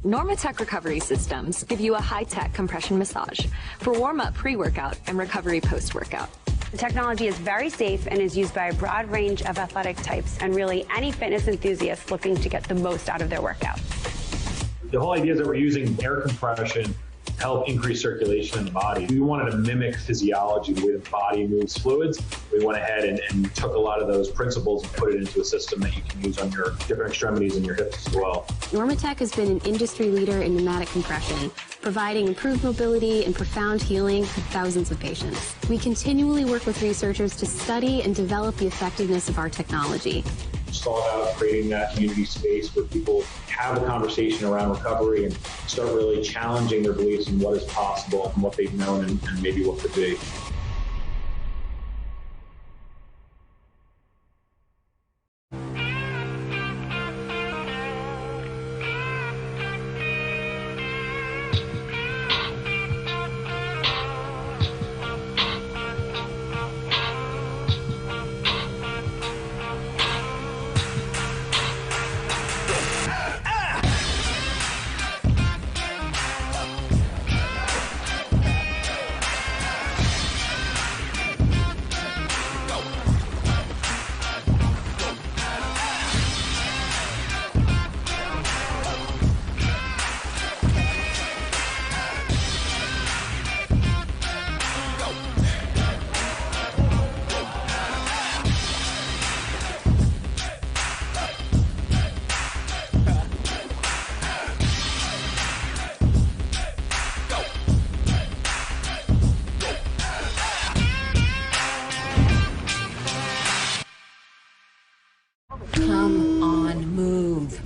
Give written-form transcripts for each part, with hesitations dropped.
Normatec recovery systems give you a high-tech compression massage for warm-up pre-workout and recovery post-workout. The technology is very safe and is used by a broad range of athletic types and really any fitness enthusiast looking to get the most out of their workout. The whole idea is that we're using air compression to help increase circulation in the body. We wanted to mimic physiology, the way the body moves fluids. We went ahead and took a lot of those principles and put it into a system that you can use on your different extremities and your hips as well. Normatec has been an industry leader in pneumatic compression, providing improved mobility and profound healing for thousands of patients. We continually work with researchers to study and develop the effectiveness of our technology. It's all about creating that community space where people have a conversation around recovery and start really challenging their beliefs in what is possible and what they've known and maybe what could be. Come on, move.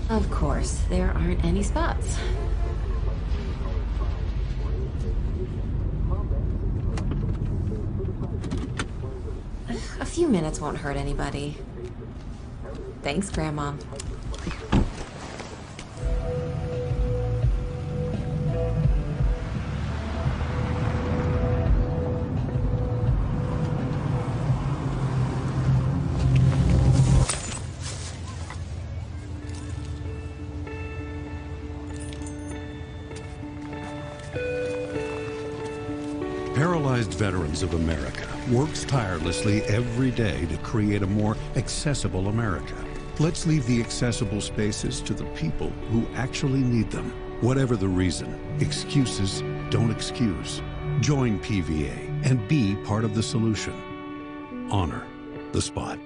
Of course, there aren't any spots. A few minutes won't hurt anybody. Thanks, Grandma. Paralyzed Veterans of America works tirelessly every day to create a more accessible America. Let's leave the accessible spaces to the people who actually need them. Whatever the reason, excuses don't excuse. Join PVA and be part of the solution. Honor the spot.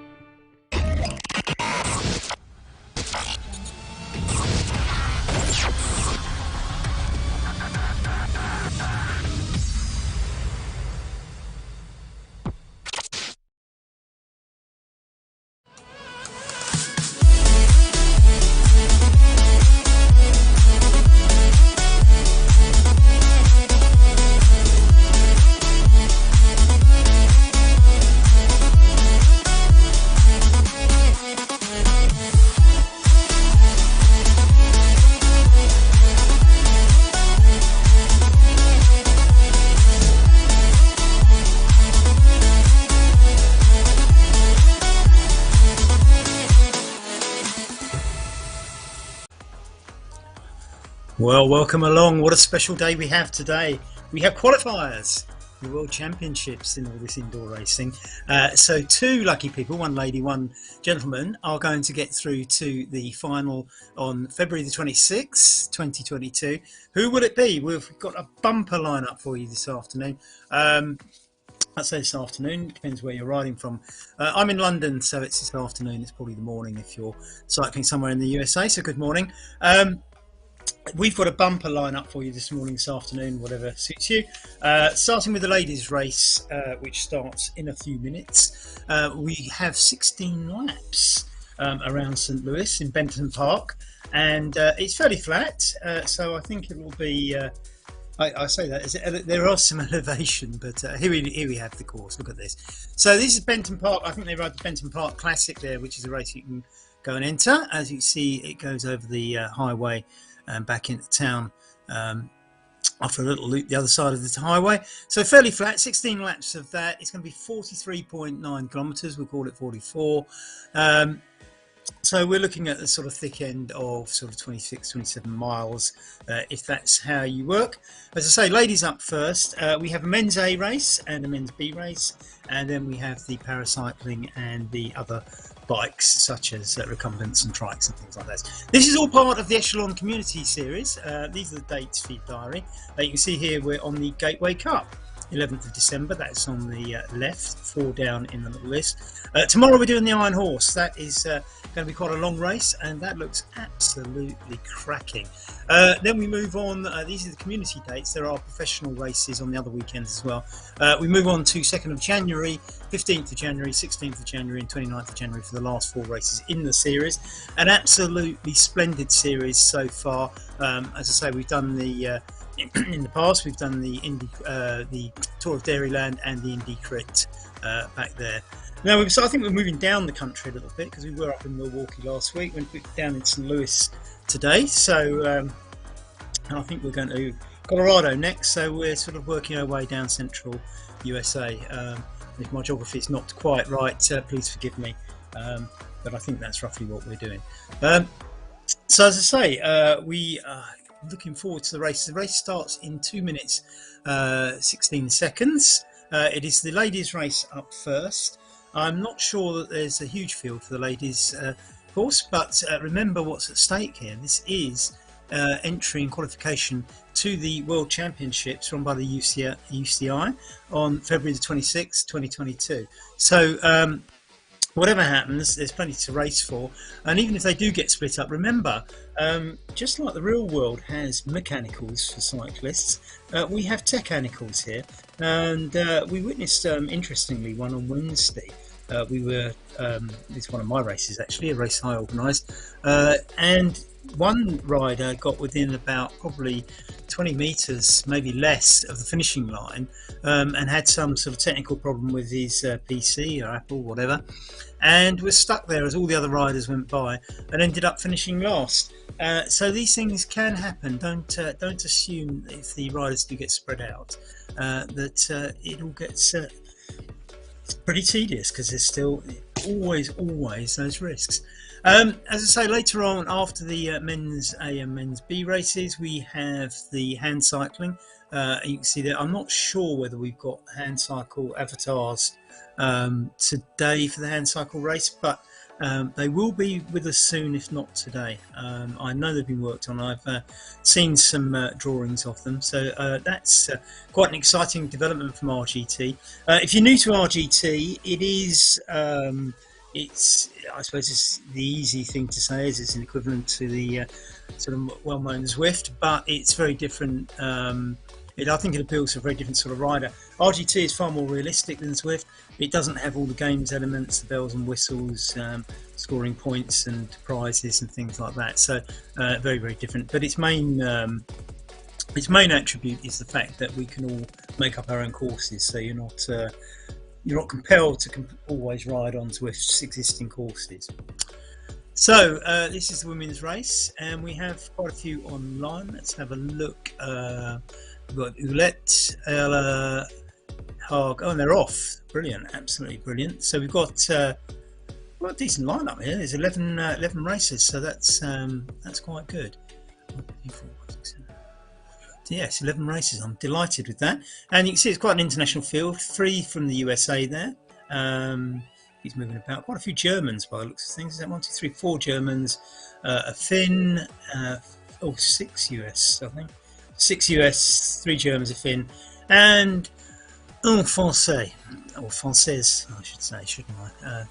Well, welcome along. What a special day we have today. We have qualifiers, the World Championships in all this indoor racing. So 2 lucky people, 1 lady, 1 gentleman, are going to get through to the final on February the 26th, 2022. Who will it be? We've got a bumper lineup for you this afternoon. I say this afternoon, depends where you're riding from. I'm in London, so it's this afternoon. It's probably the morning if you're cycling somewhere in the USA, so good morning. We've got a bumper lineup for you this morning, this afternoon, whatever suits you. Starting with the ladies' race, which starts in a few minutes. We have 16 laps around St. Louis in Benton Park, and it's fairly flat, so I think it will be... I say that there are some elevation, but here we have the course. Look at this. So this is Benton Park. I think they ride the Benton Park Classic there, which is a race you can go and enter. As you can see, it goes over the highway and back into town after a little loop the other side of the highway. So fairly flat, 16 laps of that. It's going to be 43.9 kilometres. We'll call it 44. So we're looking at the sort of thick end of sort of 26, 27 miles, if that's how you work. As I say, ladies up first. We have a men's A race and a men's B race, and then we have the paracycling and the other bikes such as recumbents and trikes and things like that. This is all part of the Echelon Community Series. These are the dates for your diary. You can see here we're on the Gateway Cup. 11th of December, that's on the left, 4 down in the little list. Tomorrow we're doing the Iron Horse. That is going to be quite a long race, and that looks absolutely cracking. Then we move on, these are the community dates. There are professional races on the other weekends as well. We move on to 2nd of January, 15th of January, 16th of January and 29th of January for the last 4 races in the series. An absolutely splendid series so far. As I say, we've done the in the past, we've done the Tour of Dairyland and the Indy Crit back there. Now, I think we're moving down the country a little bit because we were up in Milwaukee last week. We're down in St. Louis today. So I think we're going to Colorado next. So we're sort of working our way down central USA. If my geography is not quite right, please forgive me. But I think that's roughly what we're doing. So as I say, we are looking forward to the race. The race starts in 2 minutes 16 seconds. It is the ladies race up first. I'm not sure that there's a huge field for the ladies course, but remember what's at stake here. This is entry and qualification to the World Championships run by the UCI on February the 26th, 2022. So whatever happens, there's plenty to race for, and even if they do get split up, remember, just like the real world has mechanicals for cyclists, we have techanicals here, and we witnessed, interestingly, one on Wednesday. It's one of my races actually, a race I organised, and one rider got within about probably 20 metres, maybe less, of the finishing line, and had some sort of technical problem with his PC or Apple, whatever, and was stuck there as all the other riders went by and ended up finishing last. So these things can happen. Don't assume that if the riders do get spread out that it all gets pretty tedious, because there's still always those risks. As I say, later on, after the men's A and men's B races, we have the hand cycling. You can see there, I'm not sure whether we've got hand cycle avatars today for the hand cycle race, but they will be with us soon, if not today. I know they've been worked on. I've seen some drawings of them, so that's quite an exciting development from RGT. If you're new to RGT, it is I suppose it's the easy thing to say is it's an equivalent to the sort of well-known Zwift, but it's very different. I think it appeals to a very different sort of rider. RGT is far more realistic than Zwift. It doesn't have all the games elements, the bells and whistles, scoring points and prizes and things like that. So very, very different. But its main attribute is the fact that we can all make up our own courses. So you're not compelled to always ride on Zwift's existing courses. So this is the women's race, and we have quite a few online. Let's have a look. We've got Oulette, Ella, Haag. Oh, and they're off. Brilliant, absolutely brilliant. So we've got a decent lineup here. There's 11 races, so that's quite good. Yes, 11 races. I'm delighted with that. And you can see it's quite an international field. 3 from the USA there. He's moving about. Quite a few Germans by the looks of things. Is that 1, 2, 3, 4 Germans? A Finn. 6 US, I think. 6 US, 3 Germans, a Finn. And un Français. Or Française, I should say, shouldn't I?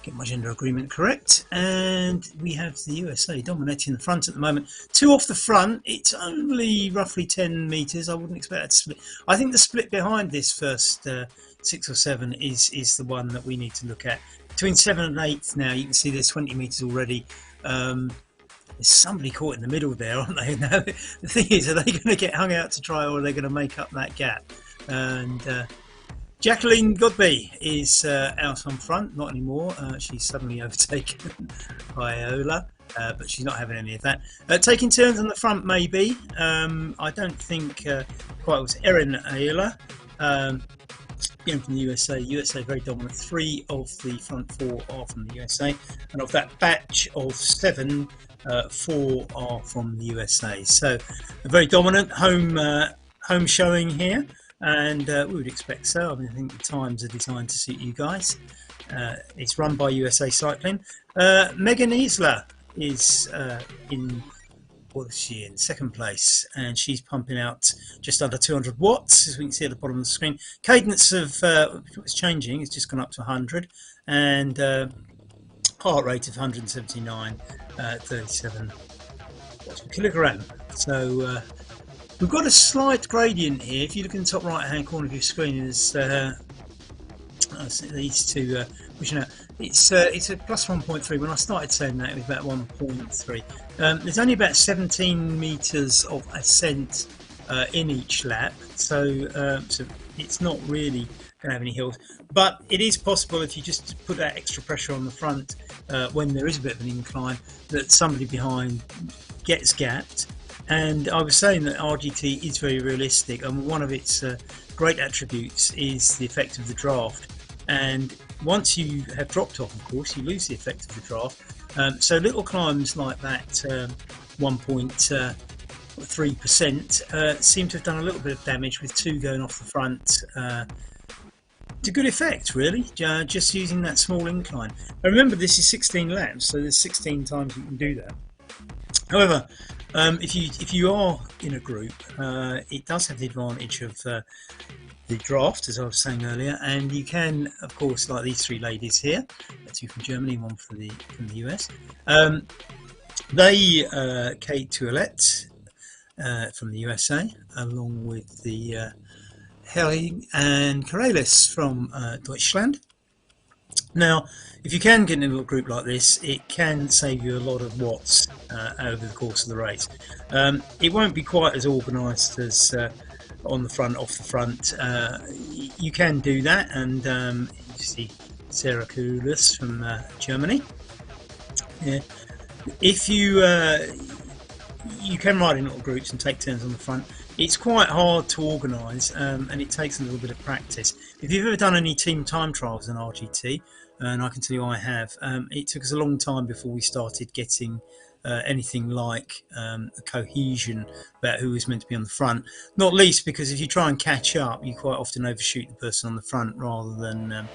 Get my gender agreement correct. And we have the USA dominating the front at the moment. 2 off the front. It's only roughly 10 metres. I wouldn't expect that to split. I think the split behind this first 6 or 7 is the one that we need to look at. Between 7 and 8 now, you can see there's 20 metres already. There's somebody caught in the middle there, aren't they? Now, the thing is, are they going to get hung out to dry, or are they going to make up that gap? And Jacqueline Godby is out on front, not anymore. She's suddenly overtaken by Ola, but she's not having any of that. Taking turns on the front, maybe. I don't think quite. It was Erin Ayala, again from the USA. USA very dominant. 3 of the front 4 are from the USA, and of that batch of 7, 4 are from the USA. So a very dominant home showing here. And we would expect so. I mean, I think the times are designed to suit you guys. It's run by USA Cycling. Megan Isla is in, what is she in? 2nd place, and she's pumping out just under 200 watts, as we can see at the bottom of the screen. Cadence of it's changing. It's just gone up to 100, and heart rate of 179, 37 watts per kilogram. So. We've got a slight gradient here. If you look in the top right hand corner of your screen, there's these 2 pushing out. It's a plus 1.3. When I started saying that, it was about 1.3. There's only about 17 metres of ascent in each lap, so it's not really going to have any hills. But it is possible, if you just put that extra pressure on the front when there is a bit of an incline, that somebody behind gets gapped. And I was saying that RGT is very realistic, and one of its great attributes is the effect of the draft. And once you have dropped off, of course, you lose the effect of the draft. So little climbs like that 1.3% seem to have done a little bit of damage, with 2 going off the front. To good effect, really, just using that small incline. Now, remember, this is 16 laps, so there's 16 times you can do that. However, if you are in a group, it does have the advantage of the draft, as I was saying earlier, and you can, of course, like these 3 ladies here, 2 from Germany, 1 from the US. They Kate Toilette from the USA, along with the Hering and Karelis from Deutschland. Now, if you can get in a little group like this, it can save you a lot of watts over the course of the race. It won't be quite as organised as on the front, off the front. You can do that, and you see Sarah Kulis from Germany. Yeah. If you can ride in little groups and take turns on the front. It's quite hard to organise, and it takes a little bit of practice. If you've ever done any team time trials in RGT, and I can tell you I have, it took us a long time before we started getting anything like a cohesion about who was meant to be on the front. Not least because if you try and catch up, you quite often overshoot the person on the front rather than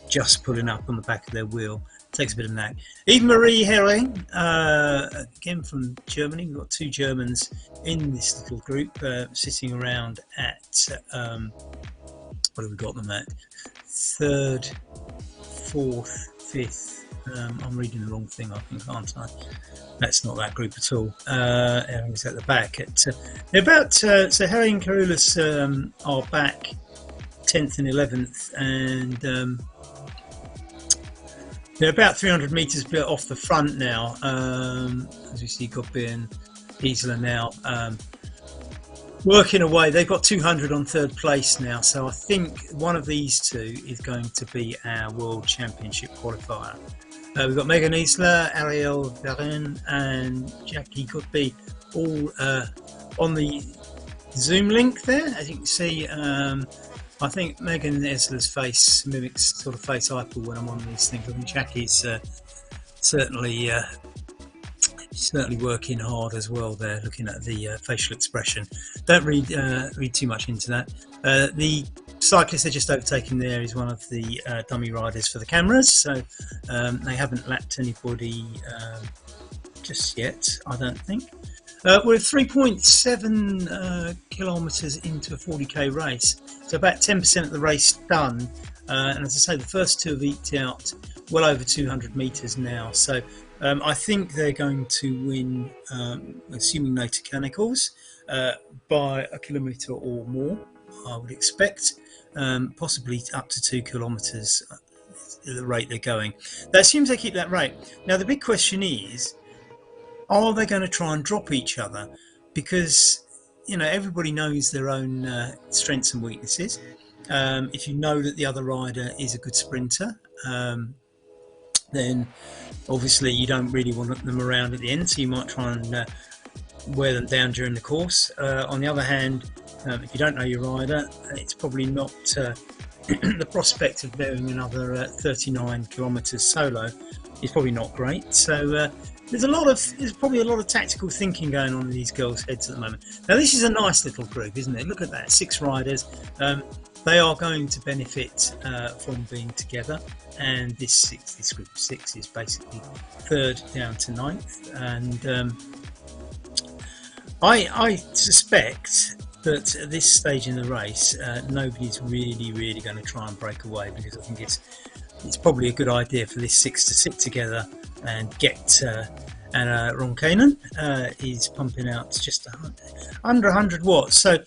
just pulling up on the back of their wheel. It takes a bit of knack. Eve Marie Hering, again from Germany. We've got 2 Germans in this little group sitting around at what have we got them at? 3rd, 4th, 5th. I'm reading the wrong thing, I think, aren't I? That's not that group at all. Herring's at the back. They're about so Herring and Carolus are back 10th and 11th, and they're about 300 metres off the front now. As we see, Godby and Isla now working away. They've got 200 on 3rd place now, so I think one of these 2 is going to be our World Championship qualifier. We've got Megan Isla, Ariel Varin and Jackie Godby all on the Zoom link there. As you can see, I think Megan Isla's face mimics the sort of face I pull when I'm on these things. I think Jackie's certainly certainly working hard as well there, looking at the facial expression. Don't read too much into that. The cyclist they're just overtaking there is one of the dummy riders for the cameras, so they haven't lapped anybody just yet, I don't think. We're 3.7 kilometres into a 40k race, so about 10% of the race done, and as I say, the first two have eked out well over 200 metres now, so I think they're going to win, assuming no mechanicals, by a kilometre or more, I would expect, possibly up to 2 kilometres at the rate they're going. That assumes they keep that rate. Now the big question is, are they going to try and drop each other? Because, you know, everybody knows their own strengths and weaknesses. If you know that the other rider is a good sprinter, then obviously you don't really want them around at the end, so you might try and wear them down during the course. On the other hand, if you don't know your rider, it's probably not the prospect of doing another 39 kilometres solo is probably not great. So there's probably a lot of tactical thinking going on in these girls' heads at the moment. Now this is a nice little group, isn't it? Look at that, 6 riders. They are going to benefit from being together, and this group of 6 is basically 3rd down to 9th, and I suspect that at this stage in the race, nobody's really going to try and break away, because I think it's probably a good idea for this 6 to sit together and get. And Ronkainen is pumping out just under 100 watts. So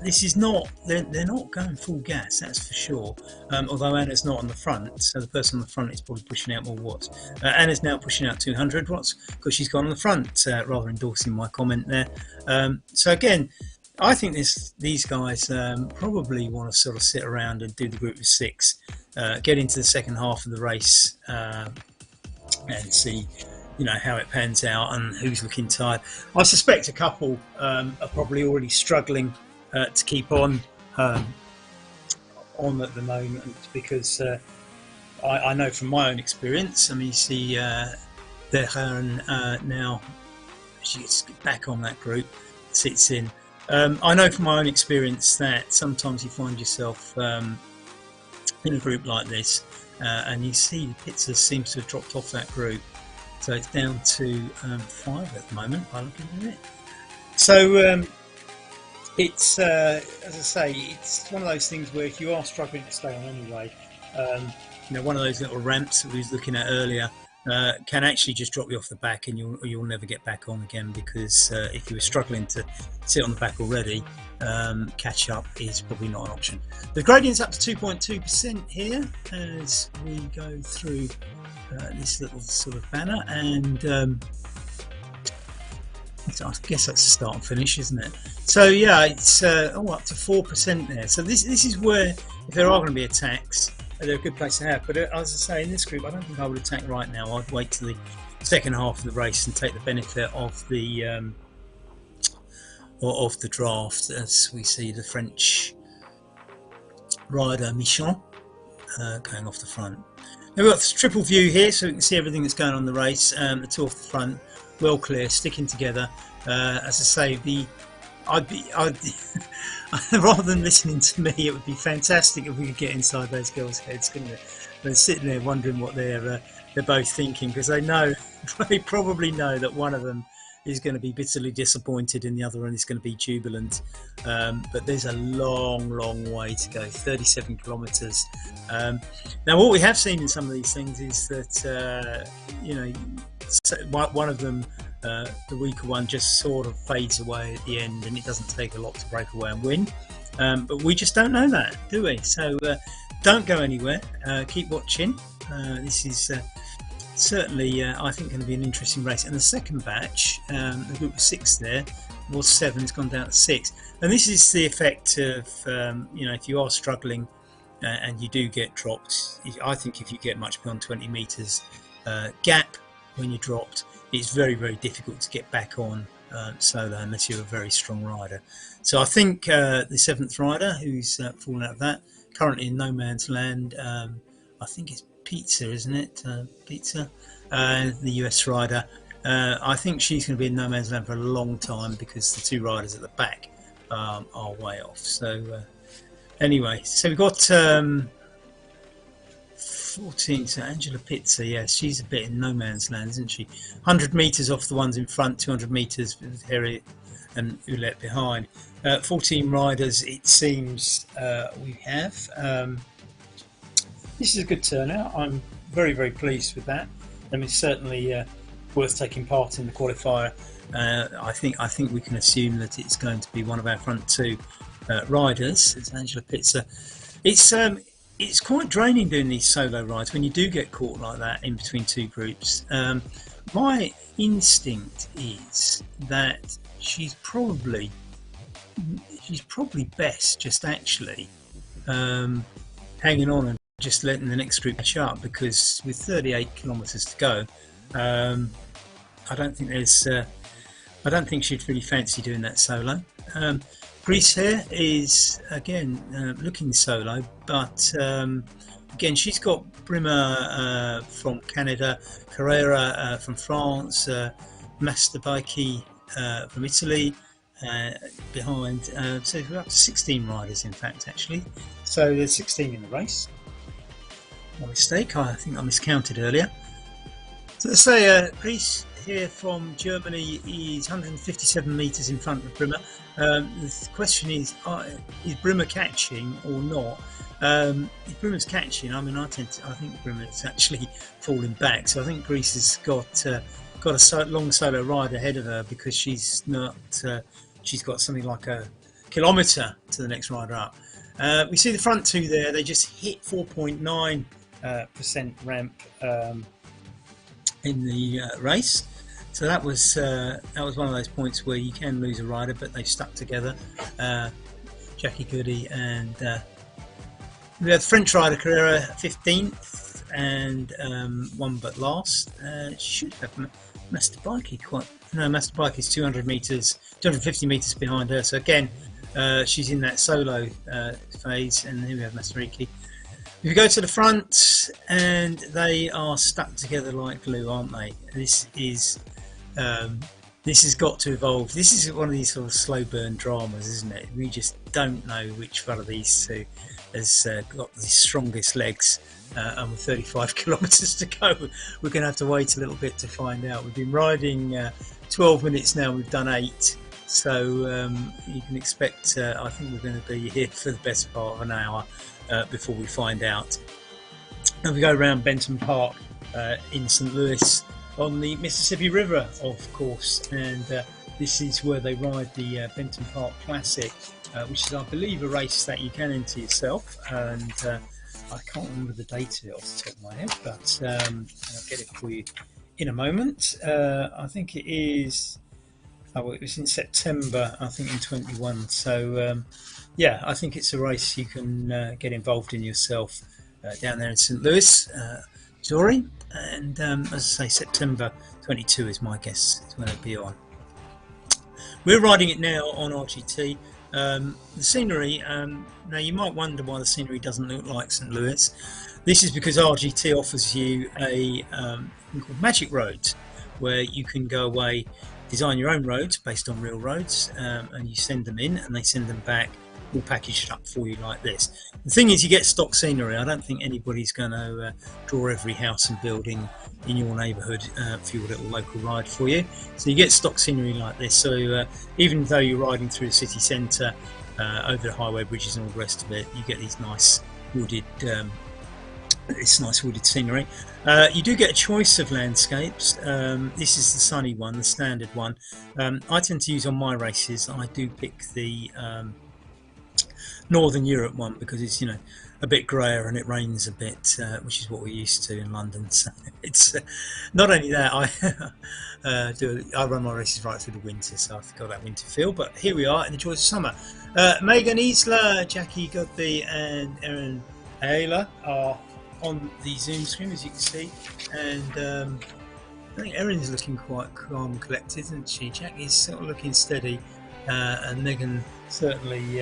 this is not, they're not going full gas, that's for sure. Although Anna's not on the front, so the person on the front is probably pushing out more watts. Anna's now pushing out 200 watts because she's gone on the front, rather endorsing my comment there. So again, I think these guys probably want to sort of sit around and do the group of 6, get into the second half of the race, and see, you know, how it pans out and who's looking tired. I suspect a couple are probably already struggling to keep on at the moment, because I know from my own experience. I mean, you see Berhan now, she's back on that group, sits in. I know from my own experience that sometimes you find yourself in a group like this, and you see Pizza seems to have dropped off that group, so it's down to 5 at the moment by looking at it. So it's as I say, it's one of those things where if you are struggling to stay on anyway, you know, one of those little ramps that we was looking at earlier can actually just drop you off the back, and you'll never get back on again, because if you were struggling to sit on the back already, catch up is probably not an option. The gradient's up to 2.2% here as we go through this little sort of banner, and so I guess that's the start and finish, isn't it? So yeah, it's up to 4% there. So this is where, if there are going to be attacks, they're a good place to have. But as I say, in this group, I don't think I would attack right now. I'd wait till the second half of the race and take the benefit of the draft, as we see the French rider Michon going off the front. Now we've got this triple view here, so we can see everything that's going on in the race. The 2 off the front, well clear, sticking together. As I say, I'd rather than listening to me, it would be fantastic if we could get inside those girls' heads, couldn't it? They're sitting there wondering what they're both thinking, because they probably know that one of them is going to be bitterly disappointed and the other one is going to be jubilant. But there's a long way to go, 37 kilometres. Now what we have seen in some of these things is that you know, one of them, the weaker one, just sort of fades away at the end, and it doesn't take a lot to break away and win. But we just don't know that, do we? So don't go anywhere, keep watching. This is certainly, I think, going to be an interesting race. And the second batch, the group of 6 there, was 7, it's gone down to 6. And this is the effect of, you know, if you are struggling and you do get dropped, I think if you get much beyond 20 metres gap when you're dropped, it's very difficult to get back on solo unless you're a very strong rider. So I think the 7th rider, who's fallen out of that, currently in no man's land, I think it's Pizza, isn't it? Pizza. the US rider. I think she's going to be in no man's land for a long time because the two riders at the back are way off. So anyway, so we've got 14, so Angela Pizza, yeah, she's a bit in no man's land, isn't she? 100 metres off the ones in front, 200 metres with Harriet and Ouellette behind. 14 riders, it seems we have. This is a good turnout. I'm very, very pleased with that. I mean, it's certainly worth taking part in the qualifier. I think we can assume that it's going to be one of our front two riders. It's Angela Pizza. It's quite draining doing these solo rides when you do get caught like that in between two groups. My instinct is that she's probably best just actually hanging on and just letting the next group catch up, because with 38 kilometres to go, I don't think she'd really fancy doing that solo. Greece here is again looking solo, but again she's got Brimmer from Canada, Carrera from France, Masterbaiki from Italy behind. So we're up to 16 riders, in fact, actually. So there's 16 in the race. My mistake. I think I miscounted earlier. So let's say Greece here from Germany is 157 metres in front of Brimmer. The question is Brimmer catching or not? If Brimmer's catching, I mean, I think Brimmer's actually falling back. So I think Greece has got a long solo ride ahead of her, because she's not. She's got something like a kilometre to the next rider up. We see the front two there. They just hit 4.9% ramp in the race. So that was one of those points where you can lose a rider, but they've stuck together. Jackie Goody and we had French rider Carrera 15th and one but last. Should have Masterbaiki Masterbaiki is 250 metres behind her. So again, she's in that solo phase, and here we have Masterbaiki. If you go to the front, and they are stuck together like glue, aren't they? This has got to evolve. This is one of these sort of slow burn dramas, isn't it? We just don't know which one of these two has got the strongest legs. And with 35 kilometres to go, we're going to have to wait a little bit to find out. We've been riding 12 minutes now. We've done 8. So you can expect, I think we're going to be here for the best part of an hour before we find out. And we go around Benton Park in St. Louis on the Mississippi River, of course, and this is where they ride the Benton Park Classic, which is, I believe, a race that you can enter yourself, and I can't remember the date off the top of my head, but I'll get it for you in a moment. I think it is, it was in September, I think, in 21, so yeah, I think it's a race you can get involved in yourself down there in St. Louis, Missouri, and as I say, September 22 is my guess, is when it'll be on. We're riding it now on RGT. The scenery, now you might wonder why the scenery doesn't look like St. Louis. This is because RGT offers you a thing called Magic Roads, where you can go away, design your own roads based on real roads, and you send them in and they send them back all packaged up for you like this. The thing is, you get stock scenery. I don't think anybody's going to draw every house and building in your neighbourhood for your little local ride for you. So you get stock scenery like this. So even though you're riding through the city centre, over the highway bridges and all the rest of it, you get these nice wooded scenery. You do get a choice of landscapes. This is the sunny one, the standard one. I tend to use on my races. I do pick the Northern Europe one because it's, you know, a bit grayer and it rains a bit, which is what we're used to in London. So it's not only that, I run my races right through the winter, so I've got that winter feel. But here we are in the joys of summer. Megan Isla, Jackie Godby and Erin Ayla are on the Zoom screen, as you can see, and I think Erin's looking quite calm and collected, isn't she? Jackie's sort of looking steady, and Megan certainly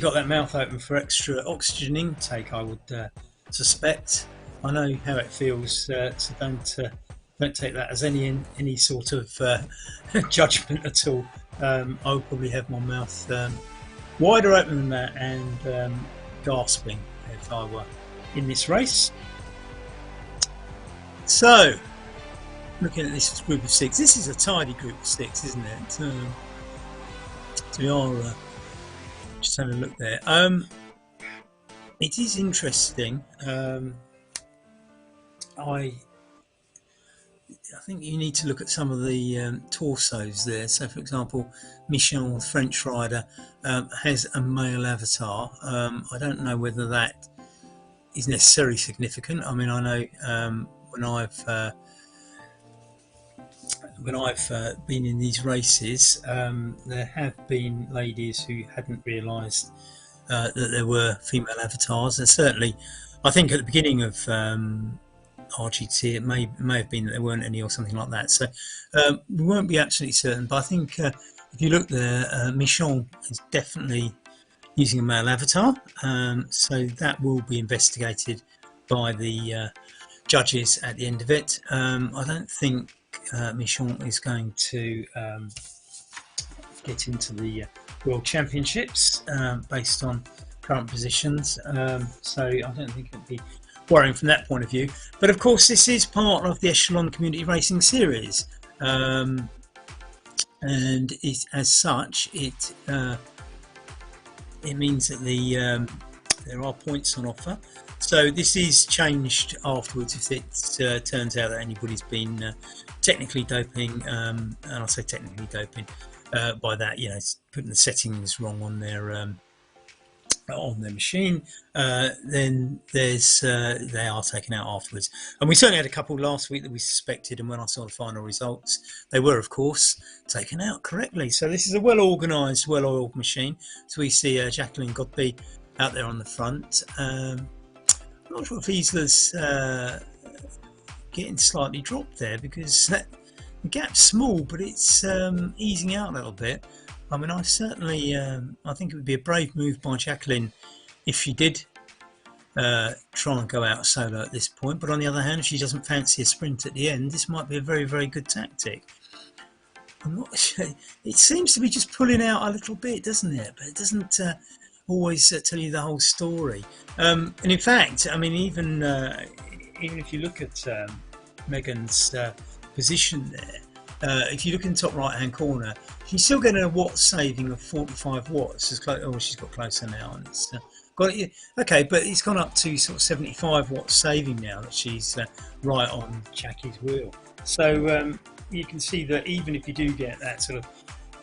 got that mouth open for extra oxygen intake, I would suspect. I know how it feels, so don't take that as any sort of judgment at all. I would probably have my mouth wider open than that and gasping if I were in this race. So, looking at this group of 6, this is a tidy group of 6, isn't it? So we are just having a look there. It is interesting. I think you need to look at some of the torsos there. So, for example, Michel, the French rider, has a male avatar. I don't know whether that is necessarily significant. I mean, I know when I've been in these races, there have been ladies who hadn't realised that there were female avatars, and certainly, I think at the beginning of RGT, it may have been that there weren't any or something like that. So we won't be absolutely certain, but I think if you look there, Michon is definitely using a male avatar, so that will be investigated by the judges at the end of it. I don't think Michon is going to get into the World Championships based on current positions, so I don't think it'll be worrying from that point of view. But of course, this is part of the Echelon Community Racing Series, and as such, it means that there are points on offer. So this is changed afterwards if it turns out that anybody's been technically doping, and I say technically doping by that, you know, it's putting the settings wrong on their machine, then they are taken out afterwards. And we certainly had a couple last week that we suspected, and when I saw the final results, they were of course taken out correctly. So this is a well organised, well-oiled machine. So we see Jacqueline Godby out there on the front. I'm not sure if Isla's getting slightly dropped there, because the gap's small, but it's easing out a little bit. I mean, I certainly, I think it would be a brave move by Jacqueline if she did try and go out solo at this point. But on the other hand, if she doesn't fancy a sprint at the end, this might be a very, very good tactic. I'm not sure. It seems to be just pulling out a little bit, doesn't it? But it doesn't always tell you the whole story. And in fact, I mean, even if you look at Megan's position there, if you look in the top right hand corner, she's still getting a watt saving of 45 watts. As close, oh, she's got closer now, and it's got it. Okay, but it's gone up to sort of 75 watts saving now that she's right on Jackie's wheel. So you can see that even if you do get that sort of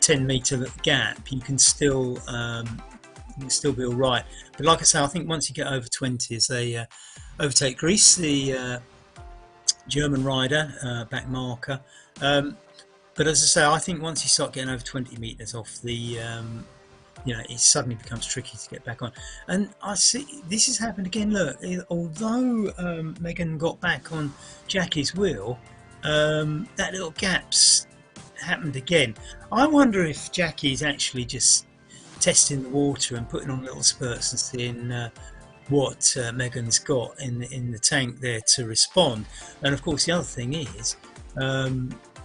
10 metre gap, you can still be all right. But like I say, I think once you get over 20, as they overtake Greece, the German rider, back marker. But as I say, I think once you start getting over 20 metres off the, you know, it suddenly becomes tricky to get back on. And I see this has happened again. Look, although Megan got back on Jackie's wheel, that little gap's happened again. I wonder if Jackie's actually just testing the water and putting on little spurts and seeing what Megan's got in the tank there to respond. And of course, the other thing is,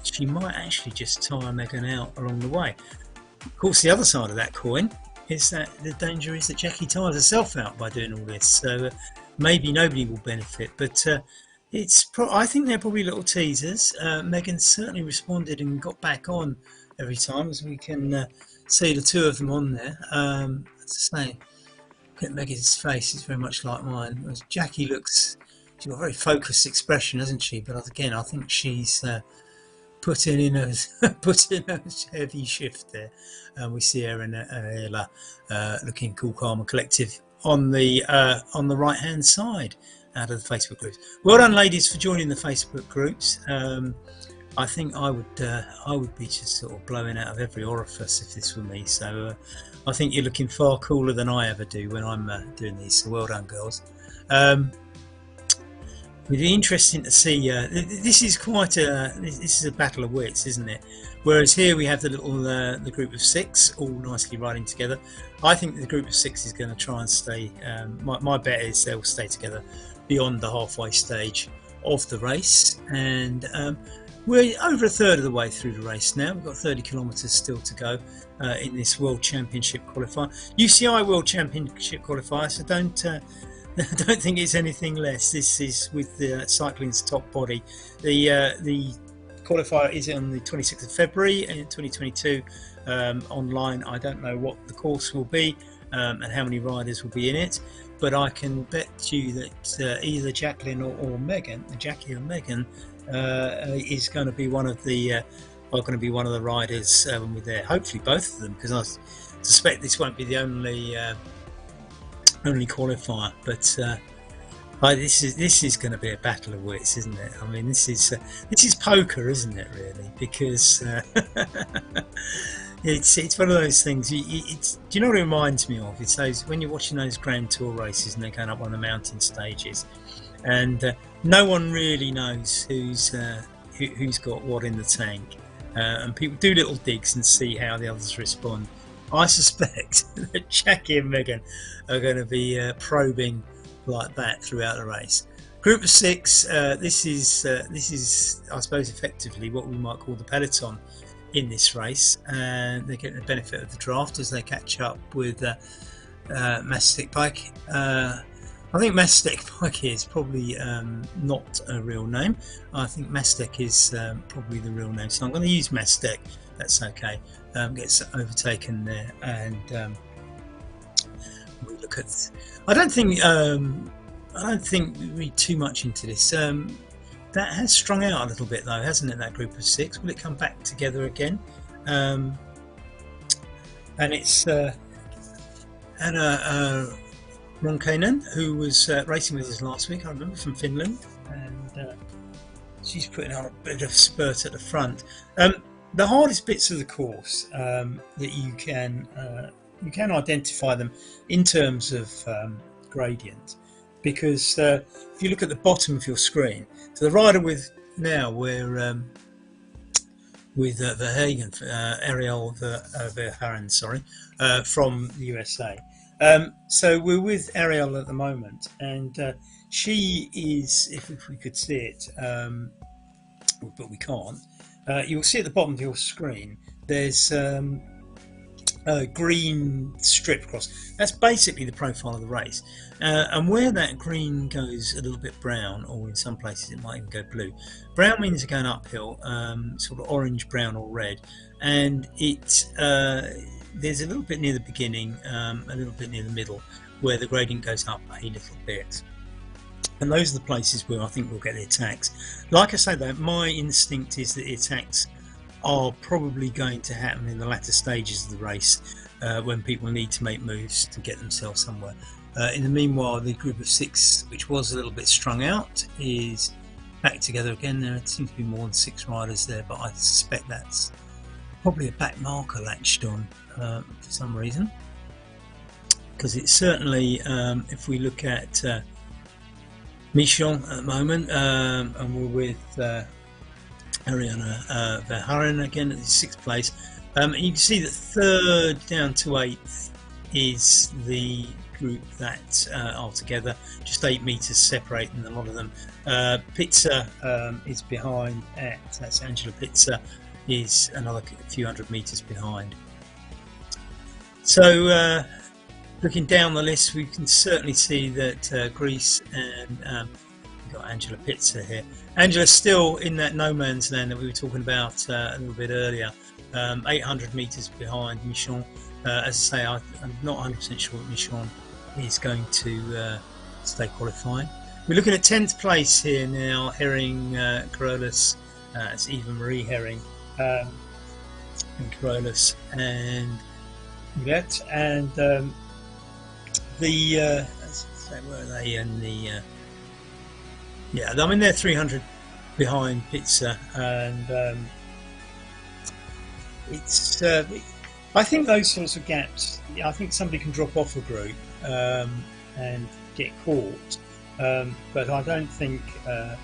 she might actually just tire Megan out along the way. Of course, the other side of that coin is that the danger is that Jackie tires herself out by doing all this. So maybe nobody will benefit. But I think they're probably little teasers. Megan certainly responded and got back on every time, as we can see the two of them on there. As I say, look at Megan's face; it's very much like mine. Whereas Jackie she's got a very focused expression, hasn't she? But again, I think she's put in a heavy shift there. We see her and Ella looking cool, calm and collective on the right hand side out of the Facebook groups. Well done, ladies, for joining the Facebook groups. I think I would be just sort of blowing out of every orifice if this were me. So I think you're looking far cooler than I ever do when I'm doing these. So well done, girls. It'd be interesting to see. This is quite a this is a battle of wits, isn't it? Whereas here we have the little the group of six all nicely riding together. I think the group of six is going to try and stay. My bet is they'll stay together beyond the halfway stage of the race, and we're over a third of the way through the race now. We've got 30 kilometres still to go in this World Championship qualifier, UCI World Championship qualifier. So don't. I don't think it's anything less. This is with the cycling's top body. The qualifier is on the 26th of February in 2022 online. I don't know what the course will be and how many riders will be in it, but I can bet you that either Jacqueline or Megan, Jackie or Megan, is going to be one of the riders when we're there. Hopefully both of them, because I suspect this won't be the only qualifier, but this is going to be a battle of wits, isn't it? I mean, this is poker, isn't it? Really, because it's one of those things. Do you know what it reminds me of? It's those when you're watching those Grand Tour races and they're going up on the mountain stages, and no one really knows who's got what in the tank, and people do little digs and see how the others respond. I suspect that Jackie and Megan are going to be probing like that throughout the race. Group of six. This is, I suppose, effectively what we might call the peloton in this race, and they're getting the benefit of the draft as they catch up with Mastic Pike. I think Mastic Pike is probably not a real name. I think Mastic is probably the real name, so I'm going to use Mastic. That's okay. Gets overtaken there, and we look at. I don't think we read too much into this. That has strung out a little bit, though, hasn't it? That group of six. Will it come back together again? And it's Anna Ronkainen, who was racing with us last week. I remember, from Finland, and she's putting on a bit of spurt at the front. The hardest bits of the course that you can identify them in terms of gradient, because if you look at the bottom of your screen, so the rider with now we're with Verhagen, Ariel Verhagen, from the USA. So we're with Ariel at the moment, and she is, if we could see it, but we can't. You'll see at the bottom of your screen there's a green strip across. That's basically the profile of the race, and where that green goes a little bit brown, or in some places it might even go blue. Brown means you're going uphill, sort of orange, brown or red, and there's a little bit near the beginning, a little bit near the middle, where the gradient goes up a little bit. And those are the places where I think we'll get the attacks. Like I say, though, my instinct is that the attacks are probably going to happen in the latter stages of the race, when people need to make moves to get themselves somewhere. In the meanwhile, the group of six, which was a little bit strung out, is back together again. There seems to be more than six riders there, but I suspect that's probably a back marker latched on for some reason. Because it's certainly, if we look at Echelon at the moment, and we're with Ariana Verhaeren again at the sixth place. And you can see that third down to eighth is the group that are together, just 8 meters separating a lot of them. Pizza is behind that's Angela Pizza, is another few hundred meters behind. So looking down the list, we can certainly see that Greece and we've got Angela Pizza here. Angela's still in that no man's land that we were talking about a little bit earlier, 800 meters behind Michon. As I say, I'm not 100% sure that Michon is going to stay qualified. We're looking at 10th place here now. Herring, Carolus, it's Eva Marie Herring, and Carolus, and Yvette, and let's say, where are they in the yeah, I mean, they're 300 behind Pizza, and it's I think those sorts of gaps, I think somebody can drop off a group and get caught, but I don't think a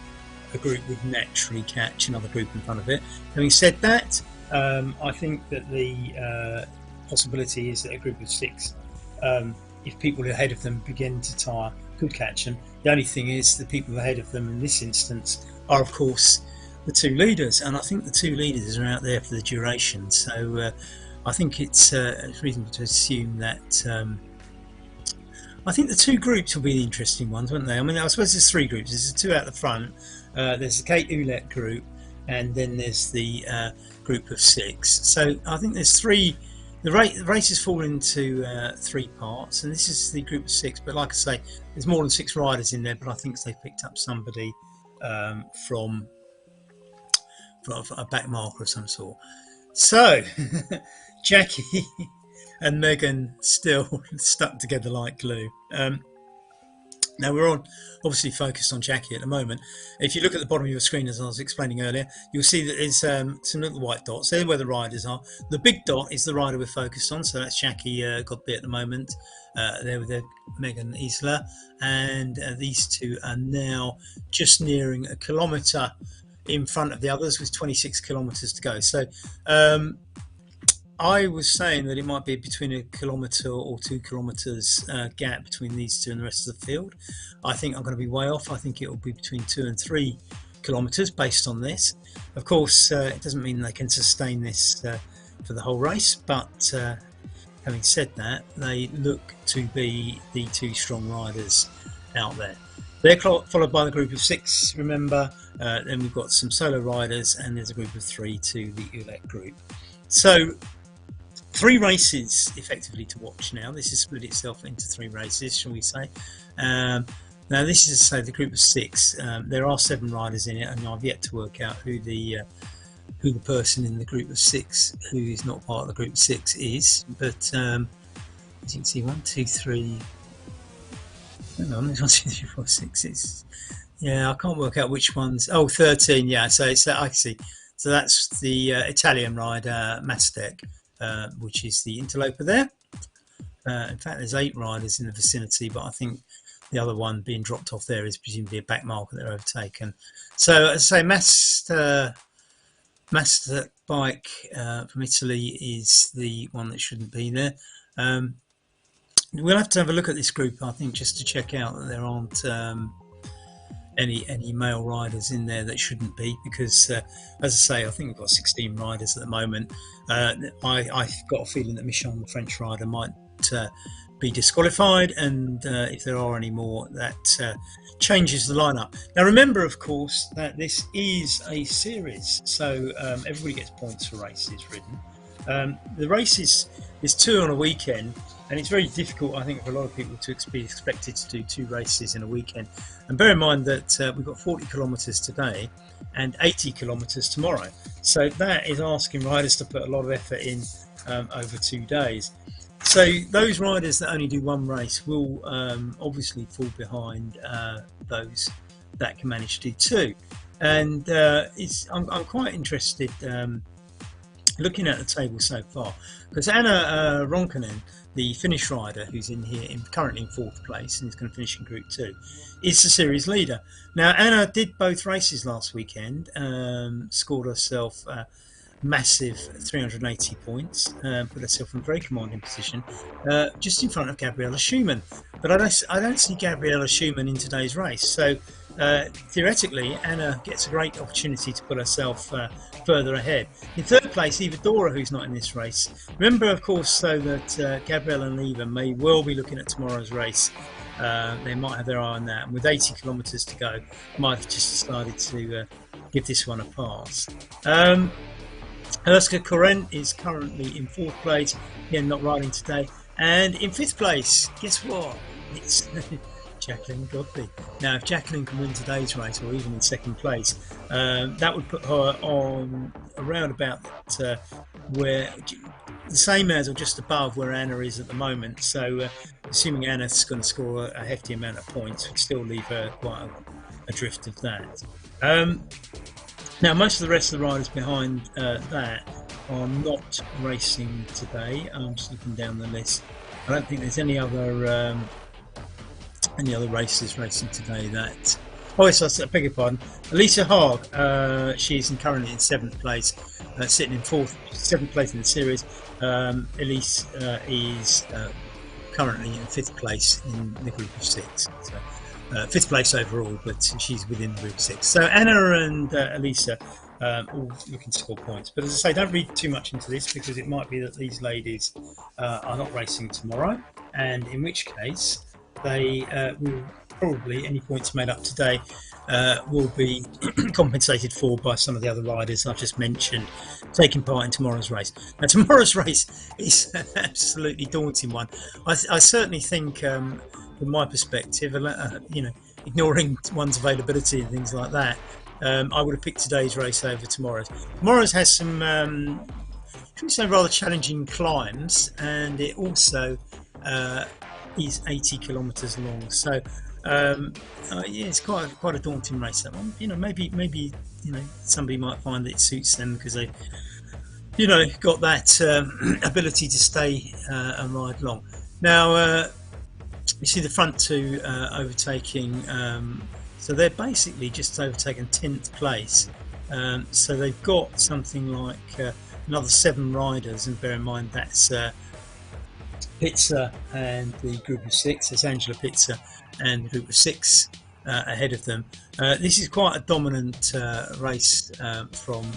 group would naturally catch another group in front of it. Having said that, I think that the possibility is that a group of 6, if people ahead of them begin to tire, could catch them. The only thing is the people ahead of them in this instance are, of course, the 2 leaders, and I think the 2 leaders are out there for the duration. So I think it's reasonable to assume that I think the 2 groups will be the interesting ones, won't they? I mean, I suppose there's 3 groups. There's the 2 out the front, there's the Kate Ouellette group, and then there's the group of 6. So I think there's 3. The race is fallen into 3 parts, and this is the group of 6. But like I say, there's more than 6 riders in there. But I think they've picked up somebody from a back marker of some sort. So Jackie and Megan still stuck together like glue. Now we're obviously focused on Jackie at the moment. If you look at the bottom of your screen, as I was explaining earlier, you'll see that there's some little white dots. They're where the riders are. The big dot is the rider we're focused on, so that's Jackie Godby at the moment. There with Megan Isla, and these 2 are now just nearing a kilometre in front of the others with 26 kilometres to go. So I was saying that it might be between a kilometre or 2 kilometres gap between these 2 and the rest of the field. I think I'm going to be way off. I think it will be between 2 and 3 kilometres based on this. Of course, it doesn't mean they can sustain this for the whole race, but having said that, they look to be the 2 strong riders out there. They're followed by the group of 6, remember. Then we've got some solo riders, and there's a group of 3 to the Ouellette group. So 3 races effectively to watch now. This has split itself into 3 races, shall we say. Now this is, say, the group of 6. There are 7 riders in it, and I've yet to work out who the person in the group of 6 who is not part of the group of 6 is. But as you can see, 1, 2, 3. Hang on, 1, 2, 3, 4, 6. It's, yeah, I can't work out which ones. Oh, 13. Yeah, so it's I see. So that's the Italian rider Mastek, which is the interloper there. In fact, there's 8 riders in the vicinity, but I think the other one being dropped off there is presumably a back marker they're overtaken. So, as I say, Master Bike from Italy is the one that shouldn't be there. We'll have to have a look at this group, I think, just to check out that there aren't any male riders in there that shouldn't be, because as I say, I think we've got 16 riders at the moment. I've got a feeling that Michon, the French rider, might be disqualified, and if there are any more, that changes the lineup. Now remember, of course, that this is a series, so everybody gets points for races ridden. The races is 2 on a weekend, and it's very difficult, I think, for a lot of people to be expected to do 2 races in a weekend. And bear in mind that we've got 40 kilometres today and 80 kilometres tomorrow, so that is asking riders to put a lot of effort in over 2 days. So those riders that only do 1 race will obviously fall behind those that can manage to do 2. And I'm quite interested looking at the table so far, because Anna Ronkanen, the Finnish rider who's in here currently in 4th place and is going to finish in Group 2, is the series leader. Now Anna did both races last weekend, scored herself massive 380 points, put herself in a very commanding position, just in front of Gabriella Schumann. But I don't see Gabriella Schumann in today's race, so theoretically Anna gets a great opportunity to put herself further ahead. In 3rd place, Eva Dora, who's not in this race. Remember, of course, though, that Gabriella and Eva may well be looking at tomorrow's race. They might have their eye on that, and with 80 kilometres to go, might have just decided to give this one a pass. Erska Korent is currently in 4th place, again not riding today, and in 5th place, guess what? It's Jacqueline Godby. Now, if Jacqueline can win today's race, or even in 2nd place, that would put her on around about where the same as or just above where Anna is at the moment. So, assuming Anna's going to score a hefty amount of points, would still leave her quite adrift of that. Now, most of the rest of the riders behind that are not racing today. I'm just looking down the list. I don't think there's any other any other races racing today that... Oh, yes, I beg your pardon. Elisa Haag, she's currently in 7th place, sitting in 7th place in the series. Elise is currently in 5th place in the group of 6. So, 5th place overall, but she's within the group of 6. So Anna and Elisa all looking to score points. But as I say, don't read too much into this, because it might be that these ladies are not racing tomorrow, and in which case they will probably, any points made up today will be compensated for by some of the other riders I've just mentioned taking part in tomorrow's race. Now, tomorrow's race is an absolutely daunting one. I certainly think, from my perspective, you know, ignoring one's availability and things like that, I would have picked today's race over tomorrow's. Tomorrow's has some, shouldn't say, rather challenging climbs, and it also is 80 kilometres long. So yeah, it's quite a daunting race, that one. You know, maybe you know, somebody might find that it suits them because they, you know, got that ability to stay and ride long. Now you see the front two overtaking, so they're basically just overtaken 10th place. So they've got something like another 7 riders, and bear in mind that's Pizza and the group of 6. It's Angela Pizza and the group of 6 ahead of them. This is quite a dominant race from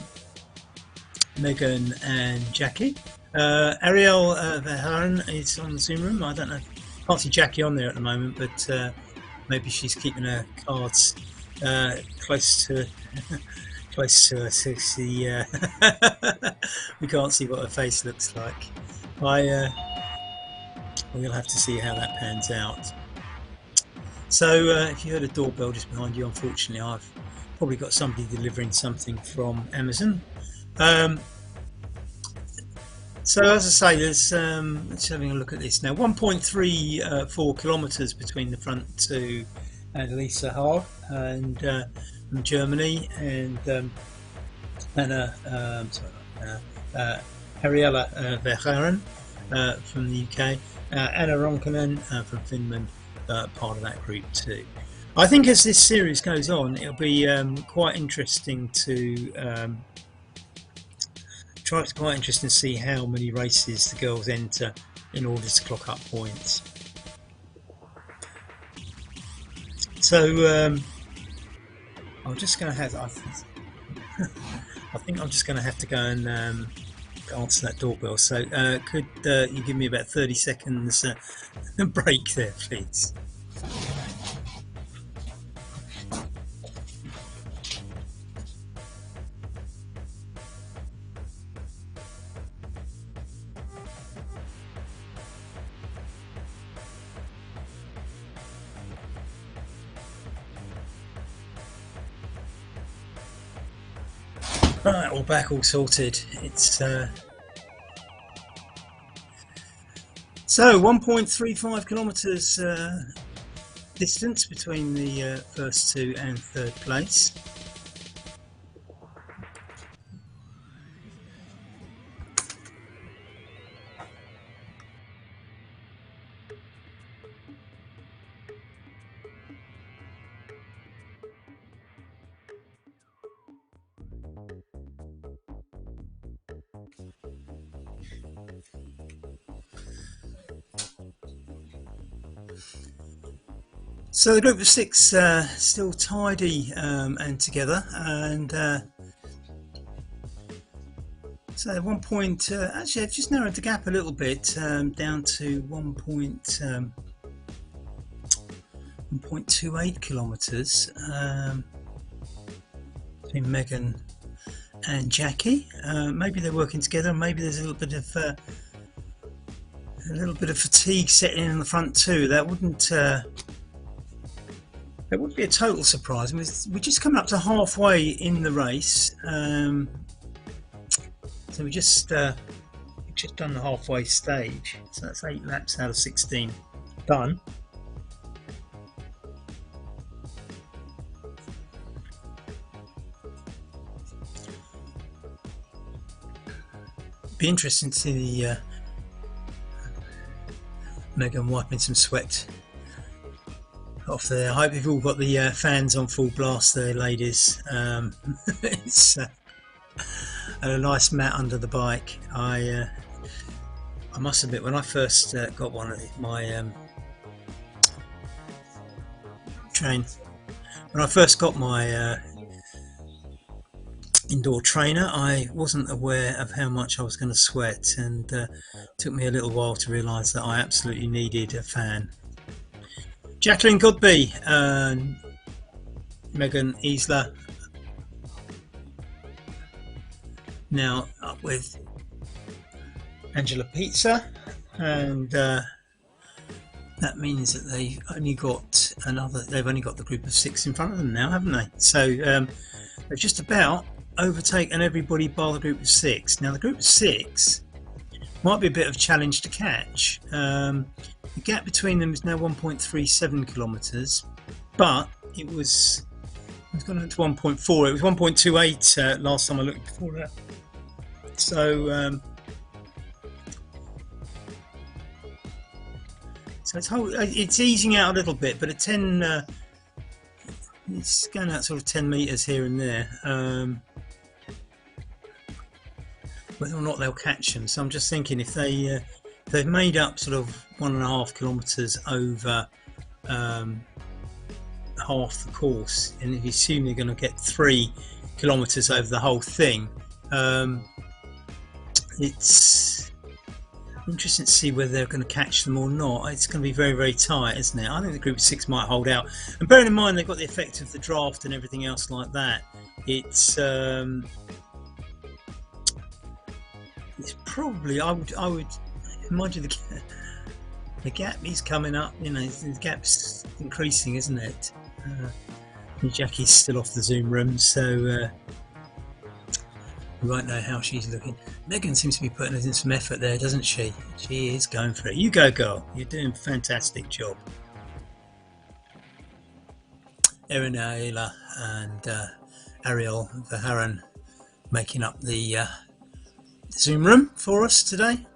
Megan and Jackie. Ariel Verheeren is on the Zoom room. I don't know, can't see Jackie on there at the moment, but maybe she's keeping her cards close to close to us. We can't see what her face looks like. We'll have to see how that pans out. So if you heard a doorbell just behind you, unfortunately I've probably got somebody delivering something from Amazon. So as I say, there's let's having a look at this now. 1.34 kilometres between the front two and Elisa Haag and from Germany, and Anna Ariella Verheeren from the UK, Anna Ronkanen from Finland, part of that group too. I think as this series goes on, it'll be quite interesting to quite interesting to see how many races the girls enter in order to clock up points. So I'm just going to have, I think I'm just going to have to go and answer that doorbell. So could you give me about 30 seconds break there, please? Right, all back, all sorted. It's so 1.35 kilometres distance between the first two and third place. So the group of 6 still tidy and together, and so 1 point, actually I've just narrowed the gap a little bit down to 1.28 kilometres between Megan and Jackie. Maybe they're working together, maybe there's a little bit of fatigue setting in on the front too. That wouldn't be a total surprise. I mean, we're just coming up to halfway in the race, so we just done the halfway stage. So that's 8 laps out of 16 done. Be interesting to see the Megan wiping some sweat off there. I hope you've all got the fans on full blast there, ladies. It's and a nice mat under the bike. I must admit, when I first got one of my when I first got my indoor trainer, I wasn't aware of how much I was going to sweat, and it took me a little while to realise that I absolutely needed a fan. Jacqueline Godby, Megan Isla, now up with Angela Pizza, and that means that they've only got the group of 6 in front of them now, haven't they? So they've just about overtaken everybody bar the group of 6. Now the group of 6 might be a bit of a challenge to catch. The gap between them is now 1.37 kilometres, but it's gone up to 1.4. It was 1.28 last time I looked before that. So it's easing out a little bit, but it's going out sort of 10 metres here and there. Whether or not they'll catch them, so I'm just thinking if they've made up sort of 1.5 kilometres over half the course, and if you assume they're going to get 3 kilometres over the whole thing, it's interesting to see whether they're going to catch them or not. It's going to be very, very tight, isn't it? I think the group of 6 might hold out, and bearing in mind they've got the effect of the draft and everything else like that, it's probably, I would mind you, the gap is coming up, you know, the gap's increasing, isn't it? Jackie's still off the Zoom room, so we won't know how she's looking. Megan seems to be putting in some effort there, doesn't she? She is going for it. You go, girl. You're doing a fantastic job. Erin Ayla and Ariel Vaharan making up the Zoom room for us today.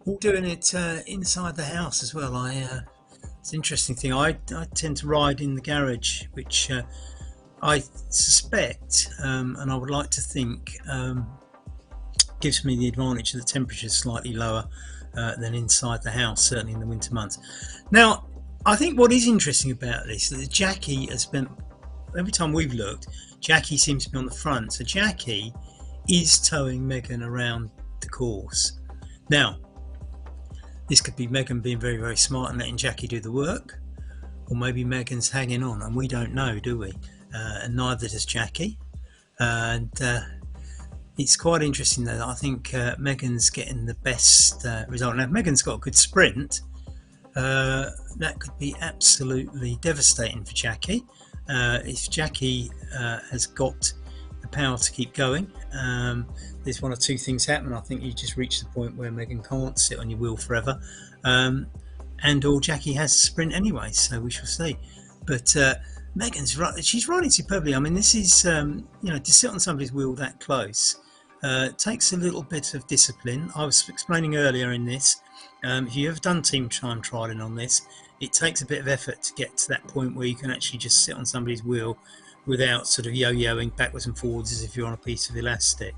All doing it inside the house as well. It's an interesting thing. I tend to ride in the garage, which I suspect, and I would like to think, gives me the advantage of the temperatures slightly lower than inside the house, certainly in the winter months. Now, I think what is interesting about this is that Jackie has spent, every time we've looked, Jackie seems to be on the front. So Jackie is towing Megan around the course. Now, this could be Megan being very, very smart and letting Jackie do the work, or maybe Megan's hanging on, and we don't know, do we? And neither does Jackie. And it's quite interesting though that I think Megan's getting the best result. Now, if Megan's got a good sprint, that could be absolutely devastating for Jackie. If Jackie has got the power to keep going, there's one or two things happen. I think you just reach the point where Megan can't sit on your wheel forever, and or Jackie has to sprint anyway, so we shall see. But Megan's right, she's riding superbly. I mean, this is you know, to sit on somebody's wheel that close takes a little bit of discipline. I was explaining earlier in this, if you've ever done team time trialing on this, it takes a bit of effort to get to that point where you can actually just sit on somebody's wheel without sort of yo-yoing backwards and forwards as if you're on a piece of elastic.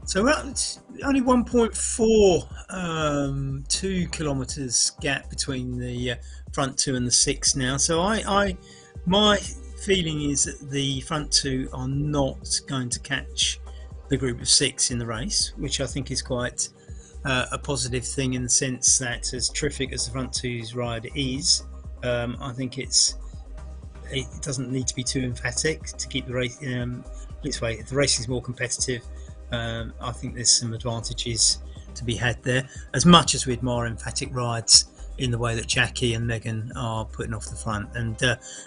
So it's only 1.42 kilometres gap between the front 2 and the 6 now. So my feeling is that the front 2 are not going to catch the group of 6 in the race, which I think is quite a positive thing, in the sense that, as terrific as the front 2's ride is, I think it doesn't need to be too emphatic to keep the race this way. If the race is more competitive, I think there's some advantages to be had there, as much as we admire emphatic rides in the way that Jackie and Megan are putting off the front, and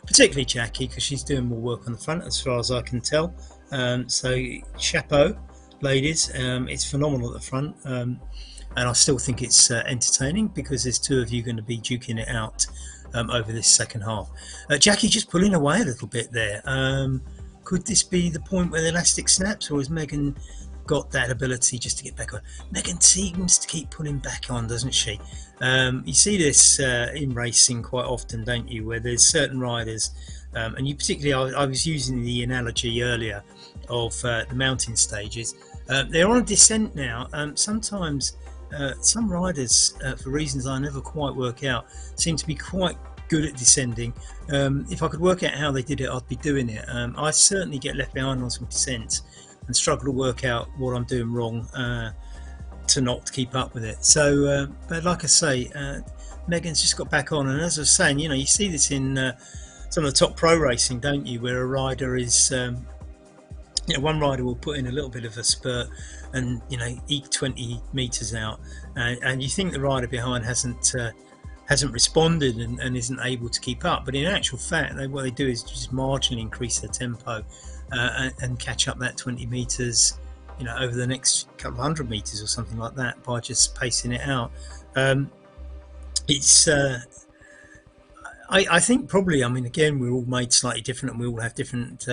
particularly Jackie, because she's doing more work on the front as far as I can tell. So chapeau, ladies. It's phenomenal at the front, and I still think it's entertaining, because there's 2 of you going to be duking it out over this second half. Jackie just pulling away a little bit there. Could this be the point where the elastic snaps, or is Megan got that ability just to get back on. Megan seems to keep pulling back on, doesn't she? You see this in racing quite often, don't you, where there's certain riders, and you particularly, I was using the analogy earlier of the mountain stages. They're on a descent now. Sometimes some riders, for reasons I never quite work out, seem to be quite good at descending. If I could work out how they did it, I'd be doing it. I certainly get left behind on some descents and struggle to work out what I'm doing wrong to not keep up with it. So, but like I say, Megan's just got back on, and as I was saying, you know, you see this in some of the top pro racing, don't you, where a rider is, you know, one rider will put in a little bit of a spurt and, you know, eke 20 meters out, and you think the rider behind hasn't responded and isn't able to keep up, but in actual fact, what they do is just marginally increase their tempo and catch up that 20 meters, you know, over the next couple of hundred meters or something like that by just pacing it out. It's I think probably, I mean, again, we're all made slightly different and we all have different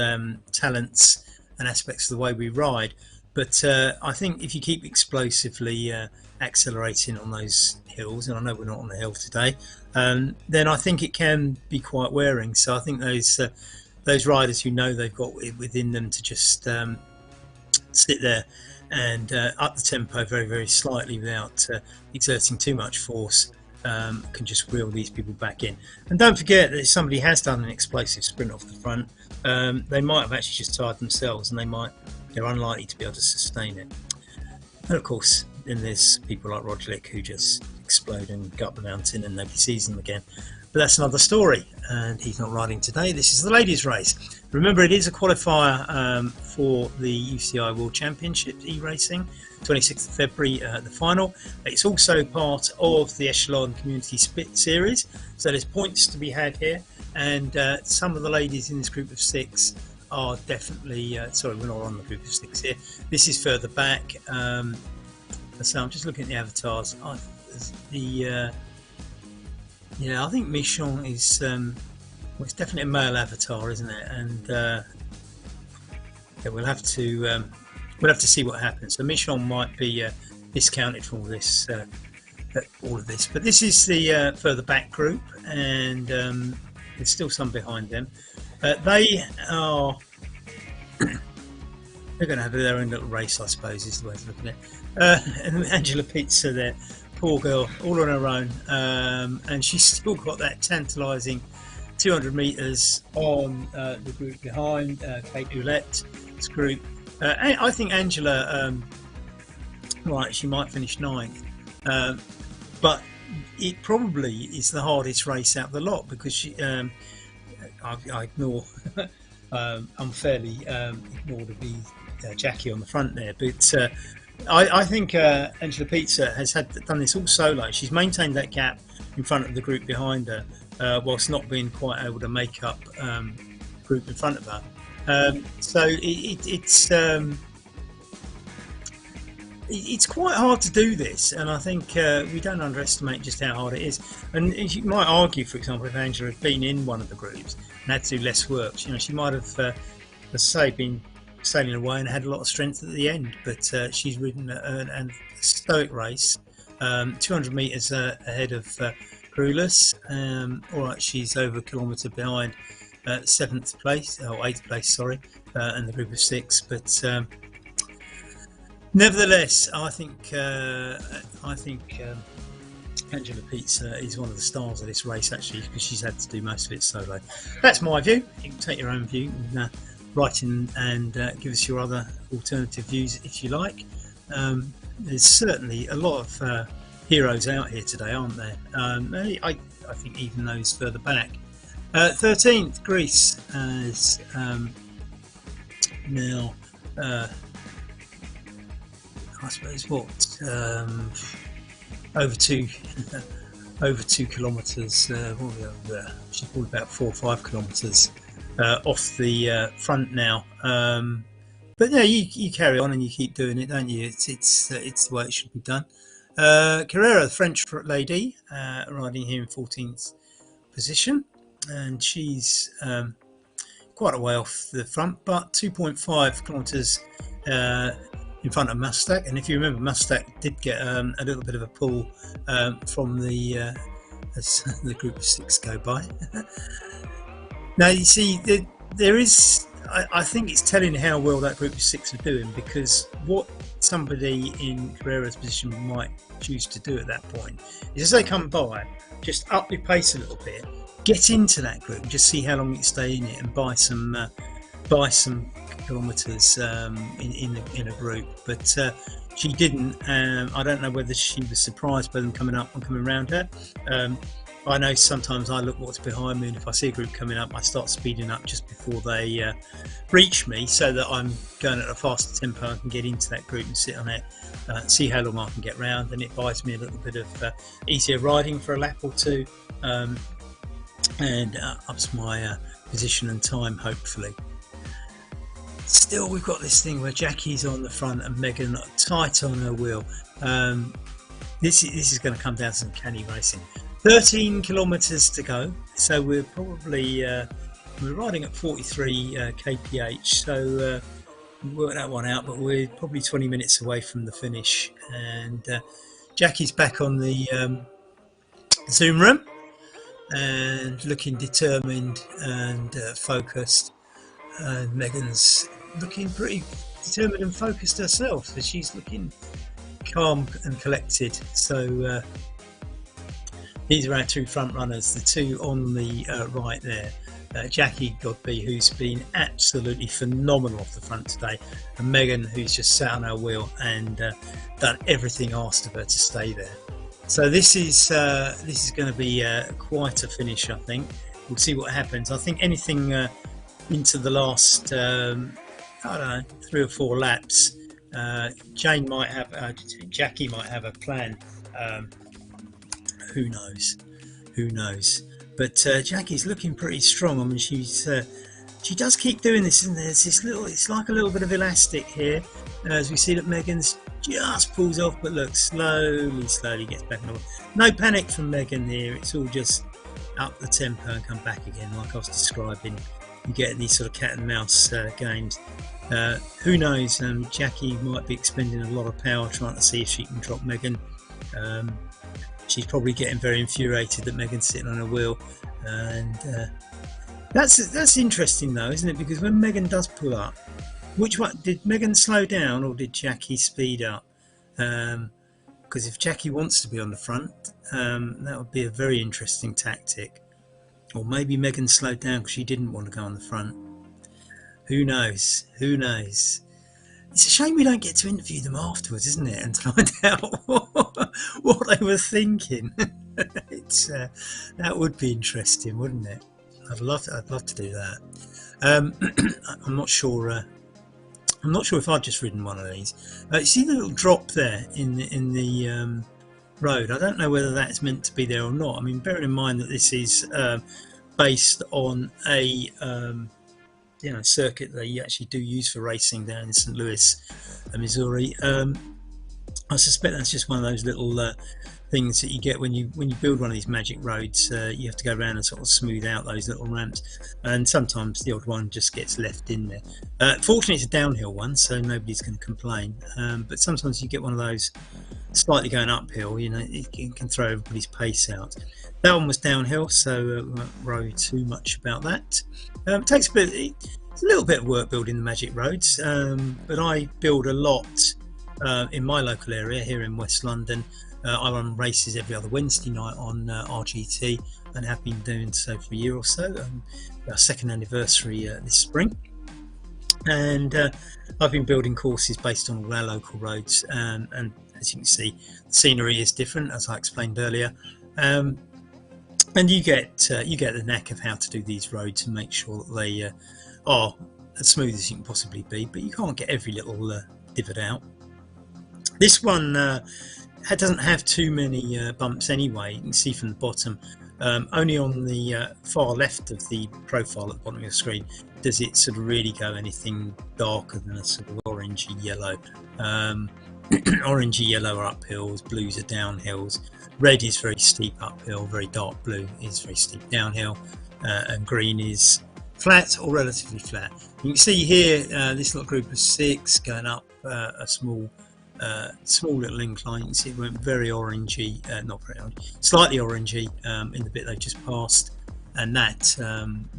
talents and aspects of the way we ride, but I think if you keep explosively accelerating on those hills, and I know we're not on the hill today, then I think it can be quite wearing. So I think those riders who know they've got it within them to just sit there and up the tempo very, very slightly without exerting too much force, can just reel these people back in. And don't forget that if somebody has done an explosive sprint off the front, they might have actually just tired themselves, and they're unlikely to be able to sustain it. And of course, then there's people like Roglic who just explode and go up the mountain and nobody sees them again. But that's another story, and he's not riding today. This is the ladies' race. Remember, it is a qualifier for the UCI World Championships e-racing, 26th of February, the final. It's also part of the Echelon Community Split Series, so there's points to be had here, and some of the ladies in this group of six are definitely, sorry, we're not on the group of six here. This is further back. So I'm just looking at the avatars. I think Michon is well, it's definitely a male avatar, isn't it? And yeah, we'll have to see what happens. So Michon might be discounted for all of this, but this is the further back group, and there's still some behind them. They are they're going to have their own little race, I suppose, is the way of looking at it. And Angela Pizza there, poor girl, all on her own, and she's still got that tantalising 200 metres on the group behind, Kate Ouellette's group. I think Angela, right, she might finish ninth, but it probably is the hardest race out of the lot, because she, I ignore, unfairly ignore the Jackie on the front there, but I think Angela Pizza has done this all solo. She's maintained that gap in front of the group behind her, whilst not being quite able to make up the group in front of her. So it's quite hard to do this, and I think we don't underestimate just how hard it is. And you might argue, for example, if Angela had been in one of the groups and had to do less work, you know, she might have, let's say, been sailing away and had a lot of strength at the end, but she's ridden a stoic race, 200 metres ahead of Krulus. All right, she's over a kilometre behind 7th place, or 8th place, sorry, and the group of six. But nevertheless, I think Angela Pizza is one of the stars of this race, actually, because she's had to do most of it solo. That's my view. You can take your own view and write in and give us your other alternative views if you like. There's certainly a lot of heroes out here today, aren't there? I think even those further back. 13th, Greece has now, I suppose, what, over 2 kilometres. What are we over there? She's probably about 4 or 5 kilometres off the front now. But yeah, you carry on and you keep doing it, don't you? It's the way it should be done. Carrera, the French lady, riding here in 14th position, and she's quite a way off the front, but 2.5 kilometres in front of Mustak. And if you remember, Mustak did get a little bit of a pull from the as the group of 6 go by. Now you see, there is, I think it's telling how well that group of 6 are doing, because what somebody in Carrera's position might choose to do at that point is, as they come by, just up your pace a little bit, get into that group and just see how long you can stay in it, and buy some kilometres in a group. But she didn't. I don't know whether she was surprised by them coming up and coming around her. I know sometimes I look what's behind me, and if I see a group coming up, I start speeding up just before they reach me, so that I'm going at a faster tempo and can get into that group and sit on it, see how long I can get round, and it buys me a little bit of easier riding for a lap or two, and ups my position and time, hopefully. Still, we've got this thing where Jackie's on the front and Megan tight on her wheel. This is going to come down to some canny racing. 13 kilometres to go, so we're probably we're riding at 43 kph, so we'll work that one out, but we're probably 20 minutes away from the finish. And Jackie's back on the Zoom room and looking determined and focused, and Megan's looking pretty determined and focused herself, so she's looking calm and collected. So these are our 2 front runners, the 2 on the right there. Jackie Godby, who's been absolutely phenomenal off the front today, and Megan, who's just sat on her wheel and done everything asked of her to stay there. So this is going to be quite a finish, I think. We'll see what happens. I think anything into the last I don't know, 3 or 4 laps, Jackie might have a plan. Who knows? But Jackie's looking pretty strong. I mean, she does keep doing this, and there's this little, it's like a little bit of elastic here, as we see that Megan's just pulls off, but look, slowly gets back on. No panic from Megan here. It's all just up the tempo and come back again, like I was describing. You get these sort of cat and mouse games. Who knows? Jackie might be expending a lot of power trying to see if she can drop Megan. She's probably getting very infuriated that Megan's sitting on her wheel, and that's interesting though, isn't it? Because when Megan does pull up, which one did Megan slow down or did Jackie speed up? Because if Jackie wants to be on the front, that would be a very interesting tactic. Or maybe Megan slowed down because she didn't want to go on the front. Who knows? It's a shame we don't get to interview them afterwards, isn't it, and find out what they were thinking. That would be interesting, wouldn't it? I'd love to do that. I'm not sure. I'm not sure if I've just ridden one of these. You see the little drop there in the road. I don't know whether that's meant to be there or not. I mean, bearing in mind that this is based on a circuit they actually do use for racing down in St. Louis, Missouri. I suspect that's just one of those little things that you get when you build one of these magic roads. You have to go around and sort of smooth out those little ramps, and sometimes the odd one just gets left in there. Fortunately, it's a downhill one, so nobody's going to complain. But sometimes you get one of those slightly going uphill. It can throw everybody's pace out. That one was downhill, so we won't worry too much about that. It takes it's a little bit of work building the magic roads, but I build a lot in my local area here in West London. I run races every other Wednesday night on RGT, and have been doing so for a year or so. Our 2nd anniversary this spring, and I've been building courses based on all our local roads, and as you can see, the scenery is different, as I explained earlier. And you get the knack of how to do these roads and make sure that they are as smooth as you can possibly be, but you can't get every little divot out. This one doesn't have too many bumps anyway. You can see from the bottom, only on the far left of the profile at the bottom of the screen does it sort of really go anything darker than a sort of orangey yellow. Orangey yellow are uphills, blues are downhills, red is very steep uphill, very dark blue is very steep downhill, and green is flat or relatively flat. You can see here this little group of 6 going up a small little incline. You can see it went very orangey, not very orangey, slightly orangey in the bit they just passed, and that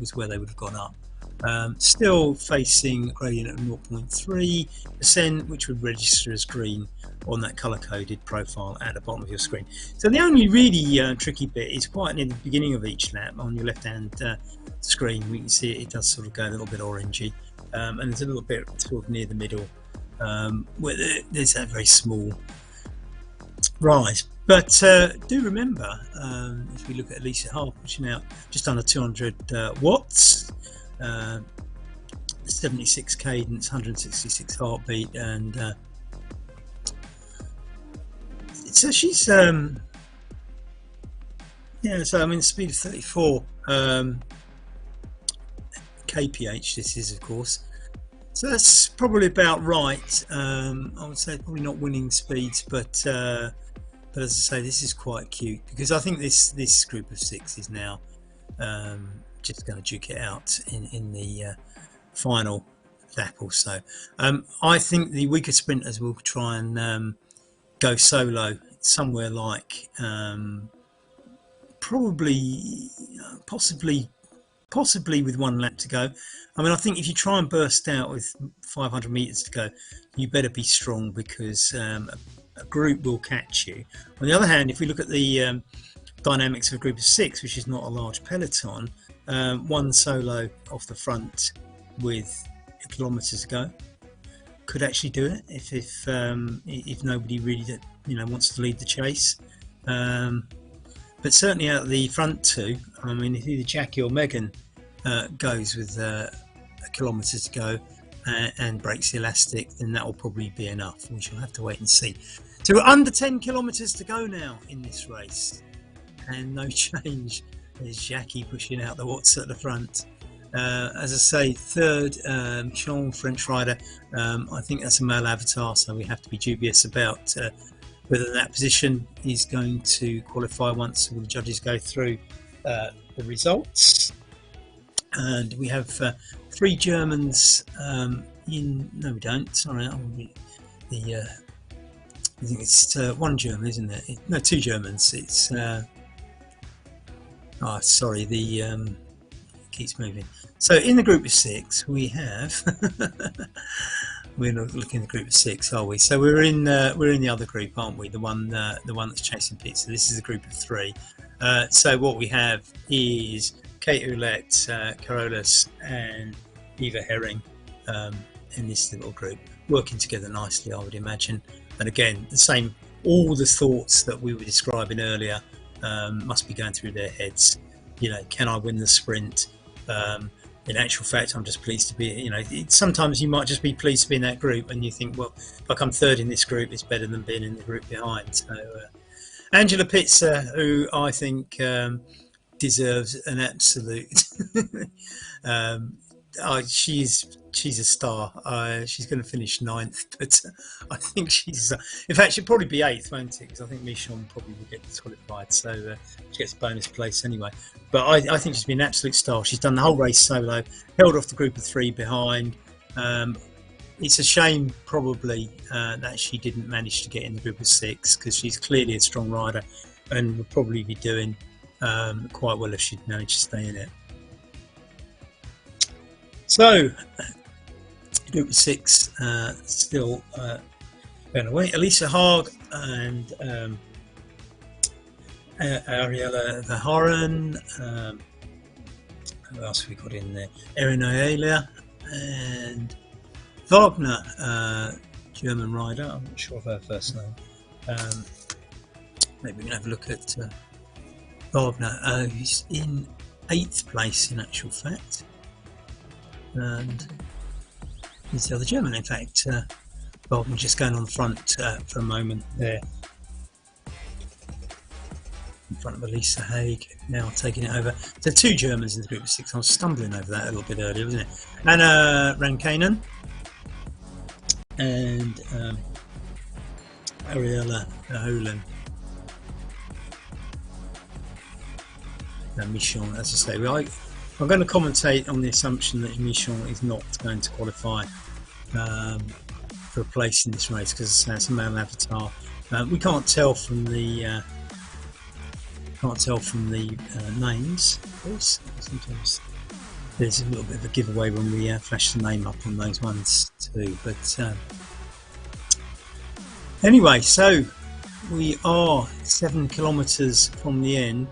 was where they would have gone up. Still facing a gradient of 0.3%, which would register as green on that color-coded profile at the bottom of your screen. So the only really tricky bit is quite near the beginning of each lap on your left-hand screen. We can see it does sort of go a little bit orangey, and there's a little bit sort of near the middle where there's that very small rise. But do remember, if we look at Lisa Hart pushing out just under 200 watts, 76 cadence, 166 heartbeat, and so she's yeah, so I mean speed of 34 kph this is, of course, so that's probably about right. I would say probably not winning speeds, but as I say, this is quite cute, because I think this group of 6 is now just going to duke it out in the final lap or so. I think the weaker sprinters will try and go solo somewhere like possibly with 1 lap to go. I mean, I think if you try and burst out with 500 meters to go, you better be strong, because a group will catch you. On the other hand, if we look at the dynamics of a group of 6, which is not a large peloton, 1 solo off the front with a kilometre to go could actually do it if nobody really wants to lead the chase. But certainly out of the front 2, I mean, if either Jackie or Megan goes with a kilometre to go and breaks the elastic, then that will probably be enough. We shall have to wait and see. So we're under 10 kilometres to go now in this race, and no change. There's Jackie pushing out the watts at the front. As I say, third, Echelon, French rider. I think that's a male avatar, so we have to be dubious about whether that position is going to qualify once all the judges go through the results. And we have 3 Germans in. No, we don't. Sorry, I think it's 1 German, isn't it? No, 2 Germans. It's sorry, the keeps moving. So in the group of 6, we have. We're not looking at the group of 6, are we? So we're in the other group, aren't we? The one that's chasing Pete. So this is a group of 3. So what we have is Kate Ouellette, Carolus, and Eva Herring in this little group, working together nicely, I would imagine. And again, the same, all the thoughts that we were describing earlier must be going through their heads. Can I win the sprint? In actual fact, I'm just pleased to be, sometimes you might just be pleased to be in that group, and you think, well, if I come third in this group, it's better than being in the group behind. So Angela Pitzer, who I think deserves an absolute she's a star. She's going to finish 9th, but I think in fact, she'll probably be 8th, won't it? Because I think Michon probably will get disqualified, so she gets a bonus place anyway. But I think she's been an absolute star. She's done the whole race solo, held off the group of 3 behind. It's a shame, probably, that she didn't manage to get in the group of 6, because she's clearly a strong rider and would probably be doing quite well if she'd managed to stay in it. So, group of 6 still going away. Elisa Haag and Ariella Verhaeren. Who else have we got in there? Erin Ayala and Wagner, German rider. I'm not sure of her first name. Maybe we can have a look at Wagner, who's in 8th place in actual fact. And he's the other German, in fact. Wagner just going on the front for a moment there. In front of Elisa Haag, now taking it over. So 2 Germans in the group of 6. I was stumbling over that a little bit earlier, wasn't it? Anna Rankanen and Ariella Verhaeren. And Michon, as I say, I'm going to commentate on the assumption that Echelon is not going to qualify for a place in this race because it's a male avatar. We can't tell from the names, of course. Sometimes there's a little bit of a giveaway when we flash the name up on those ones too. But anyway, so we are 7 kilometres from the end,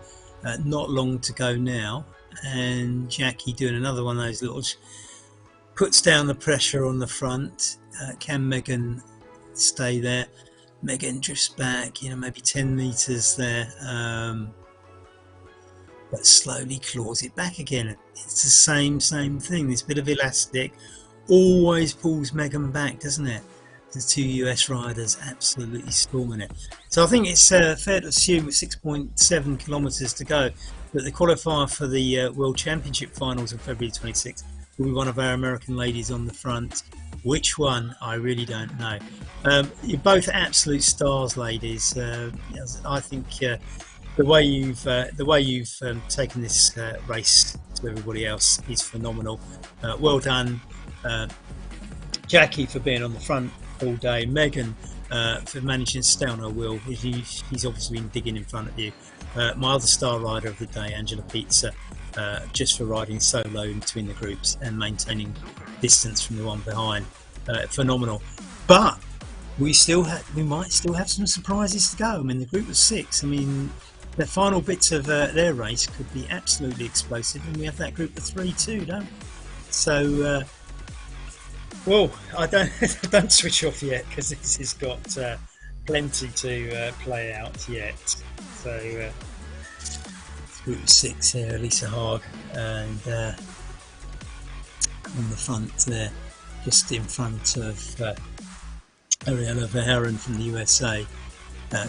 not long to go now, and Jackie doing another one of those little puts down the pressure on the front. Can Megan stay there? Megan drifts back, maybe 10 metres there, but slowly claws it back again. It's the same thing. This bit of elastic always pulls Megan back, doesn't it? The two US riders absolutely storming it. So I think it's fair to assume with 6.7 kilometres to go that the qualifier for the World Championship Finals on February 26th will be one of our American ladies on the front. Which one, I really don't know. You're both absolute stars, ladies. I think the way you've taken this race to everybody else is phenomenal. Well done, Jackie, for being on the front all day. Megan, for managing to stay on her wheel. She's obviously been digging in front of you. My other star rider of the day, Angela Pizza, just for riding solo in between the groups and maintaining distance from the one behind. Phenomenal. But we might still have some surprises to go. I mean, the group of 6. I mean, the final bits of their race could be absolutely explosive, and we have that group of 3 too, don't we? So, well, I don't switch off yet because this has got plenty to play out yet. So, group of 6 here, Lisa Haag, and on the front there, just in front of Ariella Verheeren from the USA.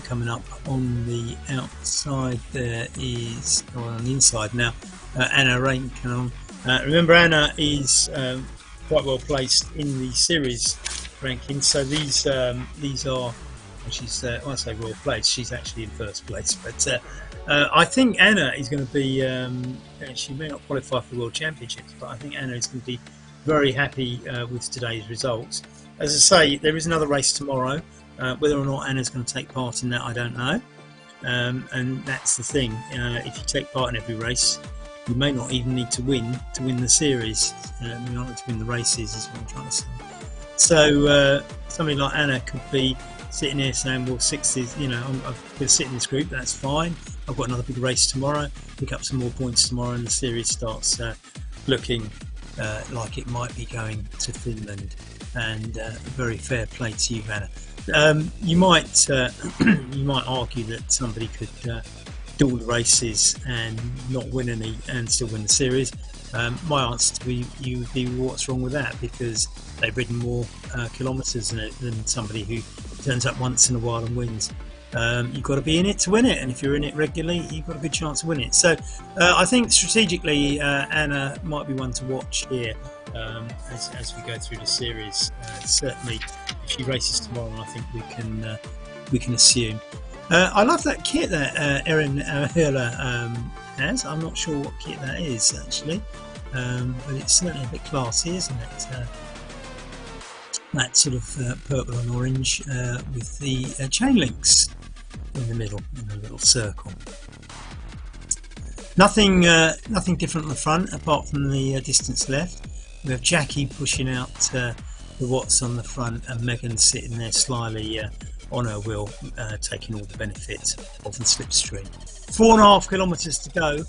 Coming up on the outside there is, or on the inside now, Anna Reinkamp. Remember, Anna is quite well placed in the series ranking, so these are, she's, when I say well placed, she's actually in first place, but I think Anna is going to be, she may not qualify for the World Championships, but I think Anna is going to be very happy with today's results. As I say, there is another race tomorrow. Whether or not Anna's going to take part in that, I don't know. And that's the thing. If you take part in every race, you may not even need to win the series. You don't need to win the races, is what I'm trying to say. So somebody like Anna could be sitting here saying, well, 6 is, I'm going to sit in this group, that's fine. I've got another big race tomorrow, pick up some more points tomorrow, and the series starts looking like it might be going to Finland. And very fair play to you, Anna. You might argue that somebody could do all the races and not win any and still win the series. My answer to you would be, what's wrong with that? Because they've ridden more kilometres than somebody who turns up once in a while and wins. You've got to be in it to win it, and if you're in it regularly, you've got a good chance of winning it. So I think strategically, Anna might be one to watch here as we go through the series. Certainly, if she races tomorrow, I think we can assume. I love that kit that Erin Hurler has. I'm not sure what kit that is actually, but it's certainly a bit classy, isn't it? That sort of purple and orange with the chain links in the middle, in a little circle. Nothing different on the front apart from the distance left. We have Jackie pushing out the watts on the front, and Megan sitting there slyly on her wheel, taking all the benefits of the slipstream. 4.5 kilometres to go.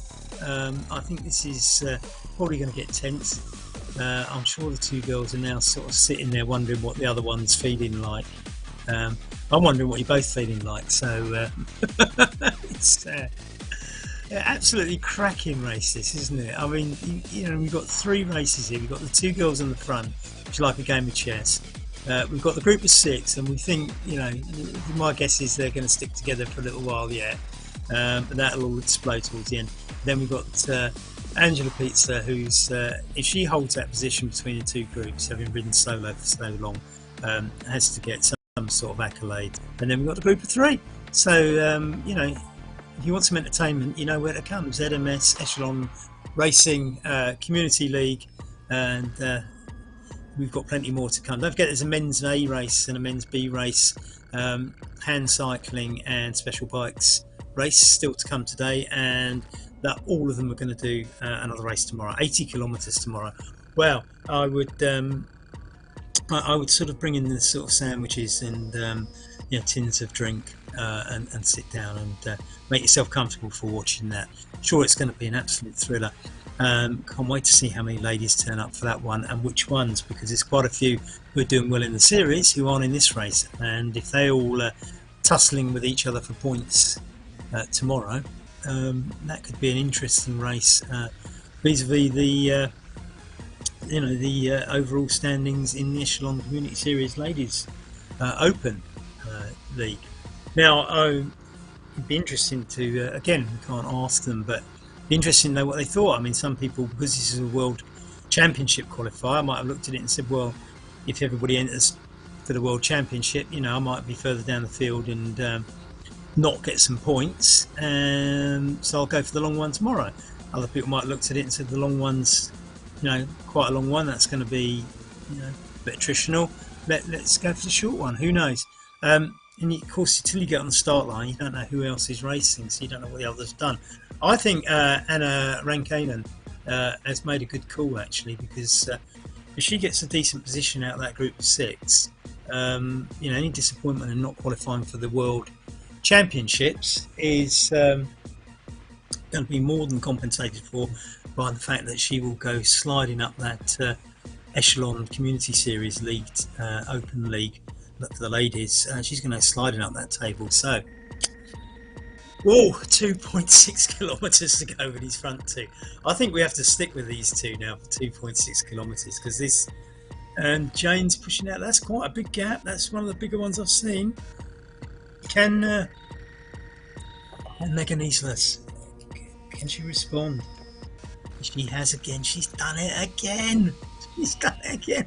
I think this is probably going to get tense. I'm sure the two girls are now sort of sitting there wondering what the other one's feeling like. I'm wondering what you're both feeling like. So it's absolutely cracking race, this, isn't it? I mean, we've got 3 races here. We've got the 2 girls on the front, which is like a game of chess. We've got the group of 6, and we think, my guess is they're going to stick together for a little while yet, but that'll all explode towards the end. Then we've got Angela Pizza, who's, if she holds that position between the 2 groups, having ridden solo for so long, has to get some sort of accolade. And then we've got the group of 3. So, if you want some entertainment, you know where to come. ZMS, Echelon, Racing Community League, and we've got plenty more to come. Don't forget there's a men's A race and a men's B race, hand cycling and special bikes race still to come today, and that all of them are going to do another race tomorrow, 80 kilometers tomorrow. Well, I would sort of bring in the sort of sandwiches and tins of drink and sit down and make yourself comfortable for watching that. Sure, it's going to be an absolute thriller. Can't wait to see how many ladies turn up for that one and which ones, because there's quite a few who are doing well in the series who aren't in this race, and if they all tussling with each other for points tomorrow, that could be an interesting race vis-a-vis the overall standings in the Echelon Community Series Ladies Open League. Now, it'd be interesting to again, we can't ask them, but be interesting to know what they thought. I mean, some people, because this is a World Championship qualifier, might have looked at it and said, well, if everybody enters for the World Championship, I might be further down the field and not get some points, so I'll go for the long one tomorrow. Other people might have looked at it and said the long one's quite a long one, that's going to be a bit attritional, let's go for the short one. Who knows? And of course, until you get on the start line, you don't know who else is racing, so you don't know what the others have done. I think Anna Rankanen has made a good call, actually, because if she gets a decent position out of that group of 6, any disappointment in not qualifying for the World Championships is going to be more than compensated for by the fact that she will go sliding up that Echelon Community Series League, Open League for the ladies. She's going to go sliding up that table. So, 2.6 kilometres to go with these front two. I think we have to stick with these two now for 2.6 kilometres, because this Jane's pushing out. That's quite a big gap. That's one of the bigger ones I've seen. Can Megan Islas, can she respond? She has again. She's done it again. She's done it again.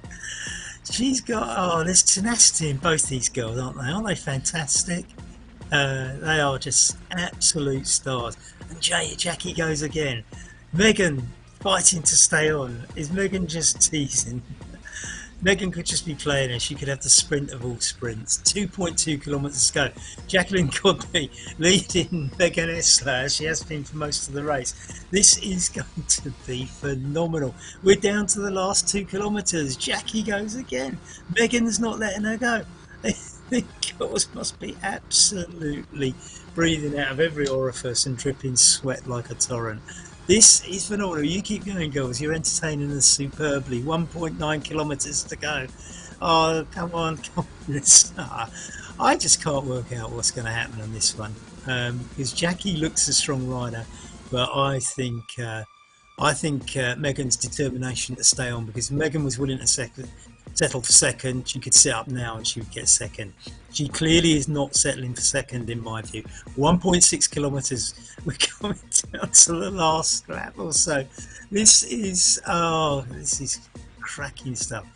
She's got, there's tenacity in both these girls, aren't they? Aren't they fantastic? They are just absolute stars. And Jackie goes again. Megan fighting to stay on. Is Megan just teasing? Megan could just be playing her. She could have the sprint of all sprints. 2.2 kilometres to go. Jacqueline Godby leading Megan Esler, as she has been for most of the race. This is going to be phenomenal. We're down to the last 2 kilometres. Jackie goes again. Megan's not letting her go. The girls must be absolutely breathing out of every orifice and dripping sweat like a torrent. This is phenomenal. You keep going, girls. You're entertaining us superbly. 1.9 kilometres to go. Oh, come on. I just can't work out what's going to happen on this one. Because Jackie looks a strong rider, but I think Megan's determination to stay on, because Megan was willing to settle for second. She could sit up now and she would get second. She clearly is not settling for second, in my view. 1.6 kilometres. We're coming down to the last lap or so. This is cracking stuff.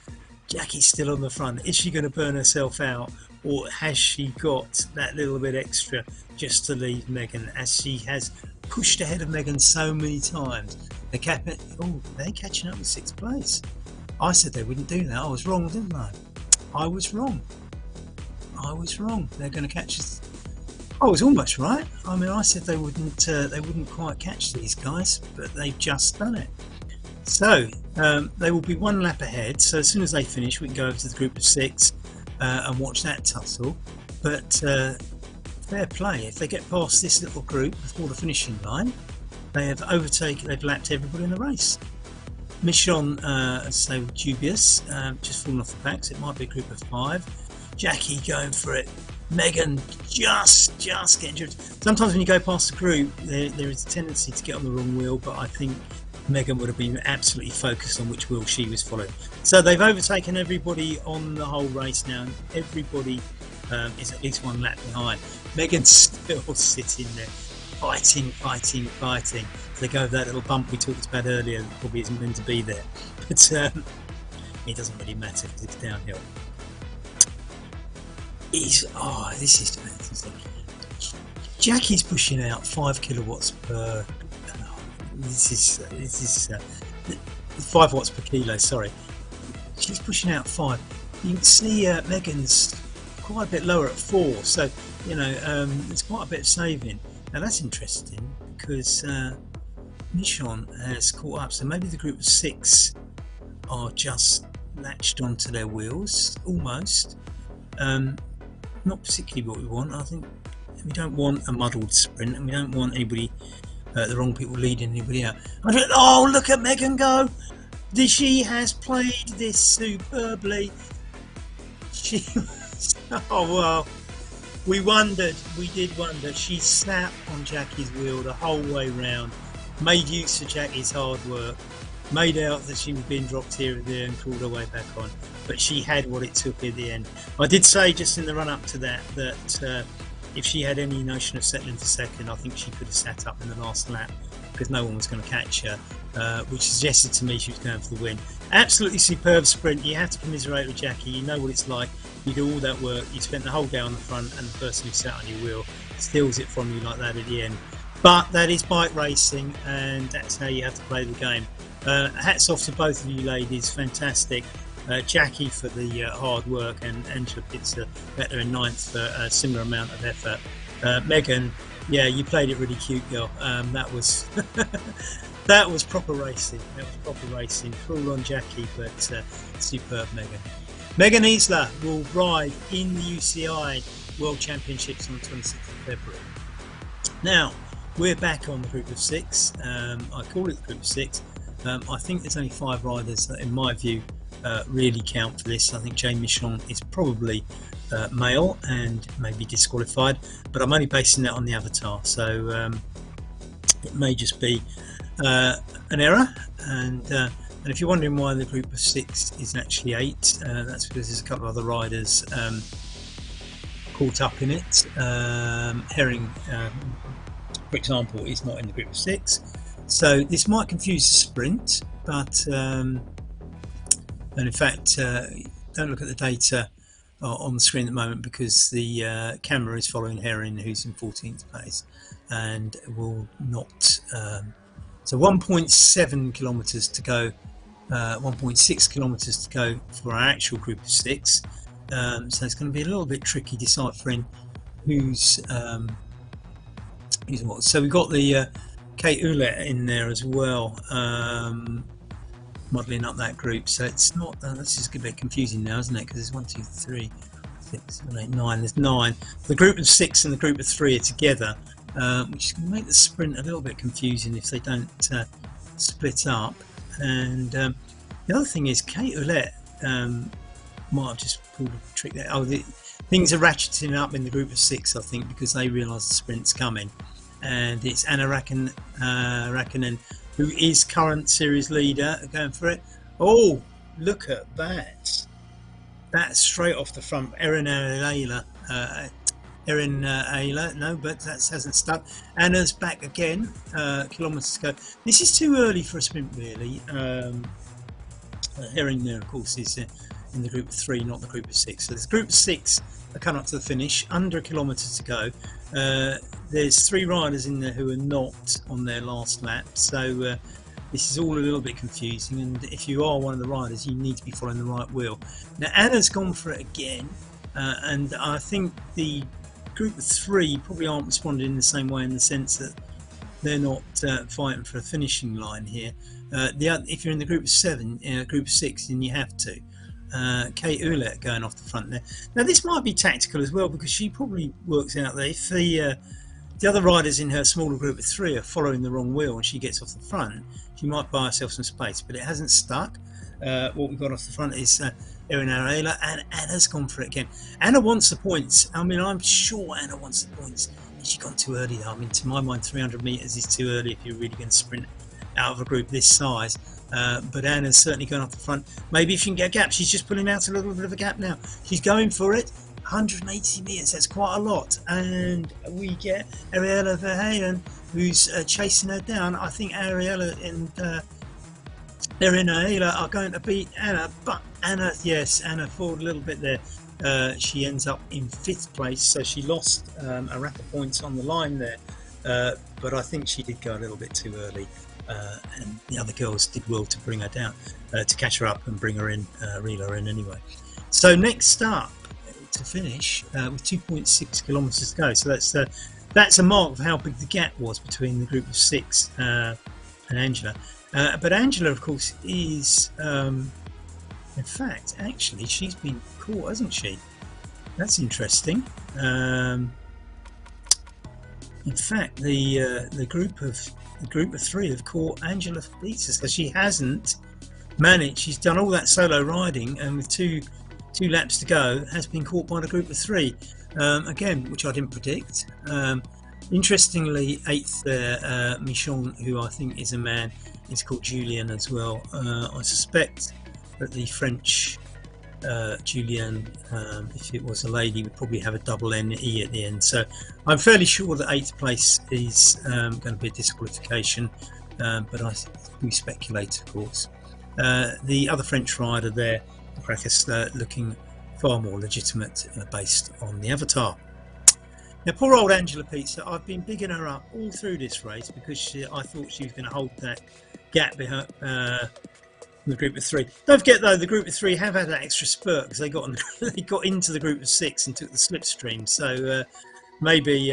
Jackie's still on the front. Is she going to burn herself out, or has she got that little bit extra just to leave Megan, as she has pushed ahead of Megan so many times? They're catching up with 6th place. I said they wouldn't do that. I was wrong, didn't I? I was wrong. They're going to catch us. I was almost right. I mean, I said they wouldn't quite catch these guys, but they've just done it. So they will be 1 lap ahead. So as soon as they finish, we can go over to the group of 6 and watch that tussle. But fair play. If they get past this little group before the finishing line, they've lapped everybody in the race. Michon, so dubious, just falling off the pack, so it might be a group of 5. Jackie going for it. Megan just getting driven. Sometimes when you go past the group, there is a tendency to get on the wrong wheel, but I think Megan would have been absolutely focused on which wheel she was following. So they've overtaken everybody on the whole race now, and everybody is at least 1 lap behind. Megan's still sitting there, fighting. They go over that little bump we talked about earlier that probably isn't meant to be there, but it doesn't really matter because it's downhill. This is fantastic. Jackie's pushing out 5 kilowatts per this is 5 watts per kilo. Sorry, she's pushing out 5. You can see Megan's quite a bit lower at 4. So you know, there's quite a bit of saving. Now that's interesting because Echelon has caught up. So maybe the group of 6 are just latched onto their wheels, almost. Not particularly what we want. I think we don't want a muddled sprint, and we don't want anybody, the wrong people leading anybody out. Oh, look at Megan go! She has played this superbly. She was, oh well, we did wonder. She sat on Jackie's wheel the whole way round, made use of Jackie's hard work, made out that she was being dropped here and there and crawled her way back on, but she had what it took at the end. I did say just in the run up to that if she had any notion of settling for second, I think she could have sat up in the last lap because no one was going to catch her, which suggested to me she was going for the win. Absolutely superb sprint. You have to commiserate with Jackie. You know what it's like. You do all that work, you spent the whole day on the front, and the person who sat on your wheel steals it from you like that at the end. But that is bike racing, and that's how you have to play the game. Hats off to both of you ladies, fantastic. Jackie for the hard work, and Angela Pitzer better in 9th for a similar amount of effort. Megan, yeah, you played it really cute, girl. That was that was proper racing. That was proper racing. Cruel on Jackie, but superb, Megan. Megan Isla will ride in the UCI World Championships on the 26th of February. Now, we're back on the group of 6. I call it the group of 6. I think there's only 5 riders that, in my view, really count for this. I think Jay Michelin is probably male and maybe disqualified, but I'm only basing that on the avatar, so it may just be an error. And if you're wondering why the group of 6 is actually 8, that's because there's a couple of other riders caught up in it. Herring, for example, is not in the group of 6, so this might confuse the sprint, but and in fact don't look at the data on the screen at the moment because the camera is following Herring, who's in 14th place, and will not so 1.7 kilometers to go, 1.6 kilometers to go for our actual group of 6, so it's going to be a little bit tricky deciphering who's what. So we've got the Kate Ouellette in there as well, modelling up that group. So it's not, that's just a bit confusing now, isn't it? Because there's 1, 2, 3, 6, 7, 8, 9. There's 9. The group of 6 and the group of 3 are together, which is going to make the sprint a little bit confusing if they don't split up. And the other thing is Kate Ouellette might have just pulled a trick there. Oh, things are ratcheting up in the group of 6, I think, because they realise the sprint's coming. And it's Anna Räikkönen, who is current series leader, going for it. Oh, look at that. That's straight off the front. Erin Ayla. No, but that hasn't stuck. Anna's back again, kilometres to go. This is too early for a sprint, really. Erin there, of course, is in the group of 3, not the group of 6. So there's group of 6 are coming up to the finish, under a kilometre to go. There's 3 riders in there who are not on their last lap, so this is all a little bit confusing, and if you are one of the riders, you need to be following the right wheel. Now Anna's gone for it again, and I think the group of 3 probably aren't responding in the same way, in the sense that they're not fighting for a finishing line here. If you're in the group of 7, group of 6, then you have to. Kate Ouellette going off the front there. Now this might be tactical as well, because she probably works out that if the other riders in her smaller group of 3 are following the wrong wheel and she gets off the front, she might buy herself some space, but it hasn't stuck. What we've got off the front is Erin Ayla, and Anna's gone for it again. Anna wants the points. I mean, I'm sure Anna wants the points. She's gone too early though. I mean, to my mind, 300 metres is too early if you're really going to sprint out of a group this size. But Anna's certainly going off the front. Maybe if she can get a gap. She's just pulling out a little bit of a gap now. She's going for it. 180 metres, that's quite a lot. And we get Ariella Verheyen, who's chasing her down. I think Ariella and Erin Ayla are going to beat Anna, but Anna falls a little bit there. She ends up in 5th place, so she lost a rack of points on the line there. But I think she did go a little bit too early. and the other girls did well to bring her down, to catch her up and bring her in, reel her in anyway. So next up to finish with 2.6 kilometres to go. So that's a mark of how big the gap was between the group of 6 and Angela. But Angela, of course, is in fact, actually, she's been caught, hasn't she? That's interesting. In fact, the group of 3 have caught Angela Pizza, so she hasn't managed. She's done all that solo riding, and with two laps to go, has been caught by the group of 3 again, which I didn't predict. Interestingly, 8th there, Michon, who I think is a man, is called Julien as well. I suspect that the French Julien, if it was a lady, would probably have a double N-E at the end. So I'm fairly sure that 8th place is going to be a disqualification, but we speculate, of course. The other French rider there, the Crackers, looking far more legitimate based on the avatar. Now, poor old Angela Pizza, I've been bigging her up all through this race because I thought she was going to hold that gap behind the group of 3. Don't forget though, the group of 3 have had that extra spurt because they got into the group of 6 and took the slipstream. So maybe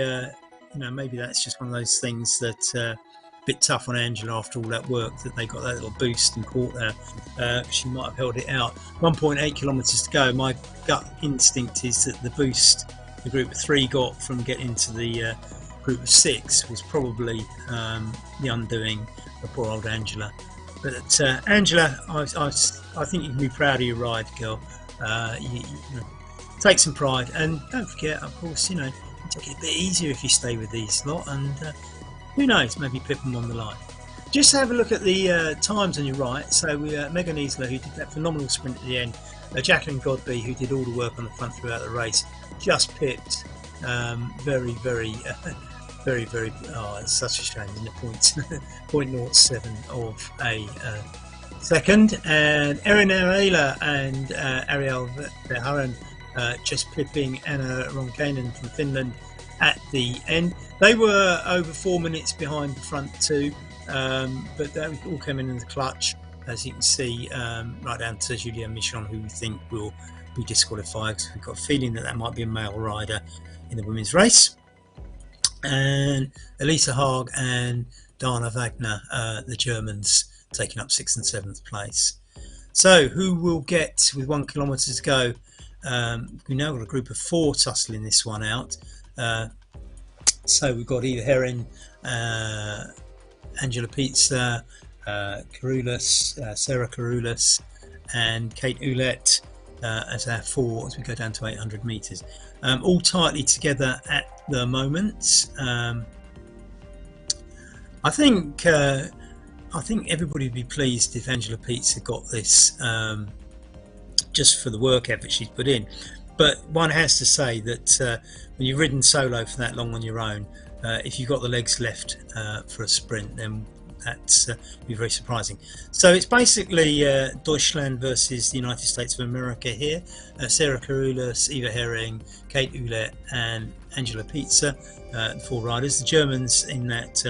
maybe that's just one of those things that a bit tough on Angela after all that work, that they got that little boost and caught her. She might have held it out. 1.8 kilometres to go. My gut instinct is that the boost the group of 3 got from getting to the group of 6 was probably the undoing of poor old Angela. But Angela, I think you can be proud of your ride, girl. You take some pride, and don't forget, of course, you take it a bit easier if you stay with these lot, and who knows, maybe pip them on the line. Just have a look at the times on your right. So Megan Isler, who did that phenomenal sprint at the end, Jacqueline Godby, who did all the work on the front throughout the race, just pipped very, very, very. Oh, it's such a shame in the points. 0.07 of a second, and Erin Arela and Ariel Verhaeren just pipping Anna Ronkainen from Finland at the end. They were over 4 minutes behind the front 2, but they all came in the clutch, as you can see, right down to Julien Michon, who we think will be disqualified because we've got a feeling that might be a male rider in the women's race. And Elisa Haag and Dana Wagner, the Germans, taking up 6th and 7th place. So who will get, with 1 kilometre to go, we've now got a group of 4 tussling this one out. So we've got Eva Herring, Angela Pizza, Karoulas, Sarah Karoulas, and Kate Ouellette as our 4 as we go down to 800 metres. All tightly together at the moment. I think everybody would be pleased if Angela Pizza got this, just for the work effort she's put in. But one has to say that when you've ridden solo for that long on your own, if you've got the legs left for a sprint, then that's be very surprising. So it's basically Deutschland versus the United States of America here. Sarah Karoulas, Eva Herring, Kate Ouellette, and Angela Pizza, the 4 riders. The Germans in that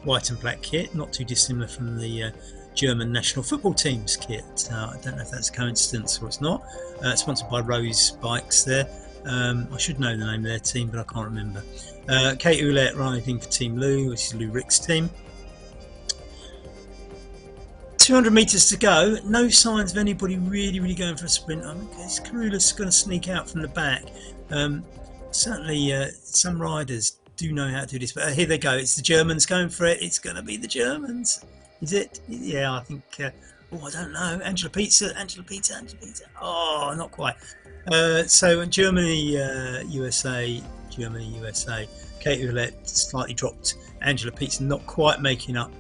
white and black kit, not too dissimilar from the German national football team's kit. I don't know if that's a coincidence or it's not. Sponsored by Rose Bikes there. I should know the name of their team, but I can't remember. Kate Ouellette riding for Team Lou, which is Lou Rick's team. 200 metres to go. No signs of anybody really going for a sprint. I guess Karoulas going to sneak out from the back. Certainly some riders do know how to do this, but here they go. It's the Germans going for it. It's going to be the Germans. Is it? Yeah, I think. I don't know. Angela Pizza. Oh, not quite. So Germany, USA. Kate Ouellette slightly dropped. Angela Pizza not quite making up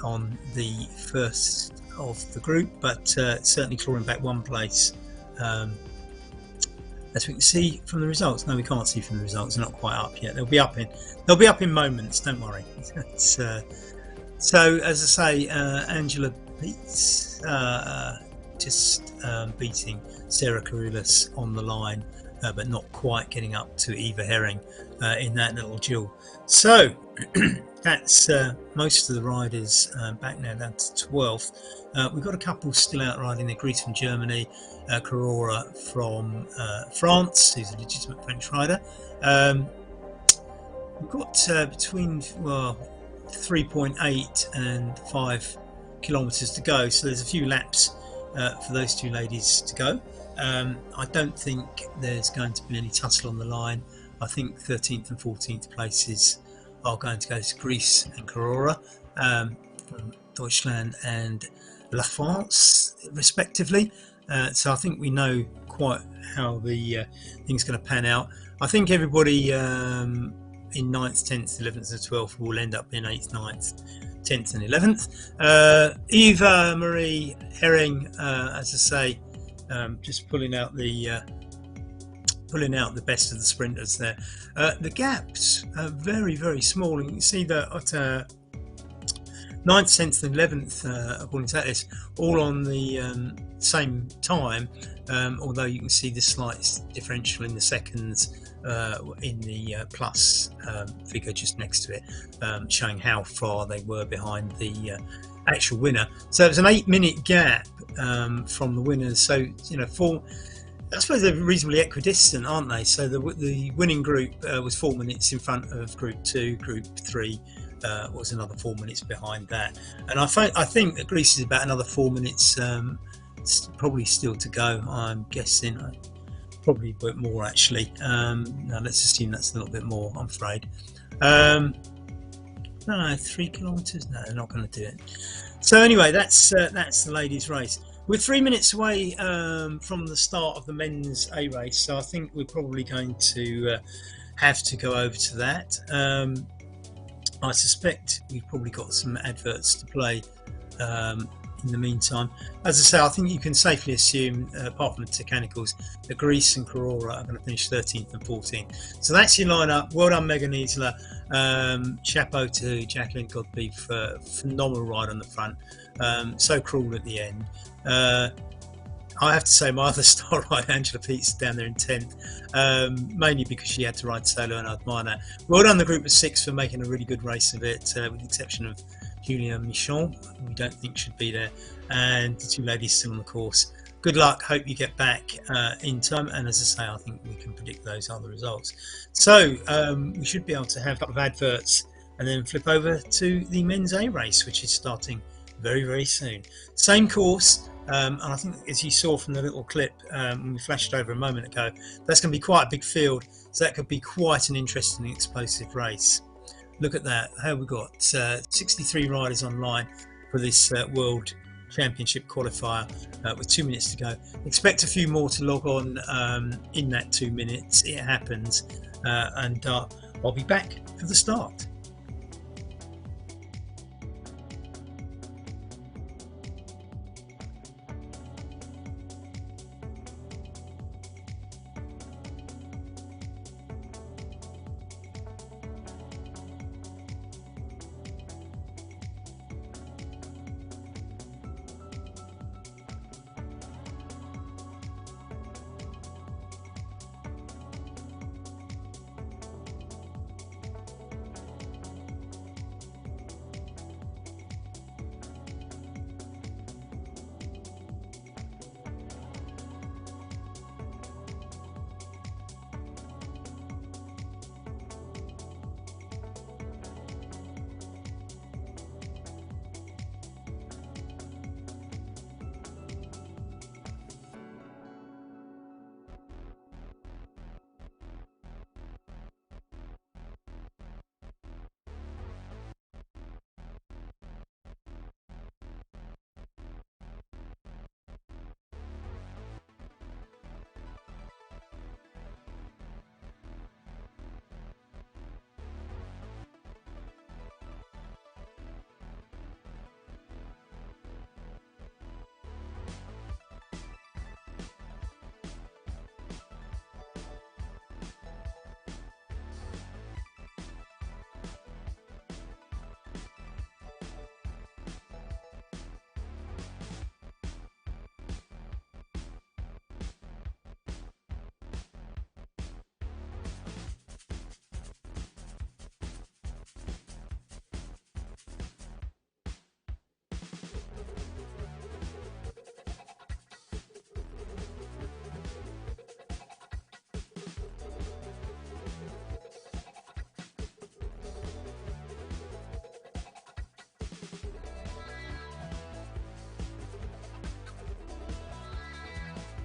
on the first of the group, but certainly clawing back 1 place. As we can see from the results. No, we can't see from the results. They're not quite up yet. They'll be up in moments. Don't worry. So as I say, Angela Pizza just beating Sarah Karoulas on the line but not quite getting up to Eva Herring in that little duel. So that's most of the riders back now down to 12th. We've got a couple still out riding there. Greece from Germany, Carora from France, who's a legitimate French rider. We've got between 3.8 and 5 kilometres to go, so there's a few laps for those two ladies to go. I don't think there's going to be any tussle on the line. I think 13th and 14th places are going to go to Greece and Carora from Deutschland and La France, respectively. So I think we know quite how the thing's going to pan out. I think everybody in 9th, 10th, 11th and 12th will end up in 8th, 9th, 10th and 11th. Eva Marie Herring, as I say, just pulling out the best of the sprinters there. The gaps are very, very small, and you can see that at 9th, 10th and 11th, according to this, all on the same time, although you can see the slight differential in the seconds in the plus figure just next to it, showing how far they were behind the actual winner. So it's an 8-minute gap from the winners. So, you know, I suppose they're reasonably equidistant, aren't they? So the winning group was 4 minutes in front of Group 2. Group 3 was another 4 minutes behind that. And I think that Greece is about another 4 minutes probably still to go, I'm guessing. Probably a bit more, actually. No, let's assume that's a little bit more, I'm afraid. No, 3 kilometres? No, they're not going to do it. So anyway, that's the ladies' race. We're 3 minutes away from the start of the men's A race, so I think we're probably going to have to go over to that. I suspect we've probably got some adverts to play in the meantime. As I say, I think you can safely assume, apart from the Tecanicals, that Greece and Carora are going to finish 13th and 14th. So that's your lineup. Well done, Megan Isla. Chapeau to Jacqueline Godby for a phenomenal ride on the front. So cruel at the end. I have to say my other star ride, Angela Peets, down there in 10th, mainly because she had to ride solo, and I admire that. Well done the group of 6 for making a really good race of it, with the exception of Julia Michon, who we don't think should be there, and the 2 ladies still on the course. Good luck, hope you get back in time, and as I say, I think we can predict those other results. So we should be able to have a couple of adverts and then flip over to the men's A race, which is starting very, very soon. Same course, and I think, as you saw from the little clip when we flashed over a moment ago, that's going to be quite a big field, so that could be quite an interesting, explosive race. Look at that. How we got 63 riders online for this World Championship qualifier with 2 minutes to go. Expect a few more to log on in that 2 minutes. It happens, and I'll be back for the start.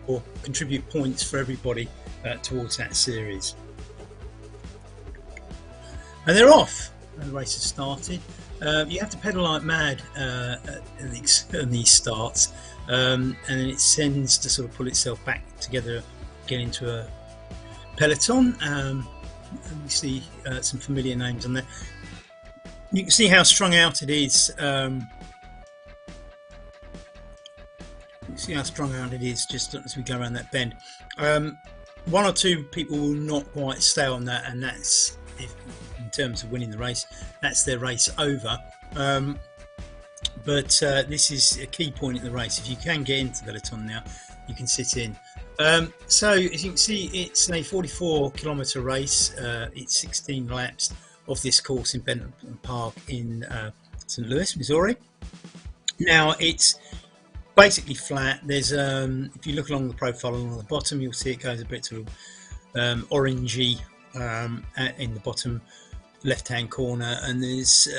or contribute points for everybody towards that series. And they're off. The race has started. You have to pedal like mad in these starts, and then it tends to sort of pull itself back together, get into a peloton. And we see some familiar names on there. You can see how strung out it is. You see how strung out it is just as we go around that bend. One or two people will not quite stay on that, and that's, if, in terms of winning the race, that's their race over. But this is a key point in the race. If you can get into the peloton now, you can sit in. So as you can see, it's a 44-kilometre race. It's 16 laps of this course in Benton Park in St. Louis, Missouri. Now it's basically flat. There's if you look along the profile along the bottom, you'll see it goes a bit sort of orangey in the bottom left-hand corner, and there's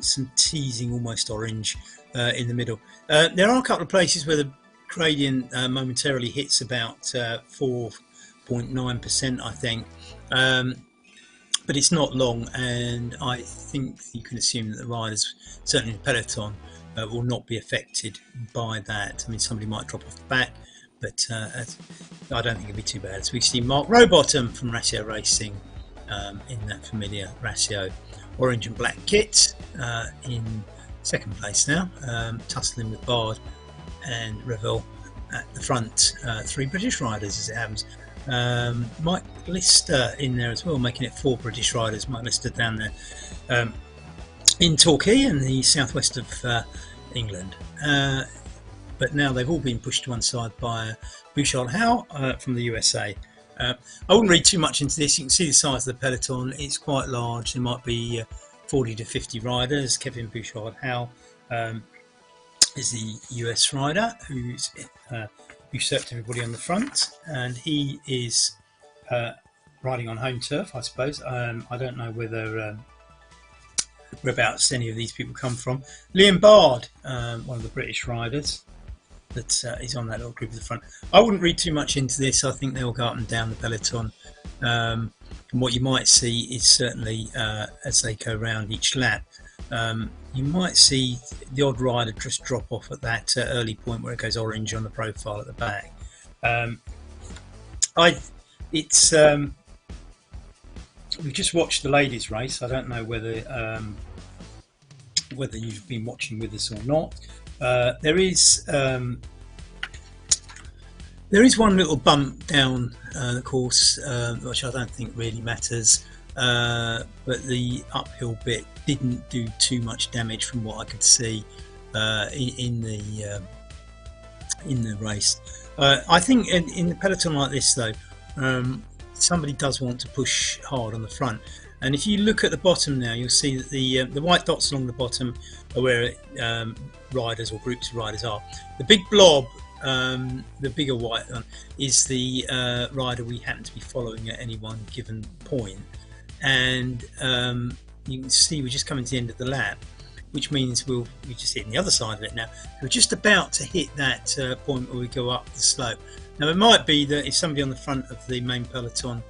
some teasing almost orange in the middle. There are a couple of places where the gradient momentarily hits about 4.9%, I think, but it's not long, and I think you can assume that the riders, certainly in the peloton, will not be affected by that. I mean, somebody might drop off the back, but I don't think it'll be too bad. So we see Mark Rowbottom from Ratio Racing in that familiar Ratio orange and black kit in second place now, tussling with Bard and Revel at the front. Three British riders as it happens. Mike Lister in there as well, making it 4 British riders. Mike Lister down there in Torquay in the southwest of England. But now they've all been pushed to one side by Bouchard Howe from the USA. I wouldn't read too much into this. You can see the size of the peloton. It's quite large. There might be 40 to 50 riders. Kevin Bouchard Howe is the US rider who's usurped everybody on the front, and he is riding on home turf, I suppose. I don't know whether whereabouts any of these people come from. Liam Bard, one of the British riders that is on that little group at the front. I wouldn't read too much into this. I think they'll go up and down the peloton, and what you might see is certainly as they go around each lap, you might see the odd rider just drop off at that early point where it goes orange on the profile at the back. We've just watched the ladies' race. I don't know whether you've been watching with us or not. There is one little bump down the course, which I don't think really matters, but the uphill bit didn't do too much damage from what I could see in the race. I think in the peloton like this, though, somebody does want to push hard on the front, and if you look at the bottom now, you'll see that the white dots along the bottom are where riders or groups of riders are. The big blob, the bigger white one, is the rider we happen to be following at any one given point, and you can see we're just coming to the end of the lap, which means we're just hitting the other side of it now. We're just about to hit that point where we go up the slope. Now it might be that if somebody on the front of the main peloton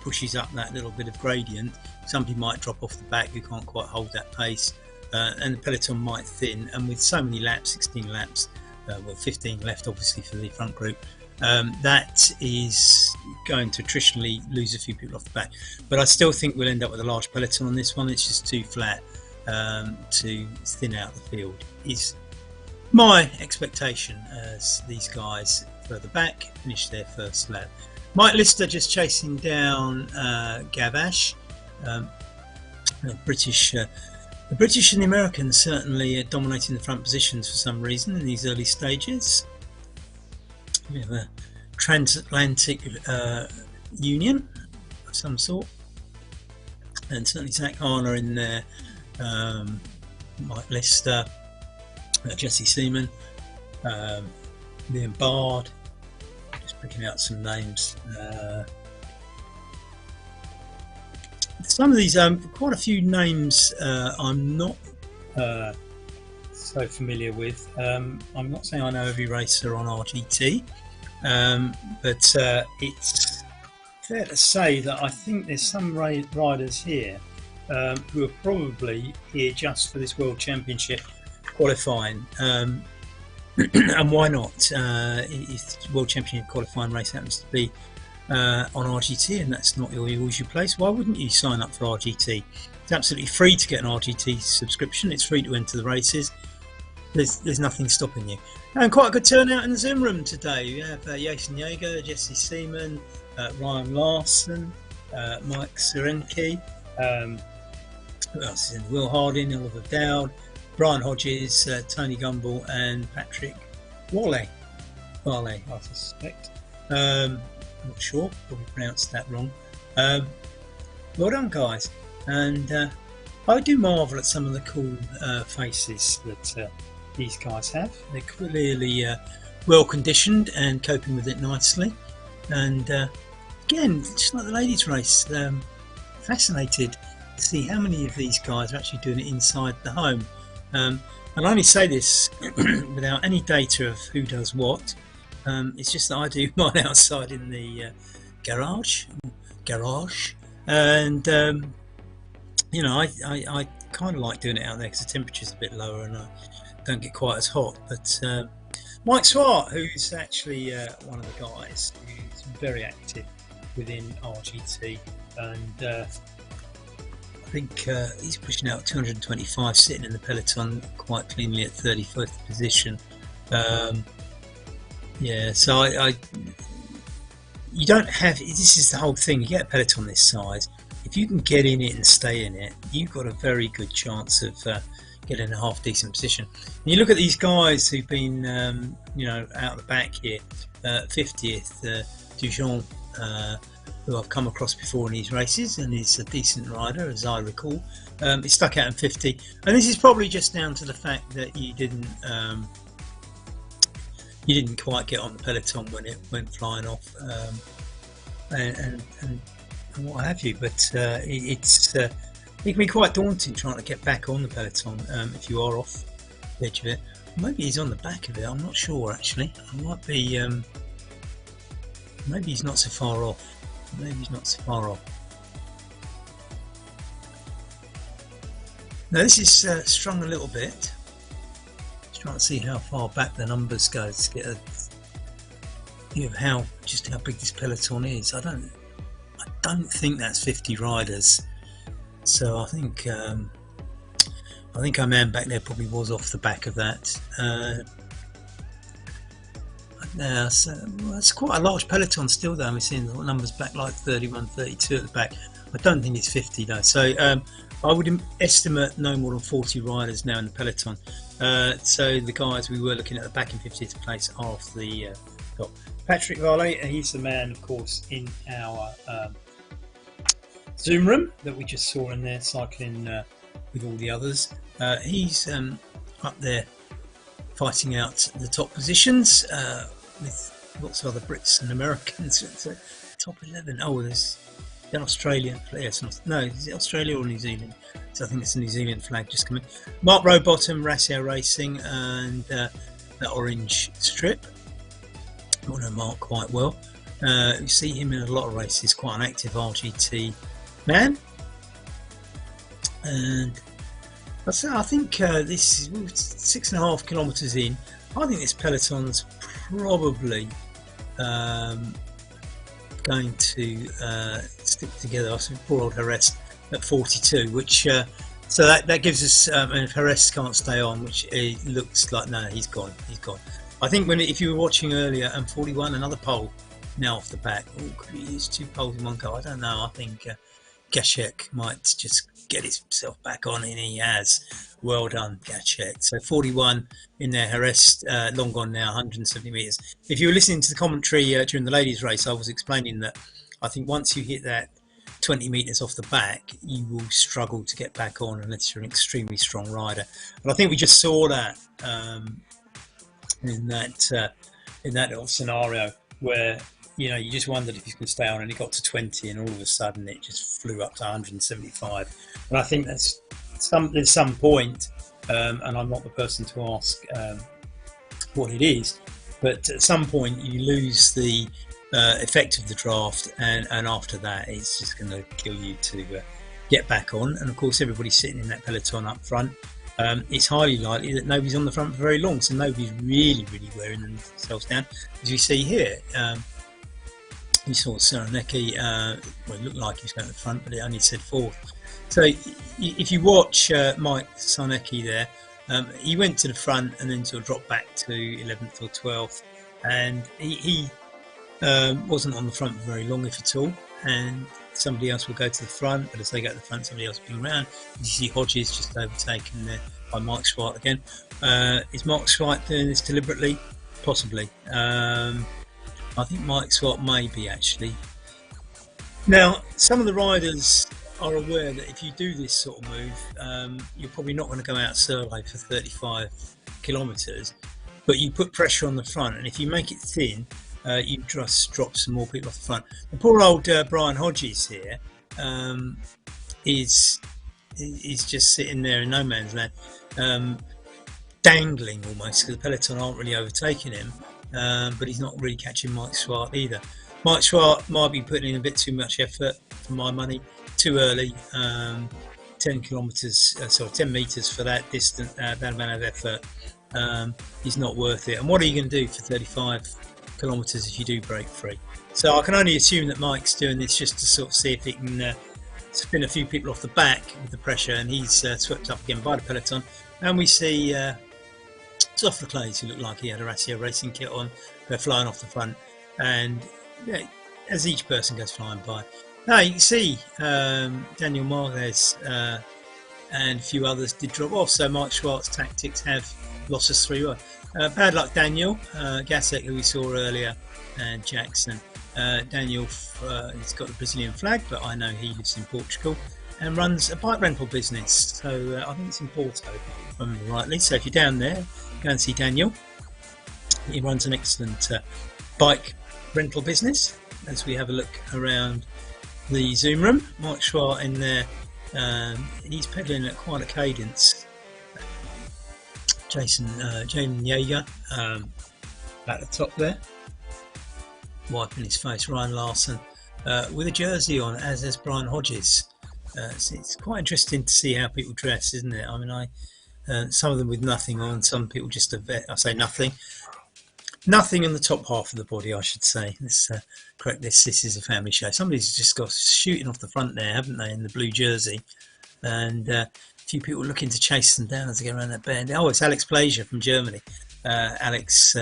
pushes up that little bit of gradient, somebody might drop off the back who can't quite hold that pace, and the peloton might thin. And with so many laps, 16 laps, well 15 left obviously for the front group, that is going to attritionally lose a few people off the back. But I still think we'll end up with a large peloton on this one. It's just too flat to thin out the field, is my expectation, as these guys further back finish their first lap. Mike Lister just chasing down Gavash. The British and the Americans certainly are dominating the front positions for some reason in these early stages. We have a transatlantic union of some sort, and certainly Zach Harner in there, Mike Lister, Jesse Seaman, Liam Bard, just picking out some names. Some of these, quite a few names I'm not so familiar with. I'm not saying I know every racer on RGT, But it's fair to say that I think there's some riders here who are probably here just for this World Championship qualifying. And why not? If the World Championship qualifying race happens to be on RGT and that's not your usual place, why wouldn't you sign up for RGT? It's absolutely free to get an RGT subscription. It's free to enter the races. There's nothing stopping you. And quite a good turnout in the Zoom room today. We have Jason Yeager, Jesse Seaman, Ryan Larson, Mike Serenke, who else is in? Will Harding, Oliver Dowd, Brian Hodges, Tony Gumbel, and Patrick Warley, I suspect. Not sure, probably pronounced that wrong. Well done, guys. And I do marvel at some of the cool faces that these guys have. They're clearly well conditioned and coping with it nicely. And again, just like the ladies' race, fascinated to see how many of these guys are actually doing it inside the home. And I only say this without any data of who does what. It's just that I do mine outside in the garage, and you know, I kind of like doing it out there because the temperature's a bit lower and I don't get quite as hot. But Mike Swart, who's actually one of the guys who's very active within RGT, and I think he's pushing out 225, sitting in the peloton quite cleanly at 31st position. Yeah, so you don't have, this is the whole thing, you get a peloton this size, if you can get in it and stay in it, you've got a very good chance of getting a half decent position. And you look at these guys who've been you know, out the back here, 50th, Dujon, who I've come across before in these races, and he's a decent rider as I recall. He stuck out in 50, and this is probably just down to the fact that you didn't quite get on the peloton when it went flying off, and what have you. But it can be quite daunting trying to get back on the peloton if you are off the edge of it. Maybe he's on the back of it, I'm not sure actually. I might be, maybe he's not so far off. Now this is strung a little bit. Just trying to see how far back the numbers go to get a view of how big this peloton is. I don't think that's 50 riders. So I think our man back there probably was off the back of that. So well, it's quite a large peloton still though. We're seeing the numbers back like 31, 32 at the back. I don't think it's 50 though. So I would estimate no more than 40 riders now in the peloton. So the guys we were looking at the back in 50th place are off the top. Patrick Varley, he's the man of course in our Zoom room that we just saw in there cycling with all the others. He's up there fighting out the top positions with lots of other Brits and Americans. It's a top 11. Oh, there's an Australian player. No, is it Australia or New Zealand? So I think it's a New Zealand flag just coming. Mark Rowbottom, Racio Racing, and that orange strip. I know Mark quite well. You see him in a lot of races, quite an active RGT man. And I think this is 6.5 kilometres in. I think this peloton's probably going to stick together. I said poor old Jerez at 42, which so that gives us, and if Jerez can't stay on, which it looks like, no, he's gone. I think if you were watching earlier, and 41, another pole now off the back. Oh, could he use 2 poles in one go? I don't know. I think Gashek might just get himself back on, and he has. Well done, Gashek. So 41 in there. Jerez long gone now, 170 metres. If you were listening to the commentary during the ladies' race, I was explaining that I think once you hit that 20 metres off the back, you will struggle to get back on unless you're an extremely strong rider. And I think we just saw that in that little scenario where, you know, you just wondered if you can stay on, and it got to 20, and all of a sudden it just flew up to 175. And I think there's some point, and I'm not the person to ask what it is, but at some point you lose the effect of the draft, and after that it's just going to kill you to get back on. And of course, everybody's sitting in that peloton up front. It's highly likely that nobody's on the front for very long, so nobody's really wearing themselves down. As you see here, you saw Sarnecki, well, it looked like he was going to the front, but it only said fourth. So if you watch Mike Sarnecki there, he went to the front and then sort of dropped back to 11th or 12th, and he wasn't on the front for very long, if at all. And somebody else will go to the front, but as they go to the front, somebody else will be around. You see Hodges just overtaken there by Mark Schwartz again. Is Mark Schwartz doing this deliberately? Possibly. I think Mike Schwartz may be, actually. Now, some of the riders are aware that if you do this sort of move, you're probably not going to go out survey for 35 kilometres, but you put pressure on the front, and if you make it thin, you just drop some more people off the front. The poor old Brian Hodges here is just sitting there in no man's land, dangling almost, because the peloton aren't really overtaking him, but he's not really catching Mike Schwartz either. Mike Schwartz might be putting in a bit too much effort, for my money, too early. 10 kilometres, sorry, 10 metres for that distance, that amount of effort, is not worth it. And what are you going to do for 35 kilometres if you do break free? So I can only assume that Mike's doing this just to sort of see if he can spin a few people off the back with the pressure, and he's swept up again by the peloton. And we see Zoff Clays, who looked like he had a Ratio Racing kit on. They're flying off the front, and yeah, as each person goes flying by, now you can see Daniel Marquez and a few others did drop off, so Mike Schwartz's tactics have lost us 3-1. Bad luck, Daniel. Gasek, who we saw earlier, and Jackson. Daniel, he's got the Brazilian flag, but I know he lives in Portugal and runs a bike rental business. So I think it's in Porto, if I remember rightly. So if you're down there, go and see Daniel. He runs an excellent bike rental business. As we have a look around the Zoom room, Mike Schwartz in there, he's pedalling at quite a cadence. James Yeager at the top there, wiping his face. Ryan Larson with a jersey on, as is Brian Hodges. It's quite interesting to see how people dress, isn't it? I mean, some of them with nothing on, some people just I say nothing on the top half of the body, I should say. Let's correct this. This is a family show. Somebody's just got shooting off the front there, haven't they, in the blue jersey? And a few people looking to chase them down as they go around that bend. Oh, it's Alex Plaisir from Germany. Alex,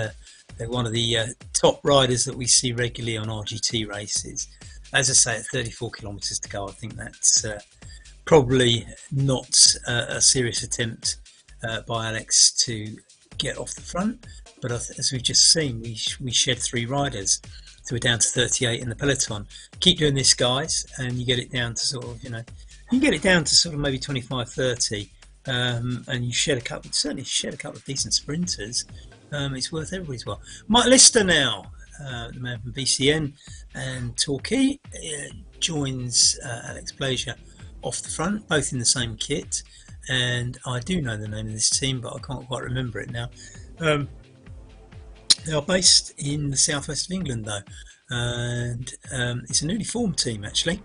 one of the top riders that we see regularly on RGT races. As I say, at 34 kilometres to go, I think that's probably not a serious attempt by Alex to get off the front. But as we've just seen, we shed 3 riders, so we're down to 38 in the peloton. Keep doing this, guys, and you get it down to sort of, you get it down to sort of maybe 25, 30, and you certainly shed a couple of decent sprinters. It's worth everybody's while. Mike Lister now, the man from BCN and Torquay, joins Alex Plaisir off the front, both in the same kit. And I do know the name of this team, but I can't quite remember it now. They are based in the southwest of England, though, and it's a newly formed team, actually.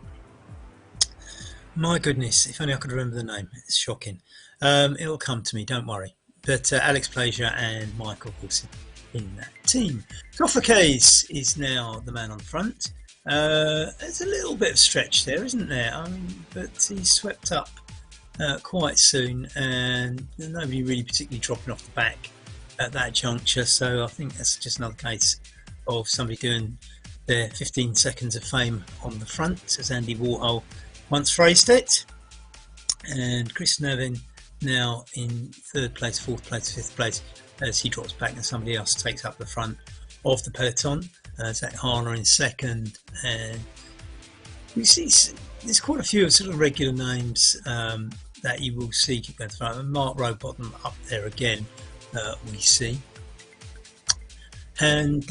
My goodness, if only I could remember the name. It's shocking. It'll come to me, don't worry. But Alex Plaisir and Michael Wilson in that team. Zoff is now the man on front. There's a little bit of stretch there, isn't there? But he's swept up quite soon, and nobody really particularly dropping off the back at that juncture. So I think that's just another case of somebody doing their 15 seconds of fame on the front, as Andy Warhol once phrased it. And Chris Nevin now in 3rd place, 4th place, 5th place, as he drops back and somebody else takes up the front of the peloton. Zach Harner in 2nd, and we see there's quite a few sort of regular names that you will see keep going to the front. And Mark Rowbottom up there again, we see. And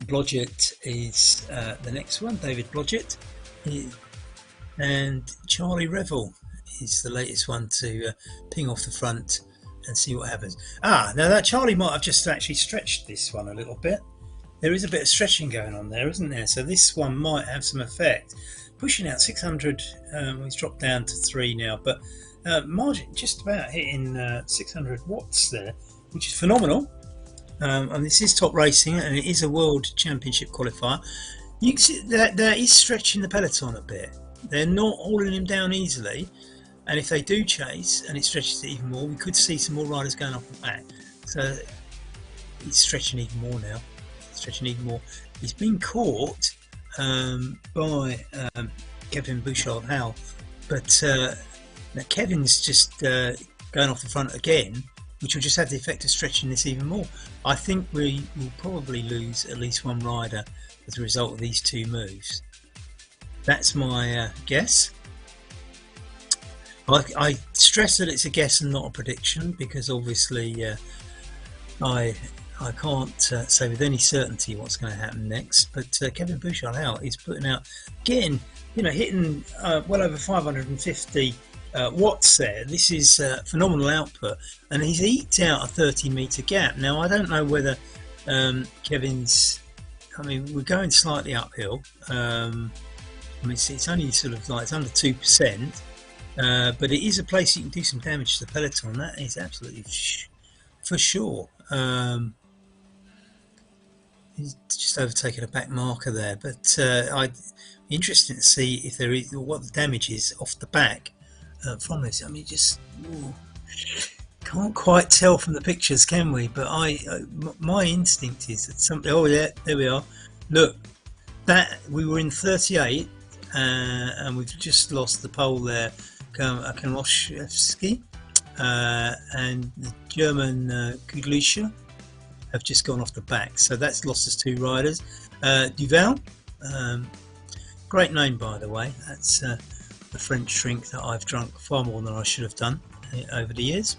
Blodgett is the next one, David Blodgett. And Charlie Revel is the latest one to ping off the front and see what happens. Now that Charlie might have just actually stretched this one a little bit. There is a bit of stretching going on there, isn't there? So this one might have some effect. Pushing out 600, he's dropped down to 3 now, but margin just about hitting 600 watts there, which is phenomenal. And this is top racing, and it is a world championship qualifier. You can see that is stretching the peloton a bit. They're not holding him down easily, and if they do chase and it stretches it even more, we could see some more riders going off the back. So it's stretching even more now. Stretching even more. He's been caught by Kevin Bouchard-Howell, but now Kevin's just going off the front again, which will just have the effect of stretching this even more. I think we will probably lose at least one rider as a result of these two moves. That's my guess. I stress that it's a guess and not a prediction, because obviously I can't say with any certainty what's going to happen next. But Kevin Bouchard-Howell is putting out, getting, hitting well over 550 watts there. This is phenomenal output, and he's eked out a 30-meter gap. Now I don't know whether Kevin's, we're going slightly uphill. It's only sort of like, it's under 2%, but it is a place you can do some damage to the peloton. That is absolutely for sure. He's just overtaken a back marker there, but I'd be interested to see if there is, what the damage is off the back from this. Can't quite tell from the pictures, can we? But my instinct is that something. Oh yeah, there we are. Look, that we were in 38, and we've just lost the pole there. Kanoshevsky and the German Kudlisha have just gone off the back, so that's lost us 2 riders. Duval, great name by the way. That's the French drink that I've drunk far more than I should have done over the years.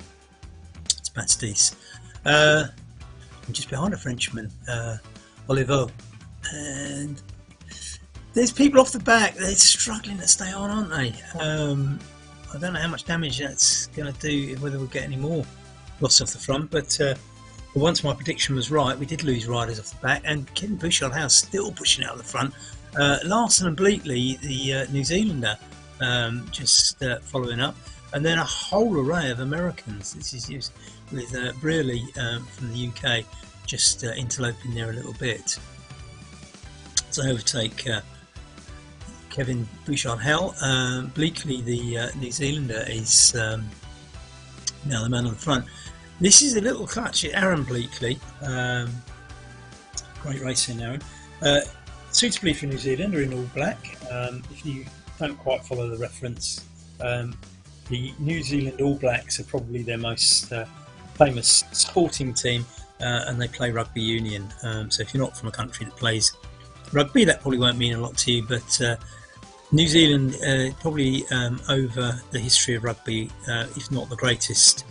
It's Pastis. I'm just behind a Frenchman, Olivo, and there's people off the back. They're struggling to stay on, aren't they? I don't know how much damage that's going to do, whether we'll get any more loss off the front, but once my prediction was right, we did lose riders off the back, and Kevin Bouchard-Howell still pushing out the front. Larson and Bleakley, the New Zealander, just following up, and then a whole array of Americans. This is used with Brearley from the UK just interloping there a little bit. So overtake Kevin Bouchard-Howell. Bleakley, the New Zealander, is now the man on the front. This is a little clutch. Aaron Bleakley, great racing, Aaron. Suitably for New Zealand, are in all black. If you don't quite follow the reference, the New Zealand All Blacks are probably their most famous sporting team, and they play rugby union. So if you're not from a country that plays rugby, that probably won't mean a lot to you, but New Zealand probably over the history of rugby, if not the greatest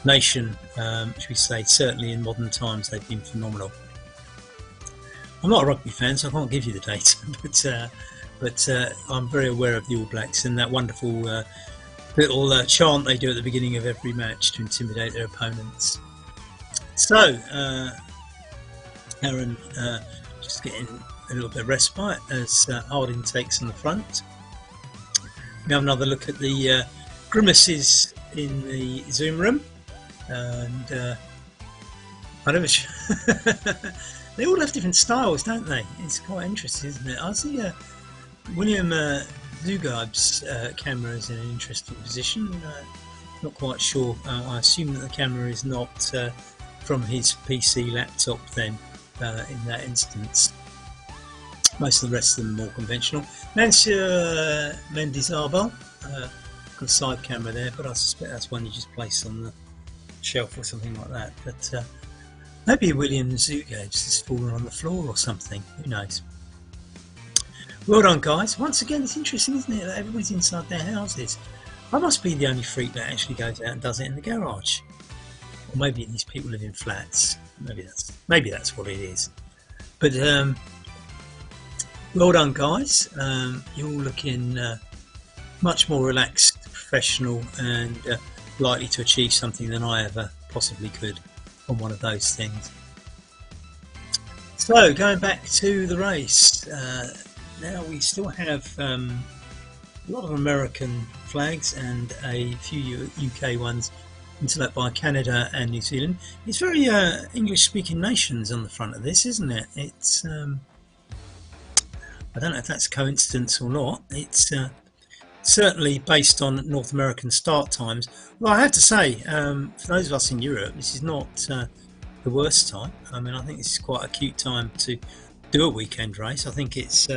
nation, should we say, certainly in modern times, they've been phenomenal. I'm not a rugby fan, so I can't give you the data, but I'm very aware of the All Blacks and that wonderful little chant they do at the beginning of every match to intimidate their opponents. So Aaron just getting a little bit of respite as Harding takes on the front. We have another look at the grimaces in the Zoom room, and I don't know. They all have different styles, don't they? It's quite interesting, isn't it? I see William Zugab's camera is in an interesting position. Not quite sure. I assume that the camera is not from his PC laptop then, in that instance. Most of the rest of them are more conventional. Monsieur Mendizabal, got a side camera there, but I suspect that's one you just place on the shelf or something like that. But maybe William Zugab's has fallen on the floor or something, who knows. Well done, guys. Once again, it's interesting, isn't it, that everybody's inside their houses. I must be the only freak that actually goes out and does it in the garage. Or maybe these people live in flats. Maybe that's what it is. But well done, guys. You're all looking much more relaxed, professional, and likely to achieve something than I ever possibly could on one of those things. So going back to the race, now we still have a lot of American flags and a few UK ones, interlocked by Canada and New Zealand. It's very English-speaking nations on the front of this, isn't it? It's I don't know if that's coincidence or not. It's certainly based on North American start times. Well, I have to say, for those of us in Europe, this is not the worst time. I mean, I think this is quite a cute time to do a weekend race. I think it's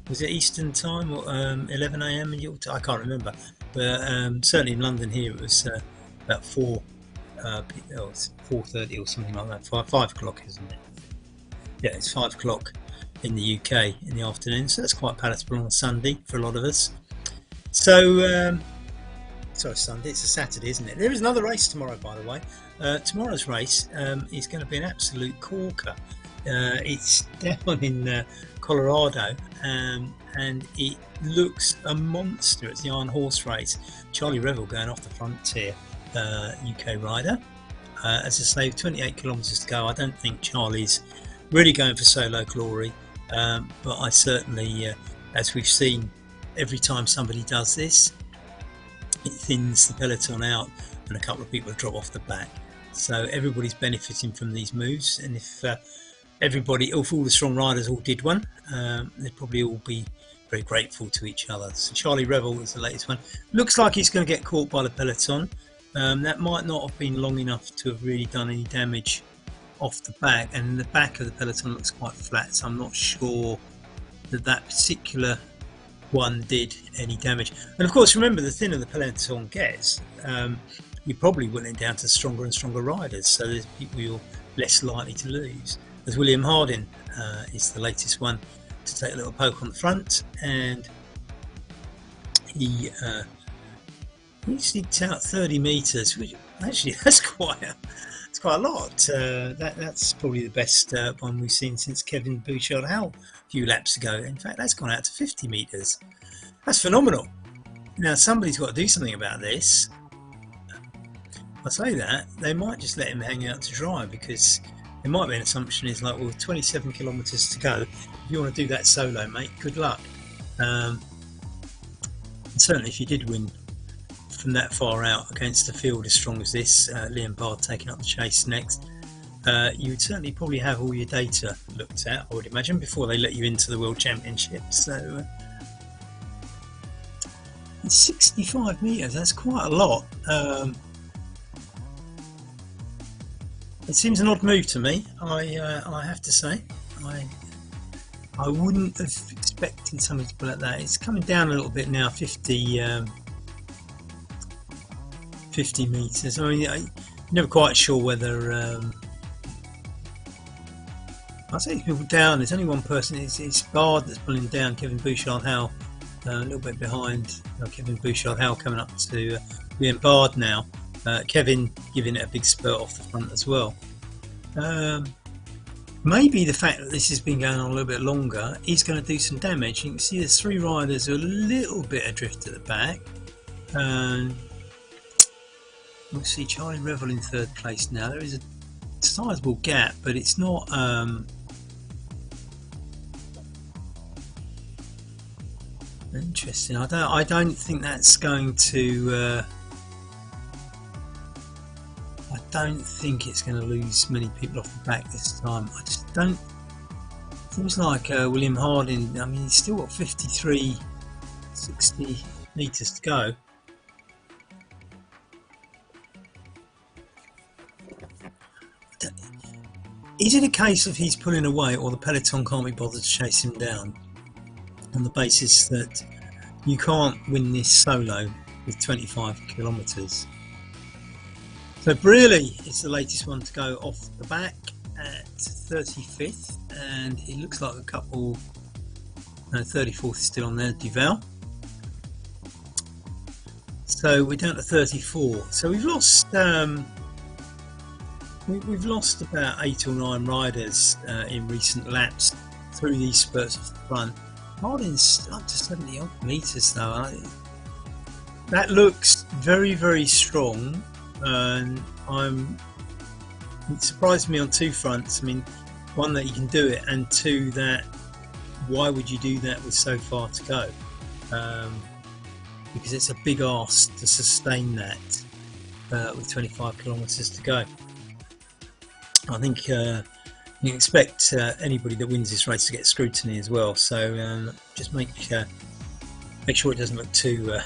was it Eastern time or 11 a.m. in your time? I can't remember, but certainly in London here it was about 4:30 or something like that. 5 o'clock, isn't it? Yeah, it's 5 o'clock in the UK in the afternoon, so that's quite palatable on a Sunday for a lot of us. So sorry, Sunday, it's a Saturday, isn't it? There is another race tomorrow, by the way. Tomorrow's race is going to be an absolute corker. It's down in Colorado, and it looks a monster. It's the Iron Horse race. Charlie Revel going off the frontier, UK rider. As I say, 28 kilometres to go. I don't think Charlie's really going for solo glory, but I certainly, as we've seen, every time somebody does this, it thins the peloton out and a couple of people drop off the back. So everybody's benefiting from these moves, and if all the strong riders all did one, they'd probably all be very grateful to each other. So Charlie Revel is the latest one. Looks like he's going to get caught by the peloton. That might not have been long enough to have really done any damage off the back, and the back of the peloton looks quite flat, so I'm not sure that particular one did any damage. And of course, remember, the thinner the peloton gets, you're probably winning down to stronger and stronger riders, so there's people you're less likely to lose. As William Harding is the latest one to take a little poke on the front, and he sneaked out 30 metres, which actually that's quite a lot. That's probably the best one we've seen since Kevin Bouchard-Howell a few laps ago. In fact, that's gone out to 50 metres. That's phenomenal. Now, somebody's got to do something about this. I say that, they might just let him hang out to dry, because there might be an assumption is like, well, 27 kilometres to go. If you want to do that solo, mate, good luck. And certainly if you did win from that far out against a field as strong as this, Liam Bard taking up the chase next, you would certainly probably have all your data looked at, I would imagine, before they let you into the World Championship. So it's 65 metres, that's quite a lot. It seems an odd move to me, I have to say. I wouldn't have expected something to pull at that. It's coming down a little bit now, 50 metres. I mean, I'm never quite sure whether... I'd say people down, there's only one person, it's Bard that's pulling down Kevin Bouchard-Howell, a little bit behind Kevin Bouchard-Howell coming up to Liam Bard now. Kevin giving it a big spurt off the front as well. Maybe the fact that this has been going on a little bit longer is going to do some damage. You can see there's 3 riders who are a little bit adrift at the back. We'll see Charlie Revel in 3rd place now. There is a sizable gap, but it's not interesting. I don't think that's going to I don't think it's going to lose many people off the back this time. I just don't. Seems like William Harding, I mean, he's still got 60 metres to go. Is it a case of he's pulling away, or the peloton can't be bothered to chase him down, on the basis that you can't win this solo with 25 kilometres? So Brearley is the latest one to go off the back at 35th, and it looks like a couple. No, 34th is still on there. Duval. So we're down to 34. So we've lost. We've lost about 8 or 9 riders in recent laps through these spurts off the front. Harding's up to 70 odd metres though. That looks very, very strong. and it surprised me on two fronts. I mean, one, that you can do it, and two, that why would you do that with so far to go? Because it's a big ask to sustain that with 25 kilometres to go. I think you can expect anybody that wins this race to get scrutiny as well. So just make sure it doesn't look too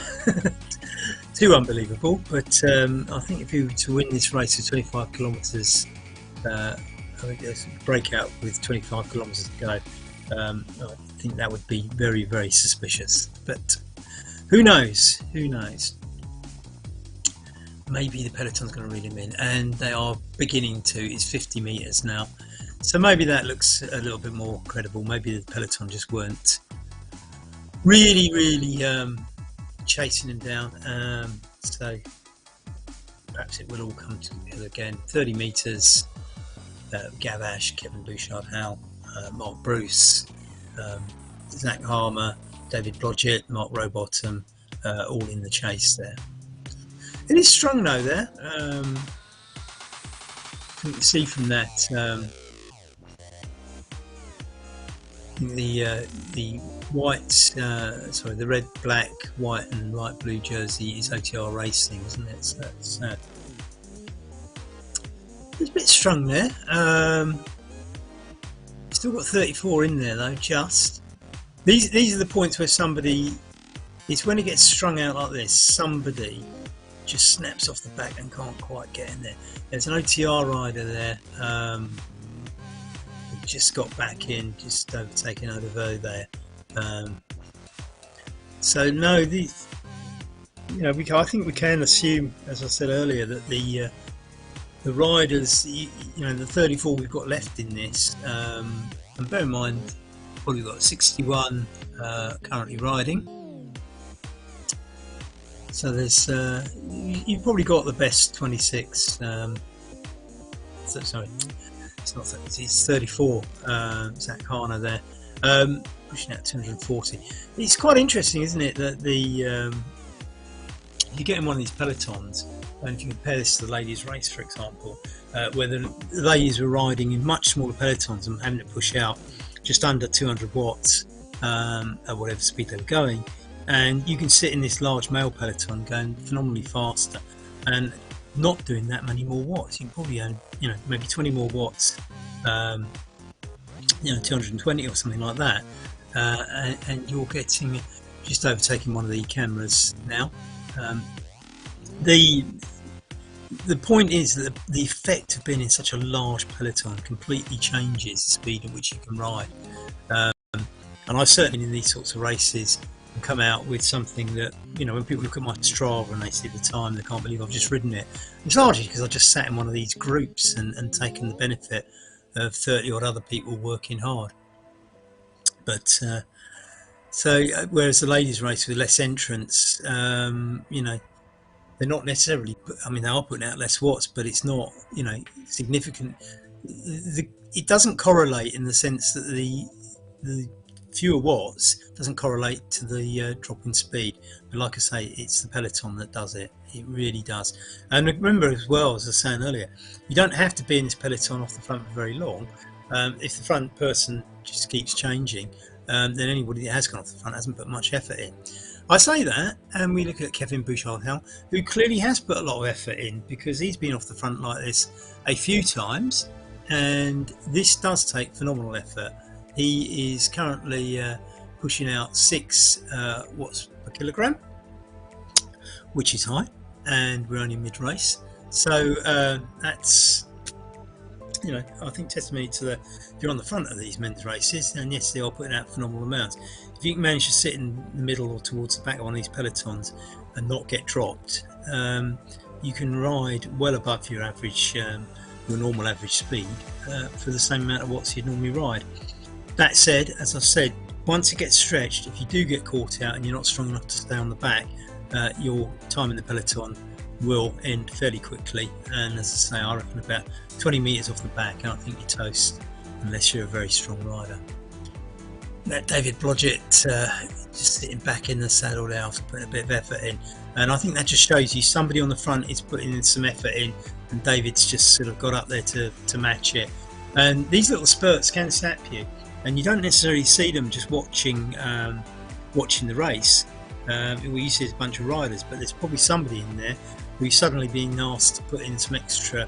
too unbelievable. But I think if you were to win this race with 25 kilometres, I think there's a breakout with 25 kilometres to go. I think that would be very, very suspicious. But who knows? Who knows? Maybe the peloton's going to reel him in, and they are beginning to. It's 50 metres now, so maybe that looks a little bit more credible. Maybe the peloton just weren't really chasing him down, so perhaps it will all come together again. 30 metres, Gavash, Kevin Bouchard-Howell, Mark Bruce, Zach Harmer, David Blodgett, Mark Rowbottom, all in the chase there. It is strong though there. You can see from that the white, the red, black, white and light blue jersey is OTR Racing, isn't it? So it's a bit strong there. Still got 34 in there though. Just these are the points where somebody, it's when it gets strung out like this, somebody just snaps off the back and can't quite get in there. There's an OTR rider there who just got back in, just overtaken Odevo there. So no, these, I think we can assume, as I said earlier, that the riders, the 34 we've got left in this, and bear in mind, probably got 61 currently riding. So there's you've probably got the best 26. Sorry, it's not 30, it's 34. Zach Harner there, pushing out 240. It's quite interesting, isn't it, that you get in one of these pelotons, and if you compare this to the ladies' race, for example, where the ladies were riding in much smaller pelotons and having to push out just under 200 watts at whatever speed they were going. And you can sit in this large male peloton going phenomenally faster and not doing that many more watts. You can probably earn, maybe 20 more watts, 220 or something like that, and you're getting just overtaking one of the cameras now. The point is that the effect of being in such a large peloton completely changes the speed at which you can ride. And I've certainly in these sorts of races come out with something that, when people look at my Strava and they see the time, they can't believe I've just ridden it. It's largely because I just sat in one of these groups and taken the benefit of 30 odd other people working hard. But so whereas the ladies race with less entrants, they're not necessarily, they are putting out less watts, but it's not, significant. It doesn't correlate in the sense that the fewer watts doesn't correlate to the drop in speed, but like I say, it's the peloton that does it. It really does. And remember as well, as I was saying earlier, you don't have to be in this peloton off the front for very long. If the front person just keeps changing, then anybody that has gone off the front hasn't put much effort in. I say that, and we look at Kevin Bouchard-Howell, who clearly has put a lot of effort in, because he's been off the front like this a few times, and this does take phenomenal effort. He is currently pushing out 6 watts per kilogram, which is high, and we're only mid-race. So that's, I think testimony to if you're on the front of these men's races, and yes, they are putting out phenomenal amounts. If you can manage to sit in the middle or towards the back of one of these pelotons and not get dropped, you can ride well above your average, your normal average speed for the same amount of watts you'd normally ride. That said, as I've said, once it gets stretched, if you do get caught out and you're not strong enough to stay on the back, your time in the peloton will end fairly quickly. And as I say, I reckon about 20 metres off the back, I don't think you're toast unless you're a very strong rider. that David Blodgett just sitting back in the saddle there after putting a bit of effort in, and I think that just shows you somebody on the front is putting in some effort in, and David's just sort of got up there to match it. And these little spurts can sap you, and you don't necessarily see them just watching the race. We see a bunch of riders, but there's probably somebody in there who's suddenly being asked to put in some extra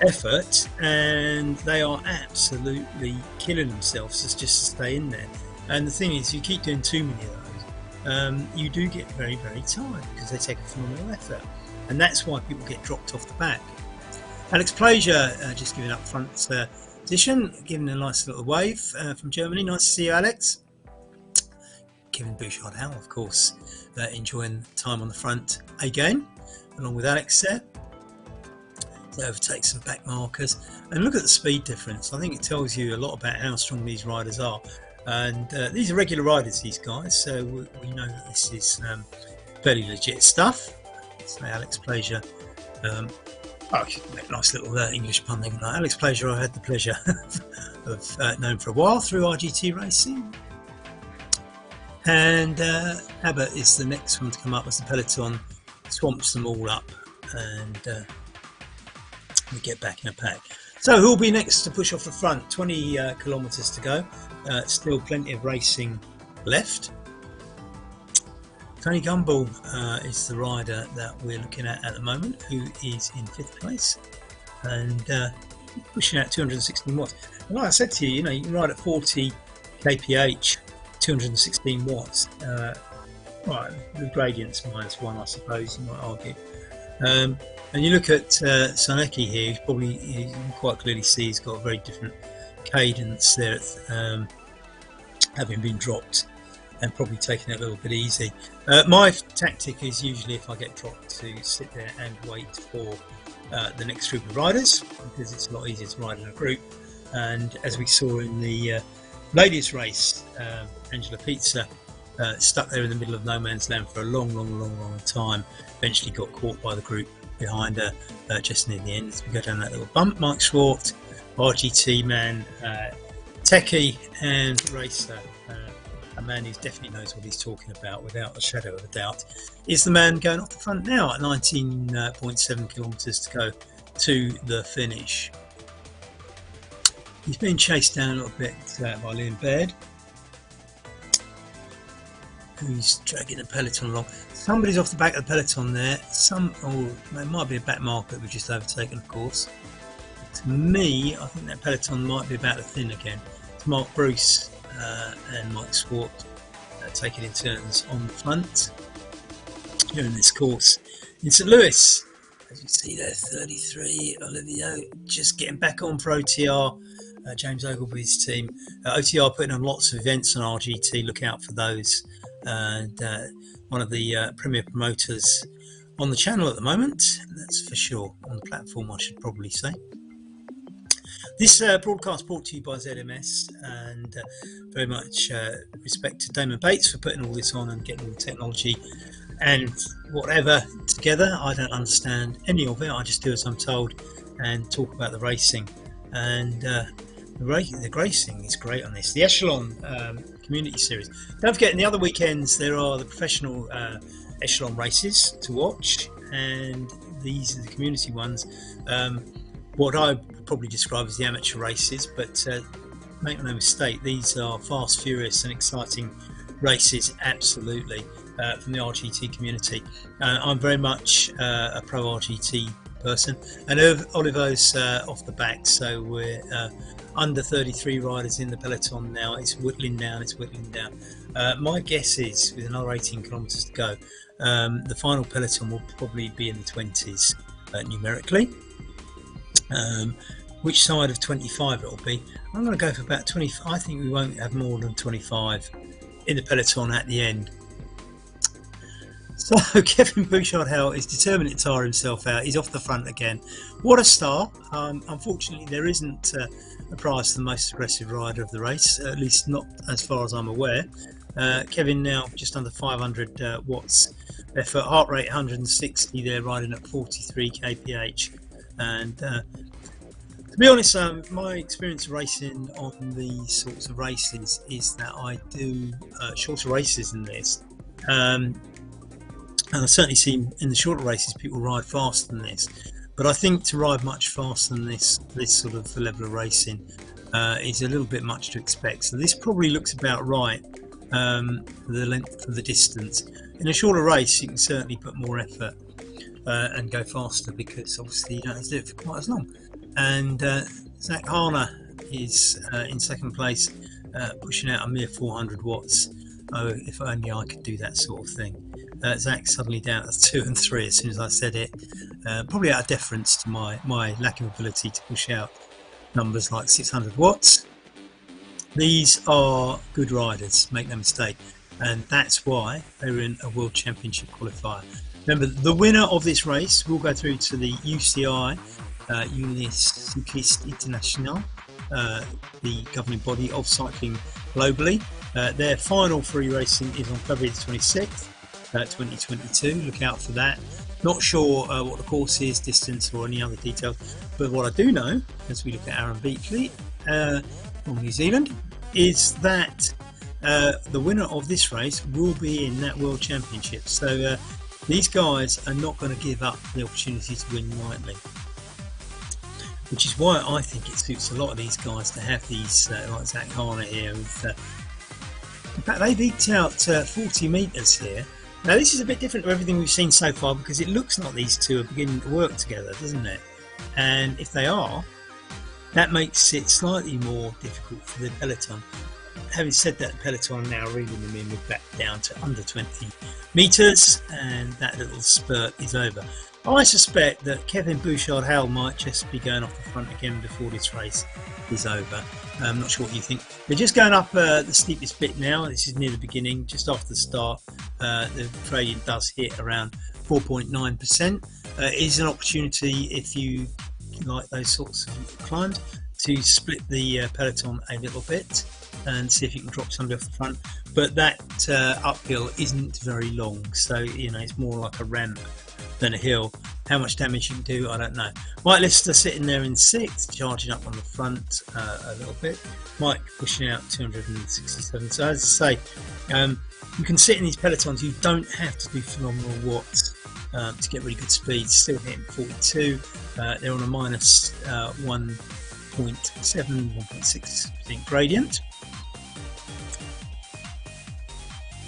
effort, and they are absolutely killing themselves just to stay in there. And the thing is, you keep doing too many of those, you do get very, very tired because they take a phenomenal effort, and that's why people get dropped off the back. Alex Plaisir just giving up front position, giving a nice little wave from Germany. Nice to see you, Alex. Kevin Bouchard-Howell, of course, enjoying time on the front again, along with Alex there. They overtake some back markers, and look at the speed difference. I think it tells you a lot about how strong these riders are. And these are regular riders, these guys, so we know that this is fairly legit stuff. So Alex Plaisir, nice little English pun there. Alex Plaisir, I had the pleasure of knowing for a while through RGT racing. And Abbott is the next one to come up as the peloton swamps them all up, and we get back in a pack. So who will be next to push off the front? 20 kilometres to go. Still plenty of racing left. Tony Gumbel is the rider that we're looking at the moment, who is in 5th place and pushing out 216 watts. And like I said to you, you can ride at 40 kph, 216 watts. Right, the gradient's -1, I suppose you might argue. And you look at Saneki here, you can quite clearly see he's got a very different cadence there, having been dropped and probably taking it a little bit easy. My tactic is usually, if I get dropped, to sit there and wait for the next group of riders, because it's a lot easier to ride in a group. And as we saw in the ladies race, Angela Pizza stuck there in the middle of no man's land for a long time, eventually got caught by the group behind her just near the end as we go down that little bump. Mike Schwartz, RGT man, techie and racer, a man who definitely knows what he's talking about without a shadow of a doubt, is the man going off the front now at 19.7 kilometres to go to the finish. He's being chased down a little bit by Liam Baird, who's dragging the peloton along. Somebody's off the back of the peloton there. It might be a back marker that we've just overtaken, of course. To me, I think that peloton might be about to thin again. It's Mark Bruce and Mike Swart taking in turns on the front here in this course in St. Louis. As you see there, 33, Olivia just getting back on for OTR. James Ogilvy's team. OTR putting on lots of events on RGT, look out for those. And one of the premier promoters on the channel at the moment, that's for sure, on the platform I should probably say. This broadcast brought to you by ZMS, and very much respect to Damon Bates for putting all this on and getting all the technology and whatever together. I don't understand any of it, I just do as I'm told and talk about the racing. And the racing is great on this. The Echelon Community Series. Don't forget, in the other weekends there are the professional Echelon races to watch, and these are the community ones. What I would probably describe as the amateur races, but make no mistake, these are fast, furious and exciting races, absolutely, from the RGT community. I'm very much a pro RGT person, and Olivo's off the back, so we're under 33 riders in the peloton now. It's whittling down. My guess is, with another 18 kilometres to go, the final peloton will probably be in the 20s numerically. Which side of 25 it will be, I'm going to go for about 25. I think we won't have more than 25 in the peloton at the end. So Kevin Bouchard-Howell is determined to tire himself out. He's off the front again. What a star. Unfortunately, there isn't a prize for the most aggressive rider of the race, at least not as far as I'm aware. Kevin now just under 500 watts effort, heart rate 160 there, riding at 43 kph. And To be honest, my experience racing on these sorts of races is that I do shorter races than this. And I certainly see in the shorter races people ride faster than this. But I think to ride much faster than this sort of level of racing is a little bit much to expect. So this probably looks about right for the length of the distance. In a shorter race, you can certainly put more effort and go faster, because obviously you don't have to do it for quite as long. And Zach Harner is in second place, pushing out a mere 400 watts. Oh, if only I could do that sort of thing. Zach's suddenly down to 2 and 3 as soon as I said it. Probably out of deference to my lack of ability to push out numbers like 600 watts. These are good riders, make no mistake, and that's why they're in a World Championship qualifier. Remember, the winner of this race will go through to the UCI, Union Cycliste Internationale, the governing body of cycling globally. Their final free racing is on February the 26th, 2022. Look out for that. Not sure what the course is, distance, or any other details, but what I do know, as we look at Aaron Beachley from New Zealand, is that the winner of this race will be in that World Championship. So these guys are not going to give up the opportunity to win lightly, which is why I think it suits a lot of these guys to have these, like Zach Harner here. In fact, they've eked out 40 metres here. Now this is a bit different to everything we've seen so far, because it looks like these two are beginning to work together, doesn't it? And if they are, that makes it slightly more difficult for the peloton. Having said that, the peloton are now reeling them in with back down to under 20 metres, and that little spurt is over. I suspect that Kevin Bouchard-Howell might just be going off the front again before this race is over. I'm not sure what you think. They're just going up the steepest bit now. This is near the beginning, just after the start. The gradient does hit around 4.9%. It is an opportunity, if you like those sorts of climbs, to split the peloton a little bit and see if you can drop somebody off the front. But that uphill isn't very long, so you know it's more like a ramp than a hill. How much damage you can do, I don't know. Mike Lister sitting there in 6th, charging up on the front a little bit. Mike pushing out 267. So as I say, you can sit in these pelotons. You don't have to do phenomenal watts to get really good speed. Still hitting 42. They're on a minus 1.7, 1.6% gradient.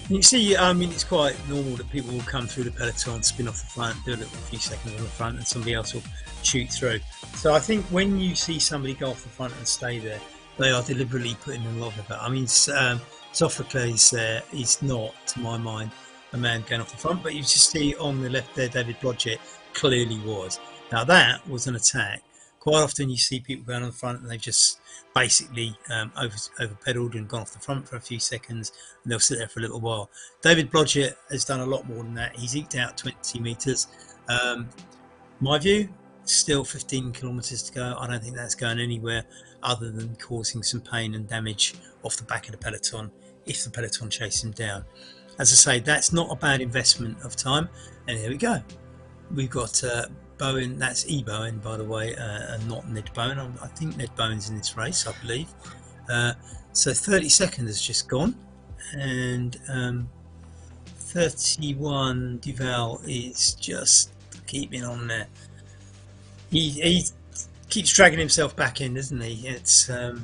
You see, I mean, it's quite normal that people will come through the peloton, spin off the front, do a few seconds on the front, and somebody else will shoot through. So I think when you see somebody go off the front and stay there, they are deliberately putting in a lot of effort. I mean, Sophocles is not, to my mind, a man going off the front, but you just see on the left there, David Blodgett clearly was. Now that was an attack. Quite often you see people going on the front and they've just basically over pedalled and gone off the front for a few seconds, and they'll sit there for a little while. David Blodgett has done a lot more than that. He's eked out 20 metres. My view, still 15 kilometres to go. I don't think that's going anywhere other than causing some pain and damage off the back of the peloton if the peloton chase him down. As I say, that's not a bad investment of time. And here we go. We've got Bowen, that's E. Bowen, by the way, and not Ned Bowen. I think Ned Bowen's in this race, I believe. So 30 seconds has just gone, and 31 Duval is just keeping on there. He keeps dragging himself back in, doesn't he? It's so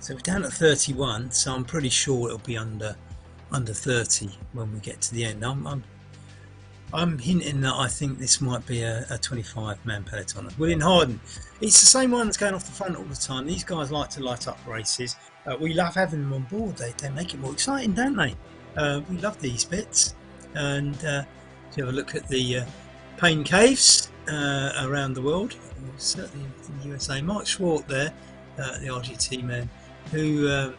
we're down at 31, so I'm pretty sure it'll be under 30 when we get to the end. I'm hinting that I think this might be a 25-man peloton. William Harden, it's the same one that's going off the front all the time. These guys like to light up races. We love having them on board. They make it more exciting, don't they? We love these bits. And if you have a look at the pain caves around the world, certainly in the USA, Mark Swart there, the RGT man, who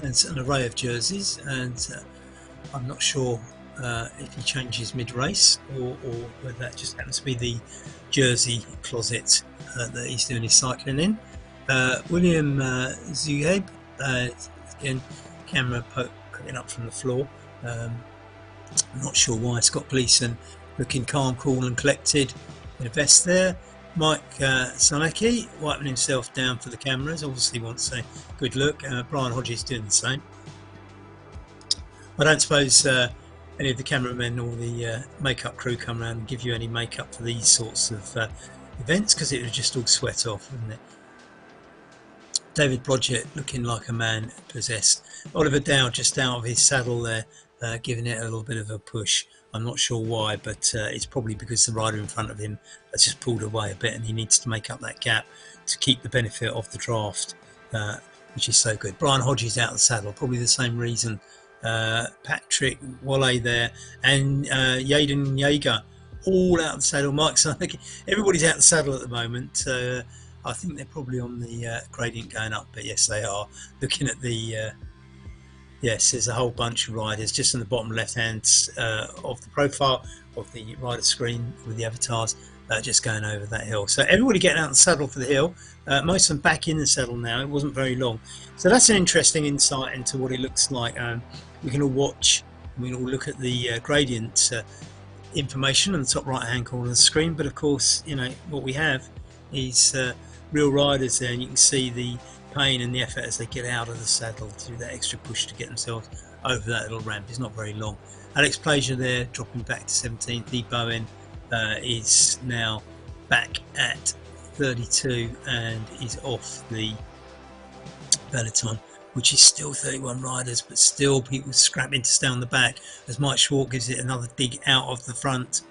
has an array of jerseys, and I'm not sure if he changes mid-race or whether that just happens to be the jersey closet that he's doing his cycling in. William Zuheb, again, camera poking up from the floor. I'm not sure why. Scott Gleeson looking calm, cool and collected. in a vest there. Mike Salecki wiping himself down for the cameras, obviously wants a good look. Brian Hodges doing the same. I don't suppose any of the cameramen or the makeup crew come around and give you any makeup for these sorts of events, because it would just all sweat off, wouldn't it? David Blodgett looking like a man possessed. Oliver Dow just out of his saddle there, giving it a little bit of a push. I'm not sure why, but it's probably because the rider in front of him has just pulled away a bit and he needs to make up that gap to keep the benefit of the draft, which is so good. Brian Hodges out of the saddle, probably the same reason. Patrick Wallay there, and Yaden Yeager all out of the saddle. Mike, so everybody's out of the saddle at the moment. I think they're probably on the gradient going up, but yes, they are. Looking at the yes, there's a whole bunch of riders just in the bottom left hand of the profile of the rider screen with the avatars, just going over that hill. So everybody getting out of the saddle for the hill. Most of them back in the saddle now. It wasn't very long, so that's an interesting insight into what it looks like. We can all watch, we can all look at the gradient information on the top right hand corner of the screen, but of course, you know, what we have is real riders there, and you can see the pain and the effort as they get out of the saddle to do that extra push to get themselves over that little ramp. It's not very long. Alex Plaisir there dropping back to 17th. Lee Bowen is now back at 32 and is off the peloton, which is still 31 riders, but still people scrapping to stay on the back as Mike Schwartz gives it another dig out of the front.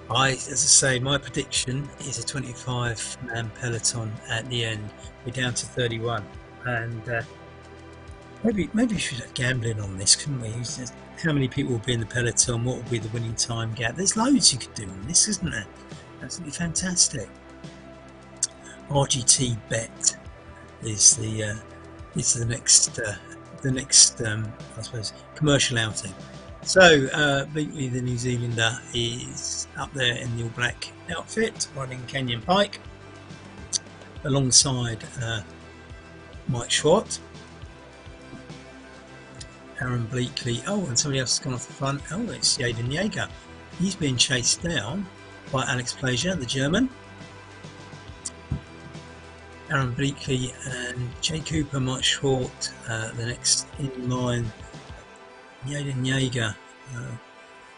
As I say, my prediction is a 25-man peloton at the end. We're down to 31, and maybe we should have gambling on this, couldn't we? How many people will be in the peloton? What will be the winning time gap? There's loads you could do on this, isn't there? Absolutely fantastic. RGT Bet is the next I suppose commercial outing. So Beatley, the New Zealander, is up there in the all black outfit riding Canyon Pike alongside Mike Schwartz, Aaron Bleakley. Oh, and somebody else has gone off the front. Oh, it's Yaden Yeager. He's being chased down by Alex Plaisir, the German. Aaron Bleakley and Jay Cooper, Mike Schwartz, the next in line. Yaden Yeager.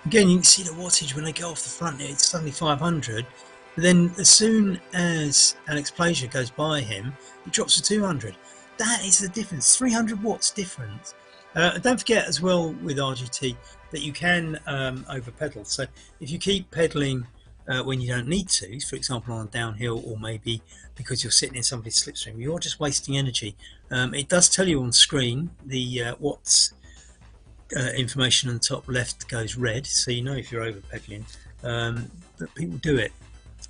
Again, you can see the wattage when they go off the front. It's suddenly 500, but then as soon as Alex Plaisir goes by him, it drops to 200. That is the difference. 300 watts difference. Don't forget as well with RGT that you can over pedal. So if you keep pedaling when you don't need to, for example on a downhill, or maybe because you're sitting in somebody's slipstream, you're just wasting energy. It does tell you on screen the watts information on the top left goes red, so you know if you're over pedaling. But people do it.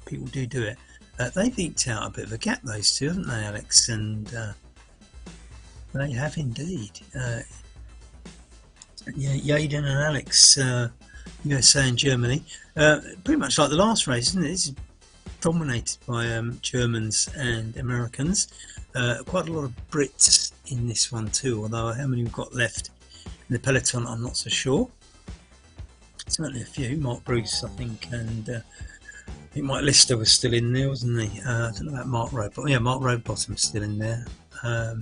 People do it. They've eked out a bit of a gap, those two, haven't they, Alex? And they have indeed. Yeah, Yaden and Alex, USA and Germany. Pretty much like the last race, isn't it? This is dominated by Germans and Americans. Quite a lot of Brits in this one too, although how many we've got left in the peloton I'm not so sure. Certainly a few. Mark Bruce, I think, and I think Mike Lister was still in there, wasn't he? I don't know about Mark Roadbottom. Yeah, Mark Roadbottom's still in there. A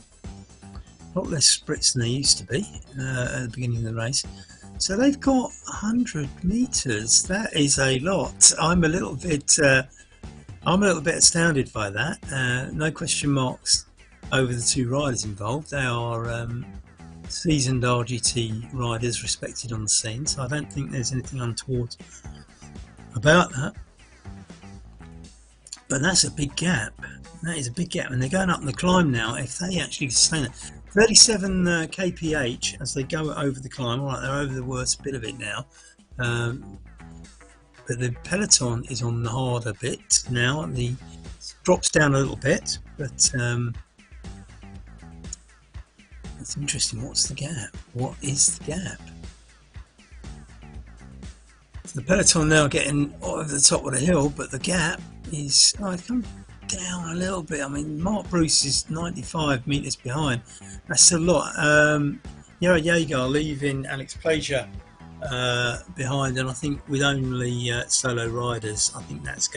lot less Brits than they used to be at the beginning of the race. So they've got 100 metres. That is a lot. I'm a little bit astounded by that. No question marks over the two riders involved. They are seasoned RGT riders, respected on the scene, so I don't think there's anything untoward about that. But that's a big gap. That is a big gap, and they're going up the climb now. If they actually sustain it, 37 kph as they go over the climb. All right, they're over the worst bit of it now, but the peloton is on the harder bit now, and the drops down a little bit, but it's interesting. What's the gap? What is the gap? So the peloton now getting over the top of the hill, but the gap is it's come down a little bit. I mean, Mark Bruce is 95 metres behind. That's a lot. Yaden Yeager leaving Alex Plaisir behind, and I think with only solo riders, I think that's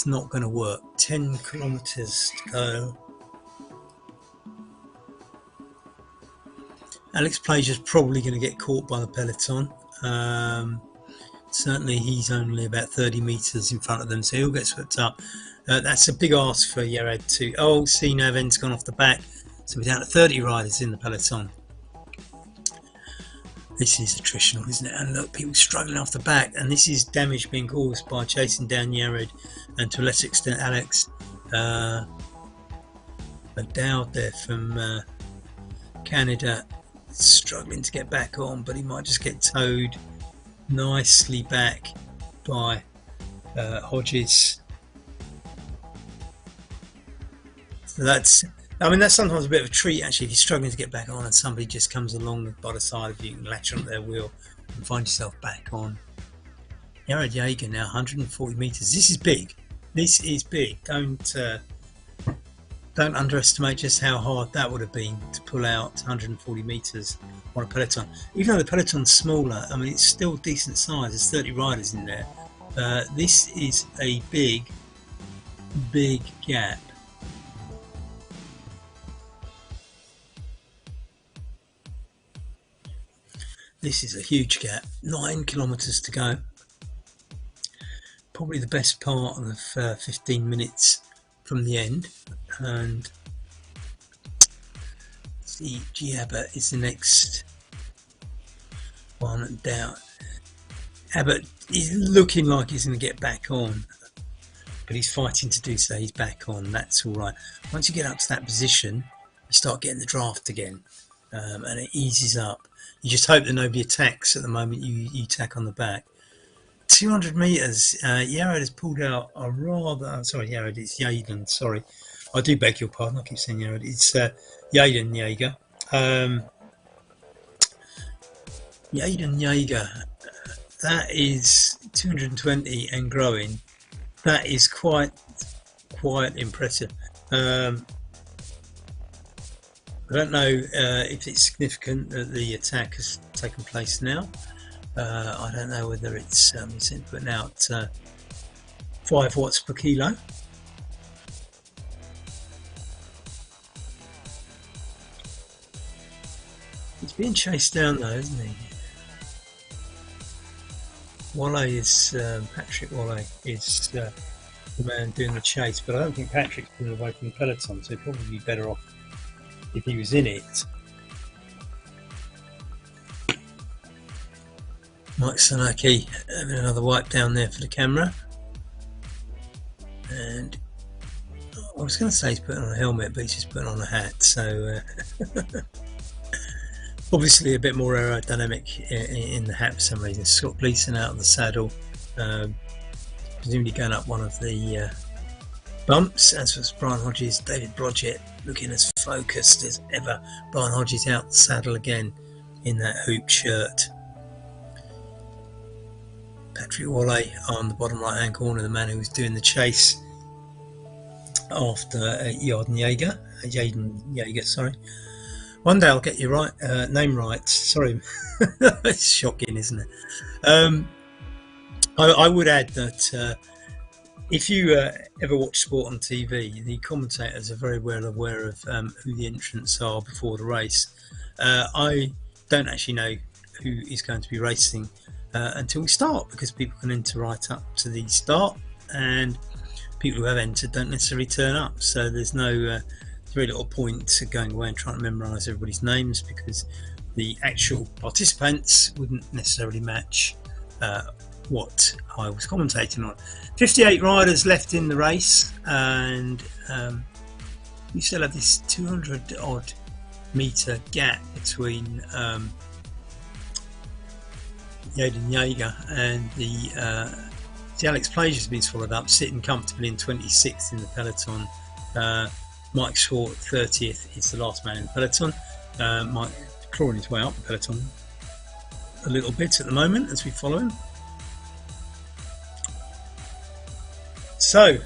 not going to work. 10 kilometers to go. Alex Plager's probably going to get caught by the peloton. Certainly he's only about 30 meters in front of them, so he'll get swept up. That's a big ask for Yared to... Oh, see, now Ven's gone off the back, so we're down to 30 riders in the peloton. This is attritional, isn't it? And look, people struggling off the back, and this is damage being caused by chasing down Yared and to a lesser extent Alex. O'Dowd there from Canada, struggling to get back on, but he might just get towed nicely back by Hodges. So that's sometimes a bit of a treat actually, if you're struggling to get back on and somebody just comes along by the side of you and latch onto their wheel and find yourself back on. Jared Jaeger now 140 meters. This is big. This is big. Don't underestimate just how hard that would have been to pull out 140 meters on a peloton. Even though the peloton's smaller, I mean, it's still decent size. There's 30 riders in there. This is a big gap. This is a huge gap. 9 kilometers to go. Probably the best part of 15 minutes from the end. And see, Abbott is the next one down. Abbott is looking like he's going to get back on, but he's fighting to do so. He's back on. That's all right. Once you get up to that position, you start getting the draft again, and it eases up. You just hope that nobody attacks at the moment you tack on the back. 200 meters. Yared has pulled out a rather... sorry, Yared, it's Yaden, sorry. I do beg your pardon, I keep saying Yared. It's Yaden Jaeger. Yaden Jaeger. That is 220 and growing. That is quite impressive. I don't know if it's significant that the attack has taken place now. I don't know whether it's putting out 5 watts per kilo. He's being chased down though, isn't he? Patrick Wale is the man doing the chase, but I don't think Patrick's been away from the peloton, so he'd probably be better off if he was in it. Mike Sanaki having another wipe down there for the camera, and I was going to say he's putting on a helmet, but he's just putting on a hat, so obviously a bit more aerodynamic in the hat for some reason. Scott Gleason out of the saddle, presumably going up one of the bumps, as was Brian Hodges. David Blodgett looking as focused as ever. Brian Hodges out the saddle again in that hoop shirt. Patrick Wale on the bottom right hand corner, the man who was doing the chase after Yaden Jaeger, sorry. One day I'll get your name right. Sorry, it's shocking, isn't it? I would add that if you ever watch sport on TV, the commentators are very well aware of who the entrants are before the race. I don't actually know who is going to be racing until we start, because people can enter right up to the start, and people who have entered don't necessarily turn up. So there's no very little point to going away and trying to memorise everybody's names, because the actual participants wouldn't necessarily match what I was commentating on. 58 riders left in the race, and we still have this 200 odd metre gap between Yaden Jaeger and the Alex Plager's been swallowed up, sitting comfortably in 26th in the peloton. Mike Swart 30th is the last man in the peloton. Mike clawing his way up the peloton a little bit at the moment as we follow him. So,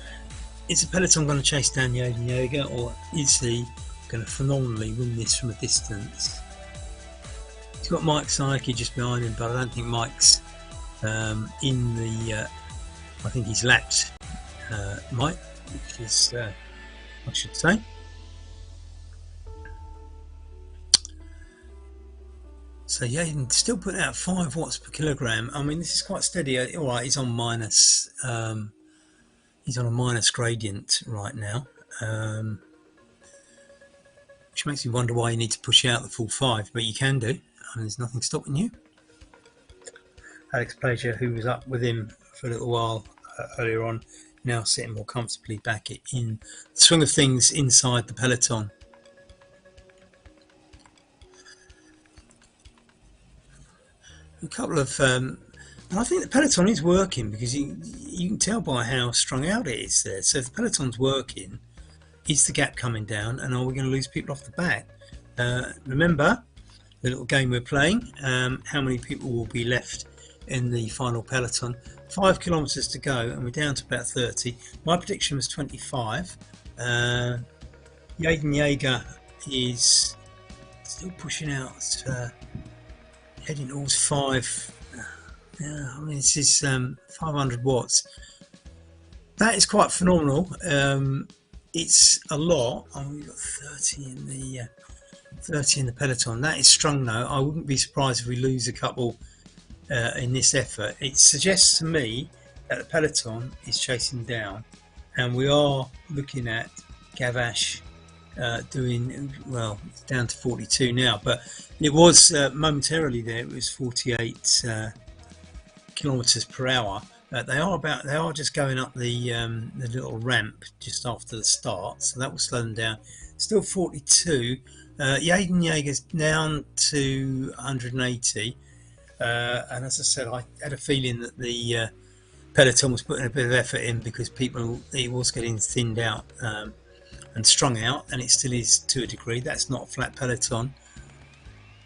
is the peloton going to chase down Yaden Jaeger, or is he going to phenomenally win this from a distance? He's got Mike Psyche just behind him, but I don't think Mike's in the. I think he's lapped Mike, which is I should say. So yeah, still putting out 5 watts per kilogram. I mean, this is quite steady. All right, he's on minus. He's on a minus gradient right now, which makes me wonder why you need to push out the full 5. But you can do. I mean, there's nothing stopping you. Alex Plager, who was up with him for a little while earlier on, now sitting more comfortably back in the swing of things inside the peloton. A couple of, and I think the peloton is working, because you can tell by how strung out it is there. So if the peloton's working, is the gap coming down, and are we going to lose people off the back? Remember the little game we're playing. How many people will be left in the final peloton? 5 kilometers to go, and we're down to about 30. My prediction was 25. Jaden Jaeger is still pushing out, heading towards 5. Yeah, I mean, this is 500 watts. That is quite phenomenal. It's a lot. Oh, we've got 30 in the peloton. That is strong though. I wouldn't be surprised if we lose a couple in this effort. It suggests to me that the peloton is chasing down, and we are looking at Gavash doing well. It's down to 42 now, but it was momentarily there. It was 48 kilometers per hour. They are just going up the little ramp just after the start, so that will slow them down. Still 42. Jaden Jaeger's down to 180, and as I said, I had a feeling that the peloton was putting a bit of effort in, because it was getting thinned out and strung out, and it still is to a degree. That's not a flat peloton.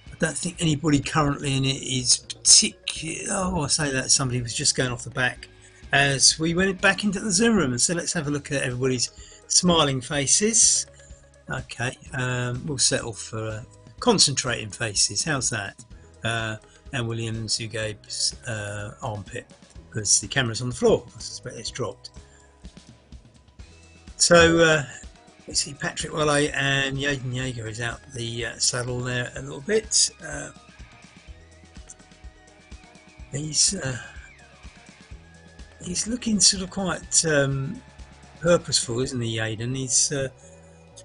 I don't think anybody currently in it is particular. Oh, I say that somebody was just going off the back as we went back into the Zoom room, and so let's have a look at everybody's smiling faces. Okay, we'll settle for concentrating faces. How's that? And Williams, who gave armpit, because the camera's on the floor. I suspect it's dropped. So we see Patrick Wallay and Jaden Jaeger is out the saddle there a little bit. He's looking sort of quite purposeful, isn't he, Jaden? He's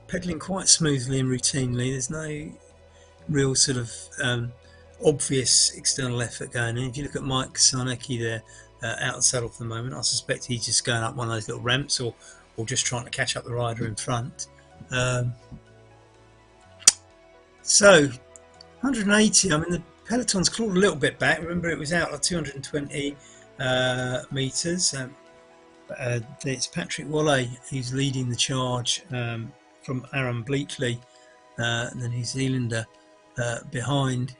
pedaling quite smoothly and routinely. There's no real sort of obvious external effort going in. If you look at Mike Sarnecki there, out of saddle for the moment, I suspect he's just going up one of those little ramps, or just trying to catch up the rider in front. So 180. I mean, the peloton's clawed a little bit back. Remember, it was out at 220 meters. It's Patrick Wallay who's leading the charge from Aaron Bleakley, the New Zealander, behind.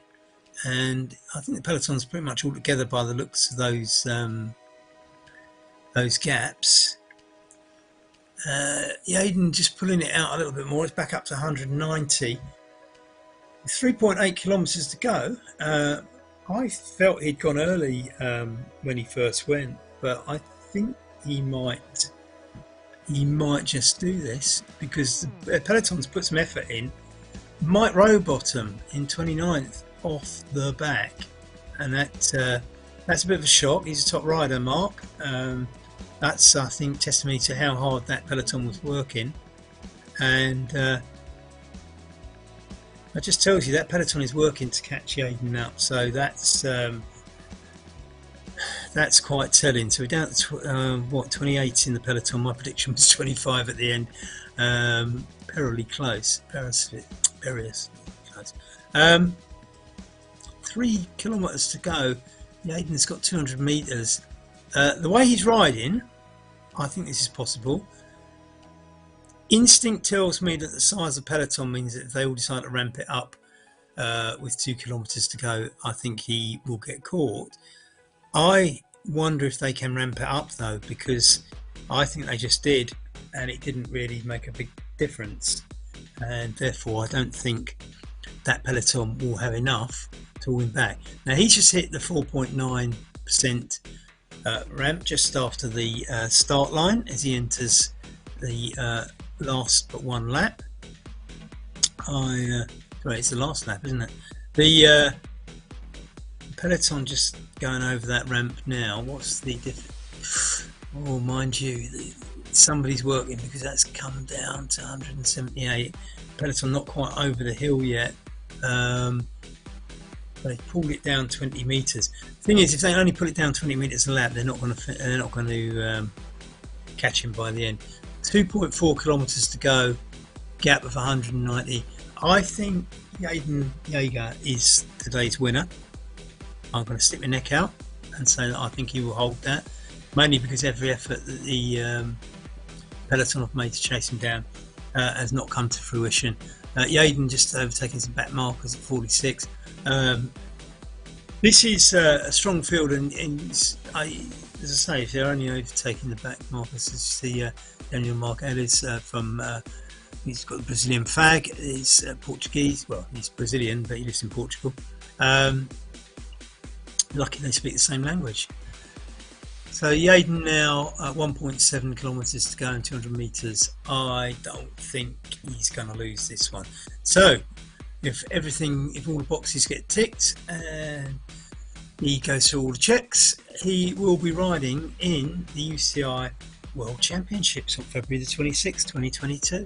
And I think the peloton's pretty much all together by the looks of those gaps. Jaden just pulling it out a little bit more. It's back up to 190. 3.8 kilometers to go. I felt he'd gone early when he first went, but I think he might just do this, because the peloton's put some effort in. Mike Rowbottom in 29th off the back, and that's a bit of a shock. He's a top rider, Mark. That's, I think, testimony to how hard that peloton was working, and that just tells you that peloton is working to catch Jaden up. So that's quite telling. So we're down to 28 in the peloton. My prediction was 25 at the end. Perilously close. Perilously close. 3 kilometers to go. Jaden's got 200 meters. The way he's riding, I think this is possible. Instinct tells me that the size of peloton means that if they all decide to ramp it up with 2 kilometers to go, I think he will get caught. I wonder if they can ramp it up though, because I think they just did, and it didn't really make a big difference, and therefore I don't think that peloton will have enough to win back. Now he's just hit the 4.9% ramp just after the start line as he enters the last but one lap. Sorry, it's the last lap, isn't it? The peloton just going over that ramp now. What's the difference? Oh, mind you, somebody's working because that's come down to 178. Peloton not quite over the hill yet. They pulled it down 20 meters. Thing is, if they only put it down 20 meters a lap, they're not going to catch him by the end. 2.4 kilometers to go, gap of 190. I think Yaden Jaeger is today's winner. I'm going to stick my neck out and say that I think he will hold that, mainly because every effort that the peloton have made to chase him down has not come to fruition. Yaden just overtaking some back markers at 46. This is a strong field, and as I say, if they're only overtaking the back markers, as the Daniel Mark Ellis from he's got the Brazilian fag. He's Portuguese. Well, he's Brazilian, but he lives in Portugal. Lucky they speak the same language. So Yaden now at 1.7 kilometers to go and 200 meters. I don't think he's going to lose this one. So if all the boxes get ticked and he goes through all the checks, he will be riding in the UCI World Championships on February the 26th, 2022.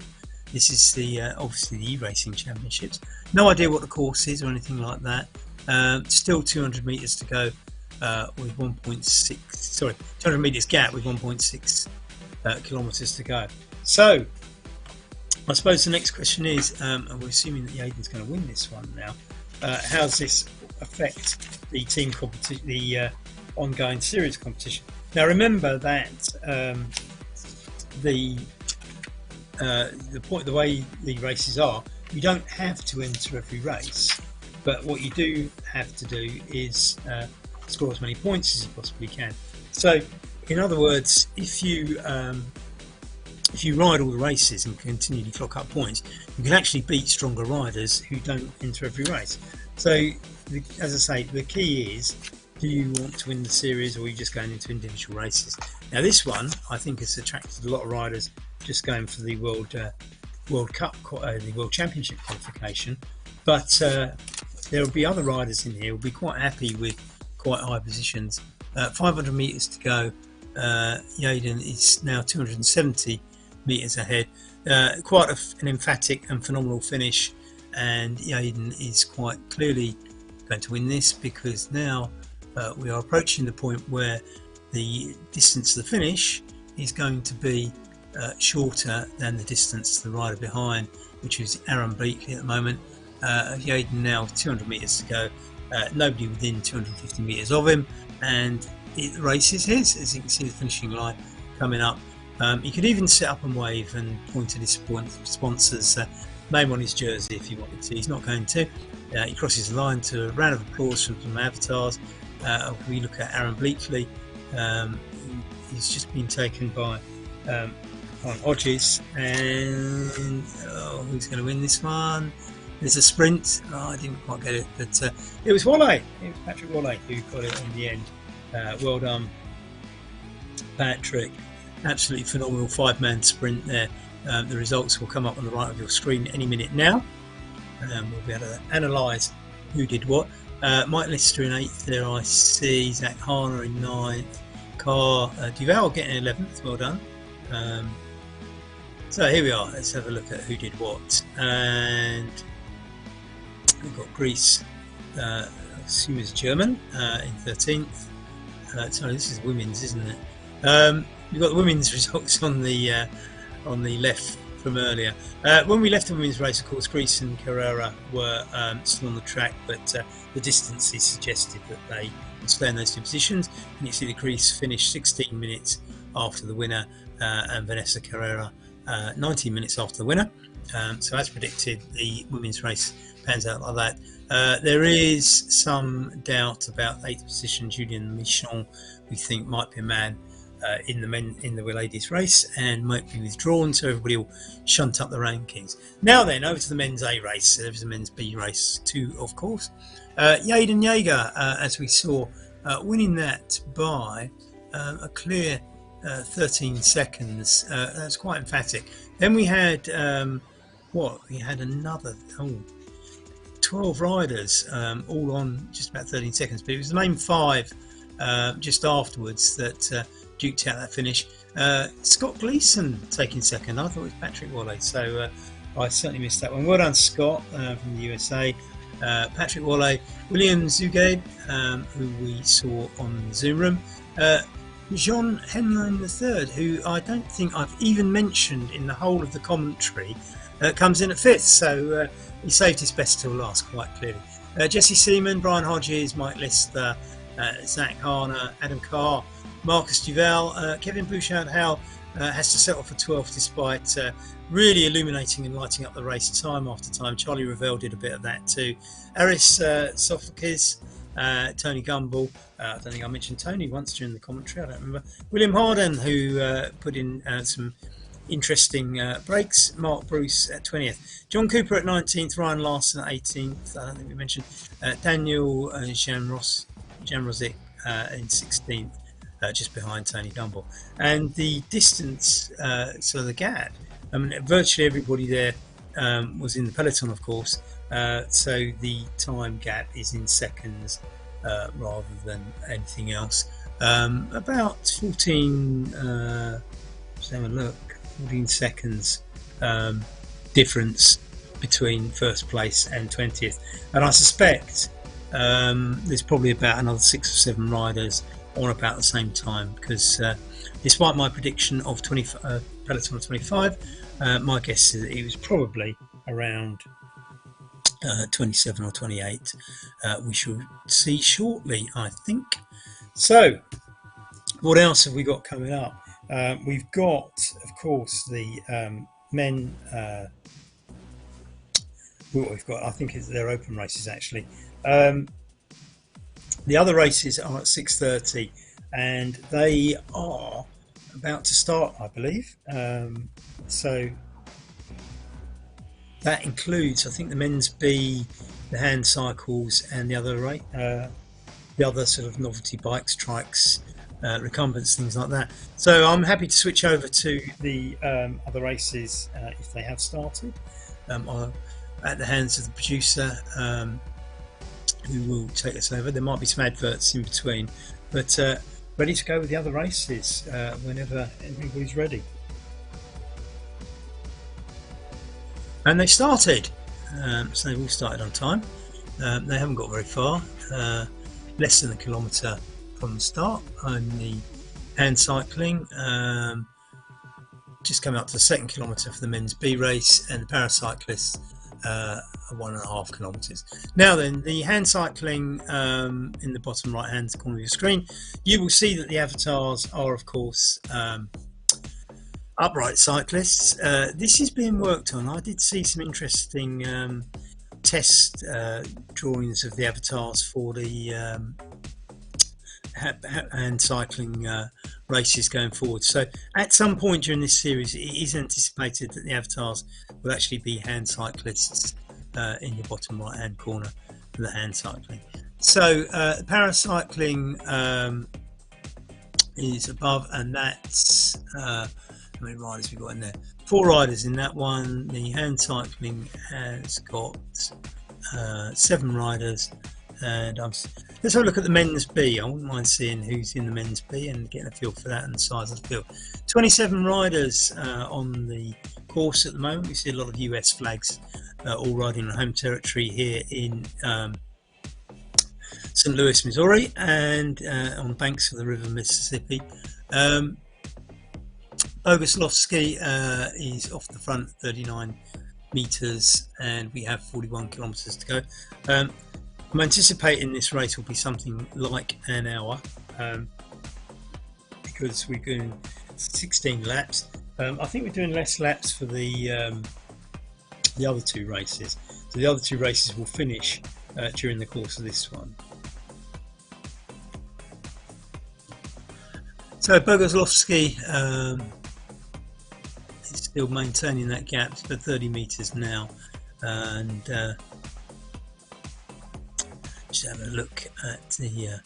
This is the obviously the e-racing championships. No idea what the course is or anything like that. Still 200 meters to go with 200 meters gap with 1.6 kilometers to go. So I suppose the next question is, and we're assuming that Yaden's going to win this one now, how does this affect the team competition, the ongoing series competition? Now remember that the way the races are, you don't have to enter every race, but what you do have to do is score as many points as you possibly can. So in other words, if you ride all the races and continually clock up points, you can actually beat stronger riders who don't enter every race. So as I say, the key is, do you want to win the series, or are you just going into individual races? Now this one I think has attracted a lot of riders just going for the World Cup, the World Championship qualification, but there will be other riders in here who will be quite happy with quite high positions. 500 meters to go. Yaden is now 270 meters ahead. Quite an emphatic and phenomenal finish, and Yaden is quite clearly going to win this, because now we are approaching the point where the distance to the finish is going to be shorter than the distance to the rider behind, which is Aaron Bleakley at the moment. Yaden now 200 meters to go, nobody within 250 meters of him, and the race is his. As you can see the finishing line coming up. He could even sit up and wave and point to his sponsors' name on his jersey if he wanted to. He's not going to. He crosses the line to a round of applause from some avatars. We look at Aaron Bleakley. He's just been taken by on Hodges, and who's going to win this one? There's a sprint. I didn't quite get it, but it was Wale. It was Patrick Wale who got it in the end. Well done, Patrick. Absolutely phenomenal 5-man sprint there. The results will come up on the right of your screen any minute now. We'll be able to analyse who did what. Mike Lister in 8th there, I see. Zach Harner in 9th. Carr Duval getting 11th. Well done. So here we are. Let's have a look at who did what. And we've got Greece, I assume is German, in 13th. Sorry, this is women's, isn't it? We've got the women's results on the left from earlier. When we left the women's race, of course, Greece and Carrera were still on the track, but the distances suggested that they would stay in those two positions. And you see the Greece finished 16 minutes after the winner, and Vanessa Carrera 19 minutes after the winner. So as predicted, the women's race pans out like that. There is some doubt about 8th position Julien Michon, we think might be a man in the ladies race, and might be withdrawn, so everybody will shunt up the rankings. Now then, over to the men's A race. There was a men's B race too, of course. Yaden Jaeger, as we saw, winning that by a clear 13 seconds. That's quite emphatic. Then we had we had another 12 riders, all on just about 13 seconds, but it was the main 5 just afterwards that duked out that finish. Scott Gleeson taking second. I thought it was Patrick Walley, so I certainly missed that one. Well done, Scott, from the USA. Patrick Walley, William Zugabe, who we saw on the Zoom room. Jean Henlein III, who I don't think I've even mentioned in the whole of the commentary, comes in at 5th, so he saved his best till last, quite clearly. Jesse Seaman, Brian Hodges, Mike Lister, Zach Harner, Adam Carr, Marcus Duval, Kevin Bouchard-Howell has to settle for 12th despite really illuminating and lighting up the race time after time. Charlie Ravel did a bit of that too. Aris Sophocles, Tony Gumbel, I don't think I mentioned Tony once during the commentary, I don't remember. William Harden, who put in some interesting breaks. Mark Bruce at 20th. John Cooper at 19th. Ryan Larson at 18th. I don't think we mentioned. Daniel Janrosic in 16th, just behind Tony Gumbel. And the distance, so the gap, I mean, virtually everybody there was in the peloton, of course. So the time gap is in seconds rather than anything else. About 14, let's have a look, 14 seconds difference between first place and 20th. And I suspect there's probably about another 6 or 7 riders on about the same time, because despite my prediction of peloton of 25, my guess is that it was probably around 27 or 28. We shall see shortly, I think. So, what else have we got coming up? We've got, of course, the men. What we've got, I think, is their open races actually. The other races are at 6:30, and they are about to start, I believe. So that includes, I think, the men's B, the hand cycles, and the other sort of novelty bikes, trikes, recumbents, things like that. So I'm happy to switch over to the other races if they have started, at the hands of the producer, who will take us over. There might be some adverts in between, but ready to go with the other races whenever everybody's ready. And they started, so they've all started on time. They haven't got very far, less than a kilometre from the start on the hand cycling. Just coming up to the 2nd kilometre for the men's B race, and the paracyclists 1.5 kilometres. Now then, the hand cycling, in the bottom right hand corner of your screen, you will see that the avatars are, of course, upright cyclists. This is being worked on. I did see some interesting test drawings of the avatars for the hand cycling races going forward. So at some point during this series, it is anticipated that the avatars will actually be hand cyclists in your bottom right hand corner for the hand cycling. So paracycling is above, and that's how many riders we got in there? 4 riders in that one. The hand cycling has got 7 riders, and let's have a look at the men's B. I wouldn't mind seeing who's in the men's B and getting a feel for that and the size of the field. 27 riders on the course at the moment. We see a lot of US flags all riding on home territory here in St. Louis, Missouri, and on the banks of the River Mississippi. Boguslavski is off the front, 39 meters, and we have 41 kilometers to go. I'm anticipating this race will be something like an hour, because we're doing 16 laps. I think we're doing less laps for the other 2 races. So the other 2 races will finish during the course of this one. So Bogoslovsky is still maintaining that gap for 30 metres now, and just having a look at the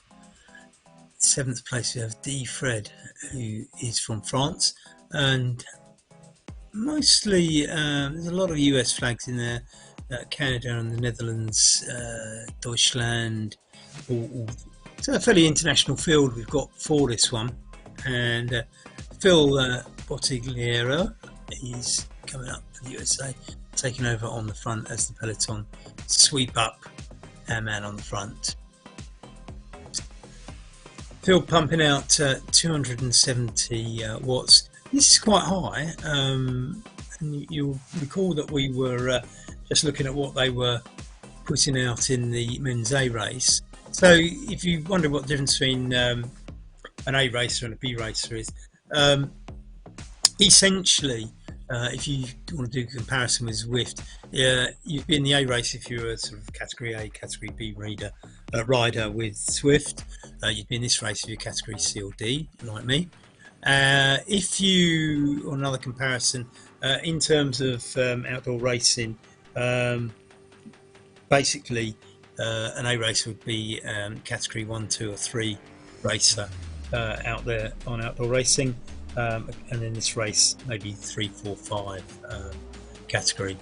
7th place. We have D. Fred, who is from France, and mostly there's a lot of US flags in there. Canada and the Netherlands, Deutschland, it's a fairly international field we've got for this one. And Phil Bottigliero is coming up for the USA, taking over on the front as the peloton sweep up our man on the front. Phil pumping out 270 watts. This is quite high, and you'll recall that we were just looking at what they were putting out in the men's A race. So if you wonder what the difference between an A racer and a B racer is, essentially, if you want to do a comparison with Zwift, you'd be in the A race if you're a sort of category A, category B rider with Zwift. You'd be in this race if you're category C or D, like me. If you, or another comparison, in terms of outdoor racing, basically an A racer would be category 1, 2 or 3 racer out there on outdoor racing, and then this race maybe 3, 4, 5 category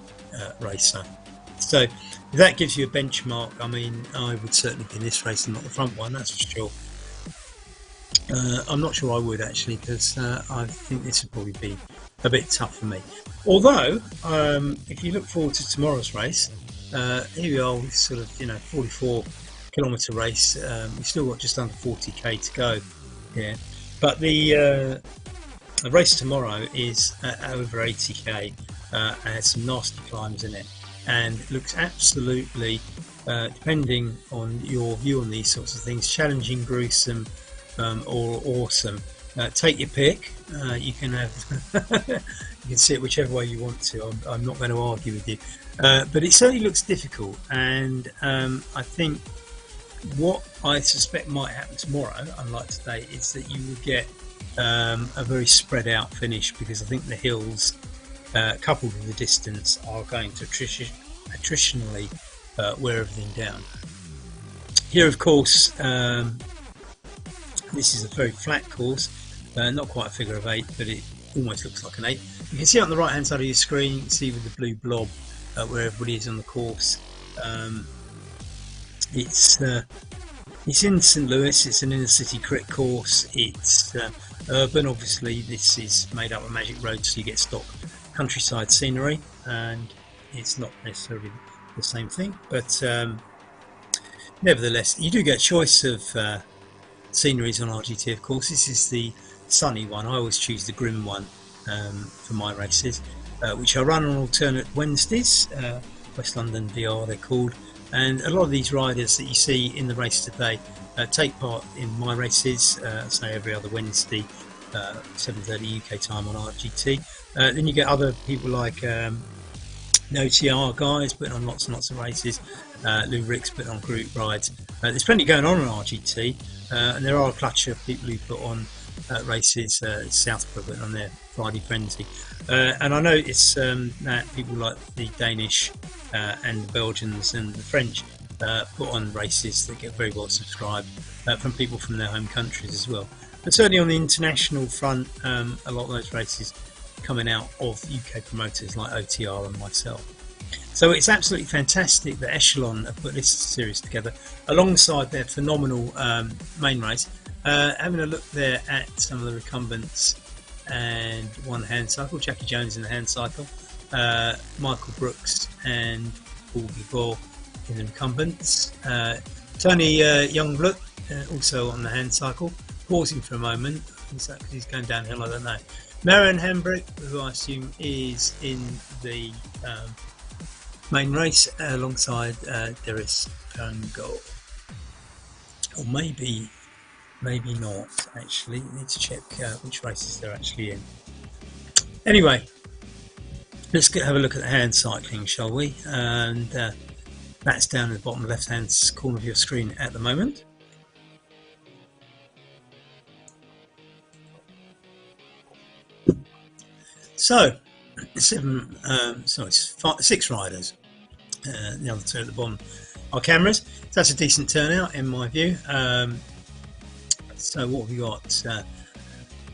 racer. So if that gives you a benchmark, I mean, I would certainly be in this race and not the front one, that's for sure. I'm not sure I would actually, because I think this would probably be a bit tough for me. Although, if you look forward to tomorrow's race, here we are with sort of 44-kilometre race. We've still got just under 40k to go. Yeah, but the race tomorrow is over 80k and has some nasty climbs in it, and it looks absolutely, depending on your view on these sorts of things, challenging, gruesome, or awesome. Take your pick. You can have you can see it whichever way you want to. I'm not going to argue with you, but it certainly looks difficult, and I think what I suspect might happen tomorrow, unlike today, is that you will get a very spread out finish, because I think the hills, coupled with the distance, are going to attritionally wear everything down. Here, of course, this is a very flat course, not quite a figure of 8, but it almost looks like an 8. You can see on the right hand side of your screen, you can see with the blue blob where everybody is on the course. It's in St. Louis. It's an inner city crit course. It's urban, obviously. This is made up of magic roads, so you get stock countryside scenery, and it's not necessarily the same thing, but nevertheless you do get a choice of sceneries on RGT. Of course, this is the sunny one. I always choose the grim one for my races, which I run on alternate Wednesdays. West London VR they're called, and a lot of these riders that you see in the race today take part in my races, say every other Wednesday, 7:30 UK time on RGT. Then you get other people like the OTR guys putting on lots and lots of races, Lou Ricks putting on group rides. There's plenty going on RGT, and there are a clutch of people who put on races. Southport putting on their Friday Frenzy, and I notice that people like the Danish and the Belgians and the French put on races that get very well subscribed from people from their home countries as well. But certainly on the international front, a lot of those races coming out of UK promoters like OTR and myself. So it's absolutely fantastic that Echelon have put this series together alongside their phenomenal main race. Having a look there at some of the recumbents and one hand cycle, Jackie Jones in the hand cycle, Michael Brooks and Paul Gibor in the recumbents, Tony Youngblood also on the hand cycle, pausing for a moment, he's going downhill, I don't know. Marion Hambrick, who I assume is in the main race alongside Deris Pango, or maybe not actually. Need to check which races they're actually in. Anyway, let's have a look at the hand cycling, shall we? And that's down at the bottom left hand corner of your screen at the moment. So, six riders. The other two at the bottom are cameras. That's a decent turnout in my view. So what have we got?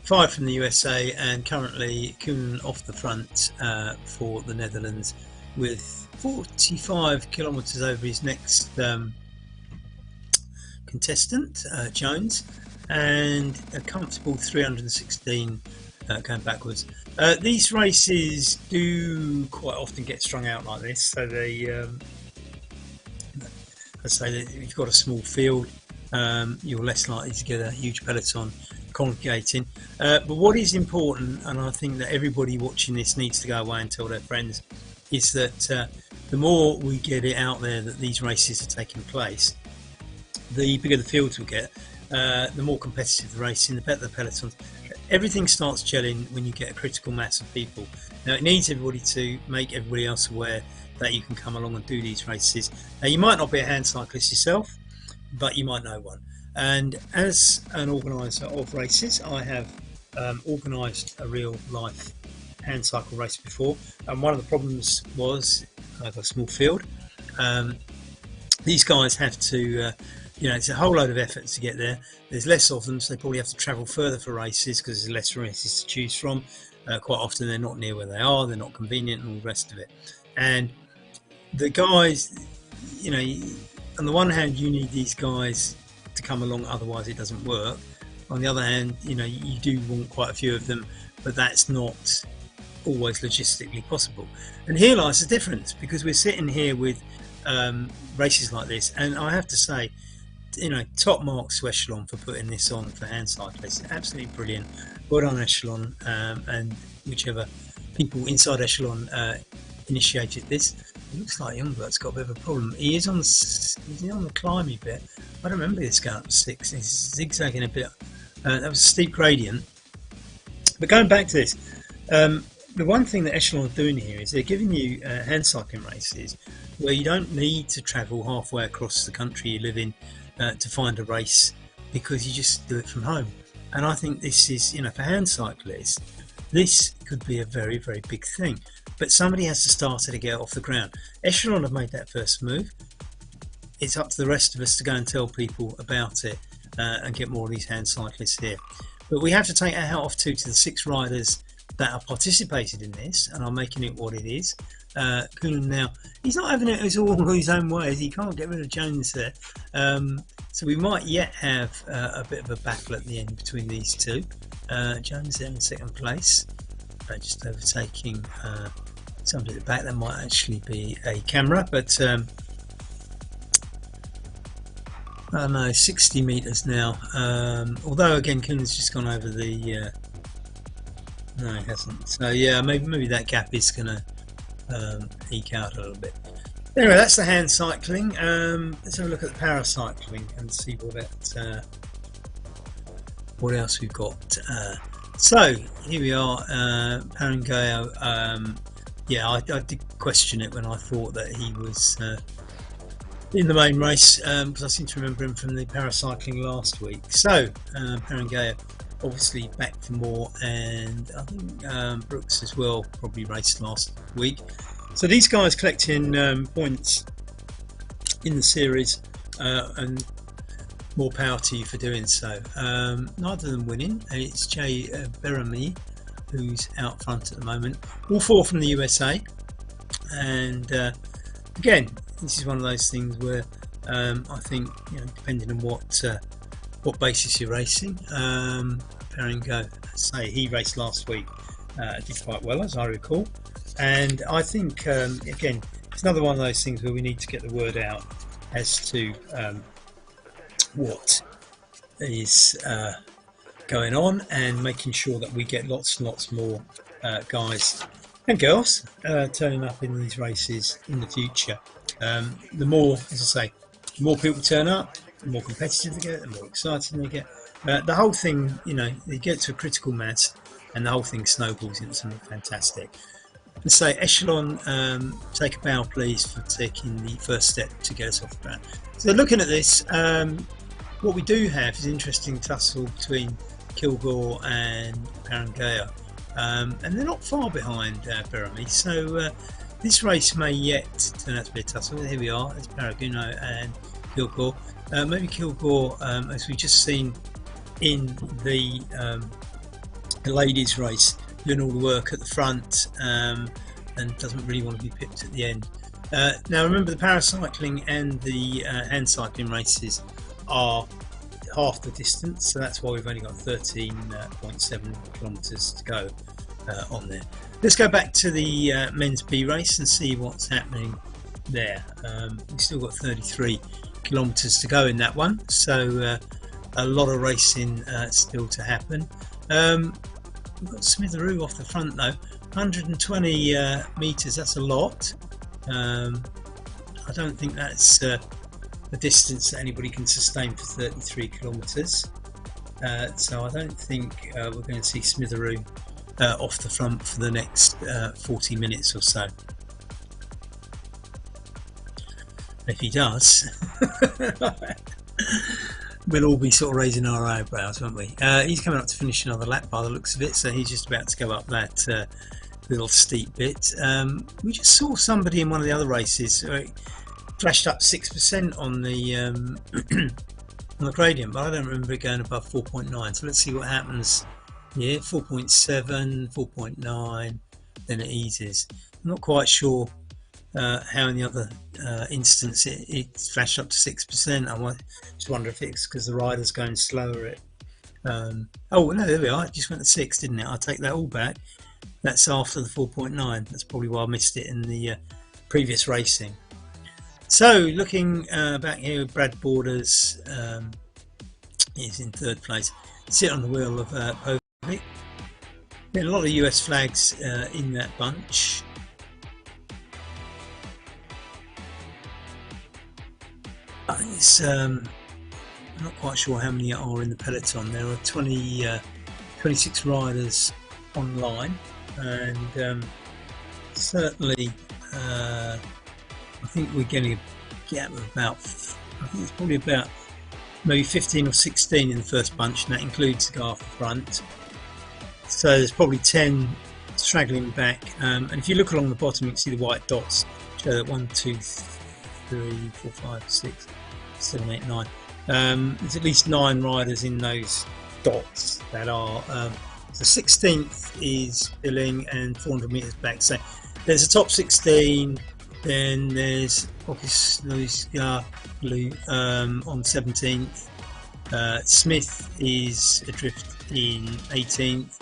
5 from the USA, and currently Koen off the front for the Netherlands with 45 kilometres over his next contestant, Jones, and a comfortable 316 going backwards. These races do quite often get strung out like this, so they, I say that if you've got a small field, you're less likely to get a huge peloton congregating. But what is important, and I think that everybody watching this needs to go away and tell their friends, is that the more we get it out there that these races are taking place, the bigger the fields will get, the more competitive the racing, the better the pelotons. Everything starts gelling when you get a critical mass of people. Now it needs everybody to make everybody else aware that you can come along and do these races. Now you might not be a hand cyclist yourself, but you might know one. And as an organiser of races, I have organised a real life hand cycle race before, and one of the problems was I've got a small field. These guys have to it's a whole load of effort to get there. There's less of them, so they probably have to travel further for races because there's less races to choose from. Quite often they're not near where they are, they're not convenient and all the rest of it. And the guys, on the one hand you need these guys to come along, otherwise it doesn't work. On the other hand, you do want quite a few of them, but that's not always logistically possible. And here lies the difference, because we're sitting here with races like this, and I have to say, top marks to Echelon for putting this on for hand cyclists. Absolutely brilliant. Well done, Echelon, and whichever people inside Echelon initiated this. It looks like Youngbert's got a bit of a problem. He's on the climby bit. I don't remember this going up to 6. He's zigzagging a bit. That was a steep gradient. But going back to this, the one thing that Echelon are doing here is they're giving you hand cycling races where you don't need to travel halfway across the country you live in to find a race, because you just do it from home. And I think this is, for hand cyclists, this could be a very, very big thing. But somebody has to start it to get off the ground. Echelon have made that first move. It's up to the rest of us to go and tell people about it and get more of these hand cyclists here. But we have to take our hat off to the 6 riders that have participated in this and are making it what it is. Koen now, he's not having it all his own way. He can't get rid of Jones there. So we might yet have a bit of a battle at the end between these two. Jones there in second place, just overtaking somebody at the back. That might actually be a camera, but I don't know, 60 metres now. Although again, Koen's just gone over the. No, he hasn't. So yeah, maybe that gap is going to eke out a little bit. Anyway, that's the hand cycling. Let's have a look at the paracycling and see what else we've got. So here we are, Parangao. I did question it when I thought that he was in the main race, because I seem to remember him from the paracycling last week. So Parangao obviously back for more, and I think Brooks as well probably raced last week. So these guys collecting points in the series, and more power to you for doing so. Neither of them winning. It's Jay Beramy who's out front at the moment. All 4 from the USA, and again, this is one of those things where I think, depending on what basis you're racing, Parangao, say he raced last week, did quite well as I recall, and I think again it's another one of those things where we need to get the word out as to what is going on, and making sure that we get lots and lots more guys and girls turning up in these races in the future. The more, as I say, the more people turn up, the more competitive they get, the more exciting they get. The whole thing, they get to a critical mass, and the whole thing snowballs into something fantastic. And so, Echelon, take a bow, please, for taking the first step to get us off the ground. So, looking at this, what we do have is an interesting tussle between Kilgore and Parangao. and they're not far behind Beremy. So this race may yet turn out to be a tussle. Here we are, it's Paraguno and Kilgore. Maybe Kilgore, as we've just seen in the ladies' race, doing all the work at the front and doesn't really want to be pipped at the end. Now remember, the paracycling and the hand cycling races are half the distance, so that's why we've only got 13.7 kilometres to go on there. Let's go back to the men's B race and see what's happening there. We've still got 33 kilometres to go in that one, so a lot of racing still to happen. We've got Smitheroo off the front though, 120 metres, that's a lot. I don't think that's a distance that anybody can sustain for 33 kilometres, so I don't think we're going to see Smitheroo off the front for the next 40 minutes or so. If he does, we'll all be sort of raising our eyebrows, won't we? He's coming up to finish another lap by the looks of it, so he's just about to go up that little steep bit. We just saw somebody in one of the other races flashed up 6% on the on the gradient, but I don't remember it going above 4.9. So let's see what happens. Yeah, 4.7, 4.9, then it eases. I'm not quite sure how in the other instance it flashed up to 6%. I just wonder if it's because the rider's going slower. Oh no, there we are. It just went to 6, didn't it? I'll take that all back. That's after the 4.9. That's probably why I missed it in the previous racing. So looking back here, Brad Borders is in third place. Sit on the wheel of Povic. There are a lot of US flags in that bunch. I'm not quite sure how many are in the peloton. There are 26 riders online, and certainly I think we're getting a gap of about, I think it's probably about maybe 15 or 16 in the first bunch, and that includes the guy off the front. So there's probably 10 straggling back, and if you look along the bottom you can see the white dots show that 1, 2, 3, 4, 5, 6, 7, 8, 9. There's at least 9 riders in those dots that are the 16th is Billing and 400 metres back. So there's a top 16, then there's Okis Blue on 17th. Smith is adrift in 18th.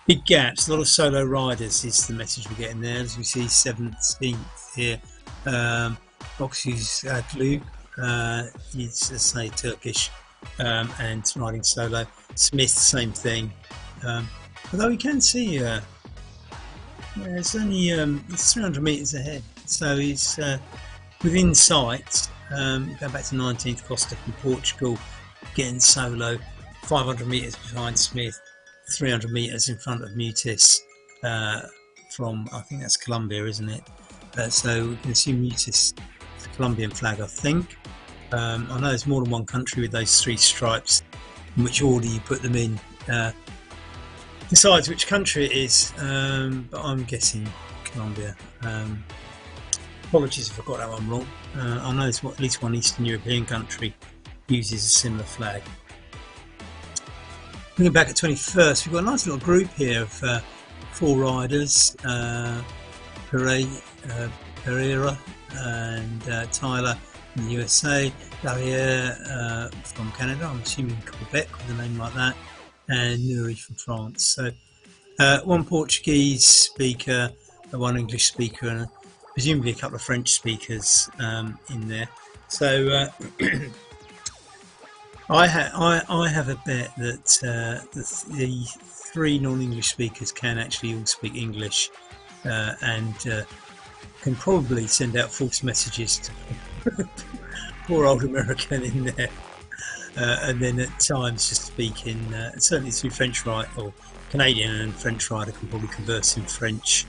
Big gaps, a lot of solo riders is the message we're getting there, as we see 17th here. Okis Blue is, as I say, Turkish and riding solo. Smith, same thing. Although we can see it's only it's 300 metres ahead, so he's within sight. Go back to 19th, Costa from Portugal, getting solo, 500 metres behind Smith, 300 metres in front of Mutis from, I think that's Colombia, isn't it? So we can assume Mutis is the Colombian flag, I think. I know there's more than one country with those 3 stripes. In which order you put them in decides which country it is, but I'm guessing Colombia. Apologies if I got that one wrong. I know there's at least one Eastern European country uses a similar flag. Looking back at 21st, we've got a nice little group here of 4 riders, Pereira and Tyler from the USA, Darriere from Canada, I'm assuming Quebec with a name like that, and Nuri from France. So 1 Portuguese speaker, 1 English speaker, and presumably a couple of French speakers in there. So I have a bet that the 3 non-English speakers can actually all speak English and can probably send out false messages to poor old American in there, and then at times just speak in certainly through French rider or Canadian and French rider can probably converse in French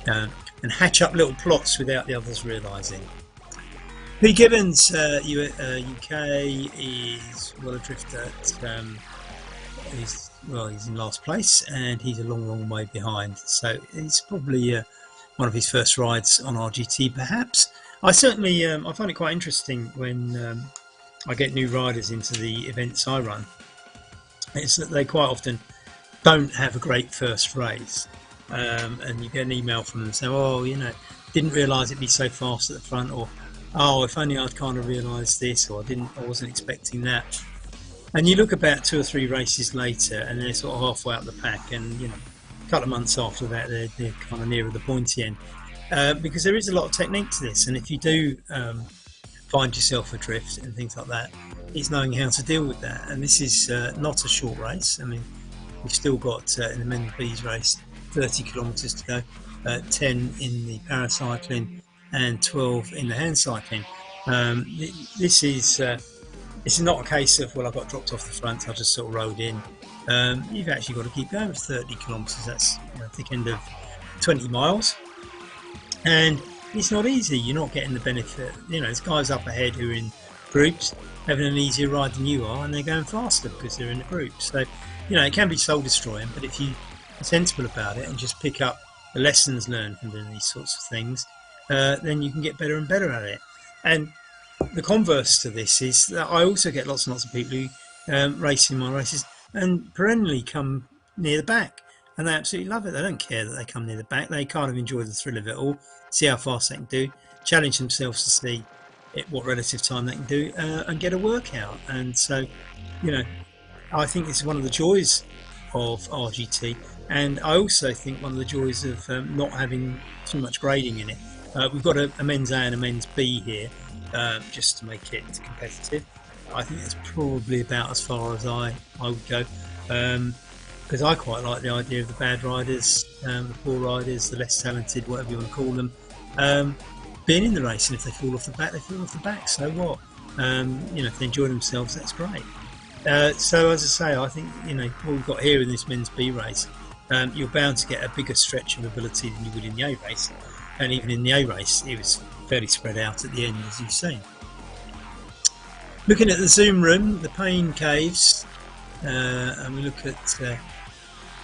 and hatch up little plots without the others realising. P. Gibbons, UK, is well adrift at is well, he's in last place, and he's a long way behind. So it's probably one of his first rides on RGT, perhaps. I certainly I find it quite interesting when I get new riders into the events I run. It's that they quite often don't have a great first race, and you get an email from them saying, "Oh, you know, didn't realise it'd be so fast at the front," or "Oh, if only I'd kind of realised this," or I wasn't expecting that." And you look about 2 or 3 races later, and they're sort of halfway up the pack, and you know, a couple of months after that, they're kind of nearer the pointy end, because there is a lot of technique to this, and if you do find yourself adrift and things like that, it's knowing how to deal with that. And this is not a short race. I mean, we've still got in the men's B's race 30 kilometres to go, 10 in the paracycling and 12 in the hand cycling. This is not a case of, well, I got dropped off the front, I just sort of rode in. You've actually got to keep going for 30 kilometres. That's, you know, thick end of 20 miles, and it's not easy. You're not getting the benefit. You know, there's guys up ahead who are in groups having an easier ride than you are, and they're going faster because they're in a group. So, you know, it can be soul destroying, but if you are sensible about it and just pick up the lessons learned from doing these sorts of things, then you can get better and better at it. And the converse to this is that I also get lots and lots of people who race in my races and perennially come near the back, and they absolutely love it. They don't care that they come near the back. They kind of enjoy the thrill of it all, see how fast they can do, challenge themselves to see what relative time they can do, and get a workout. And so, you know, I think this is one of the joys of RGT, and I also think one of the joys of not having too much grading in it. We've got a men's A and a men's B here, just to make it competitive. I think that's probably about as far as I would go, because I quite like the idea of the bad riders, the poor riders, the less talented, whatever you want to call them, being in the race. And if they fall off the back, they fall off the back. So what? You know, if they enjoy themselves, that's great. So as I say, I think, you know, what we've got here in this men's B race, you're bound to get a bigger stretch of ability than you would in the A race. And even in the A race, it was fairly spread out at the end, as you've seen. Looking at the Zoom room, the pain caves, and we look at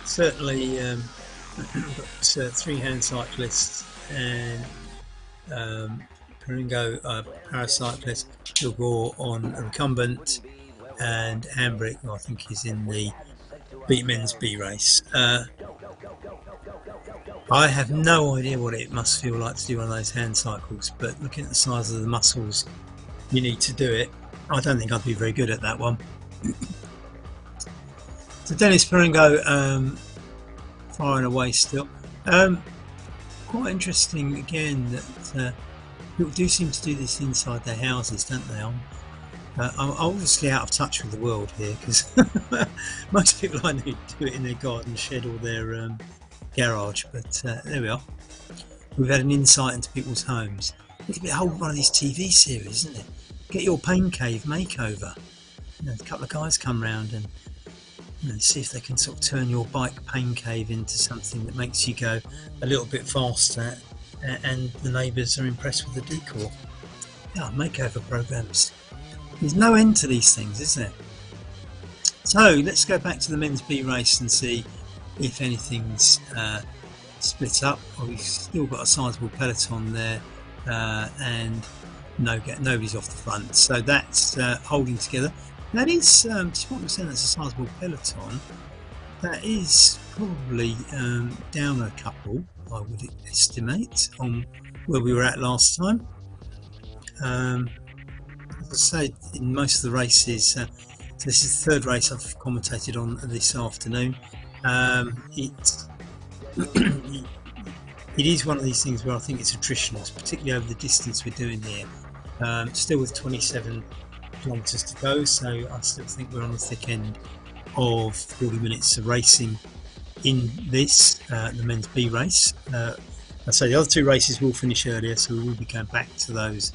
certainly we've got 3 hand cyclists and Peringo paracyclist, Kilgore on incumbent, and Hambrick, who I think is in the men's B race. I have no idea what it must feel like to do one of those hand cycles, but looking at the size of the muscles you need to do it, I don't think I'd be very good at that one. So Dennis Peringo firing away still. Quite interesting again that people do seem to do this inside their houses, don't they? I'm obviously out of touch with the world here, because most people I know do it in their garden shed or their garage, but there we are. We've had an insight into people's homes. It could be a whole one of these TV series, isn't it? Get your pain cave makeover. You know, a couple of guys come round and, you know, see if they can sort of turn your bike pain cave into something that makes you go a little bit faster, and the neighbours are impressed with the decor. Yeah, makeover programs. There's no end to these things, is there? So let's go back to the men's B race and see if anything's split up. Well, we've still got a sizable peloton there, and nobody's off the front, so that's holding together. That is, despite me saying that's a sizable peloton, that is probably down a couple, I would estimate, on where we were at last time. As I say, in most of the races, so this is the 3rd race I've commentated on this afternoon. It is one of these things where I think it's attritional, particularly over the distance we're doing here. Still with 27 kilometres to go, so I still think we're on the thick end of 40 minutes of racing in this, the men's B race. I say the other 2 races will finish earlier, so we will be going back to those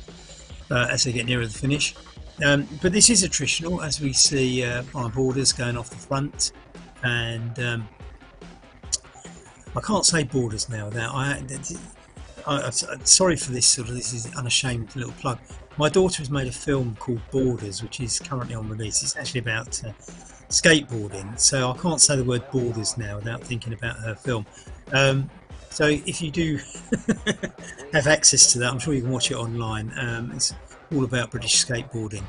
as they get nearer the finish. But this is attritional, as we see Brian Borders going off the front, and I can't say Borders now. sorry for this this is unashamed little plug. My daughter has made a film called Borders, which is currently on release. It's actually about skateboarding, so I can't say the word borders now without thinking about her film. So if you do have access to that, I'm sure you can watch it online. It's all about British skateboarding,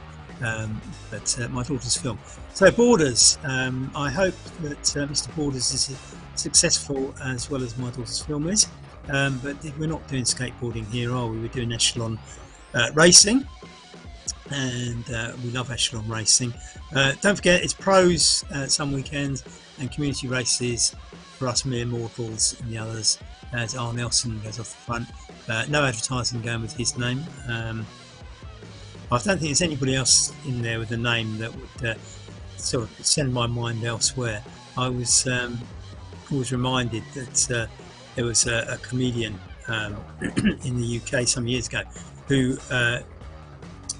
but my daughter's film. So Borders, I hope that Mr. Borders is successful as well as my daughter's film is. But we're not doing skateboarding here, are we? We're doing Echelon racing, and we love Echelon racing. Don't forget, it's pros some weekends and community races for us mere mortals and the others, as R. Nelson goes off the front. No advertising going with his name. I don't think there's anybody else in there with a name that would sort of send my mind elsewhere. I was always reminded that there was a comedian in the UK some years ago who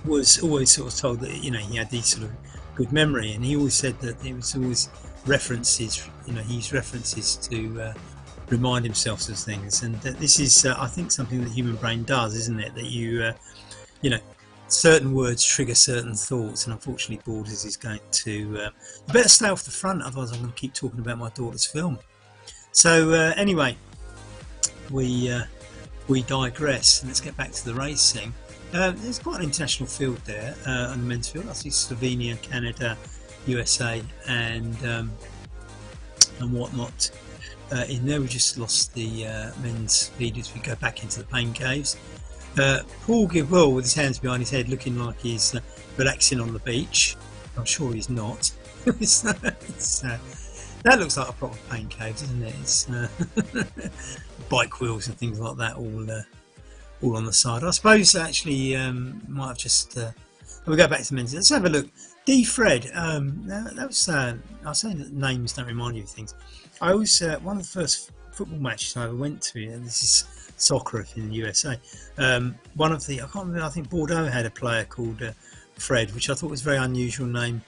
was always sort of told that he had these sort of good memory, and he always said that it was always references, he used references to remind himself of things, and that this is I think something the human brain does, isn't it? That you certain words trigger certain thoughts, and unfortunately Borders is going to you better stay off the front, otherwise I'm going to keep talking about my daughter's film. So anyway, we digress, and let's get back to the racing. There's quite an international field there on the men's field. I see Slovenia, Canada, USA, and whatnot in there. We just lost the men's leaders. We go back into the pain caves. Paul Gilwell with his hands behind his head, looking like he's relaxing on the beach. I'm sure he's not. That looks like a proper pain cave, doesn't it? It's bike wheels and things like that all on the side. I suppose actually might have just. We'll go back to men's. Let's have a look. D. Fred. That was. I was saying that names don't remind you of things. I was one of the first football matches I ever went to. This is soccer in the USA. One of the I can't remember. I think Bordeaux had a player called Fred, which I thought was a very unusual name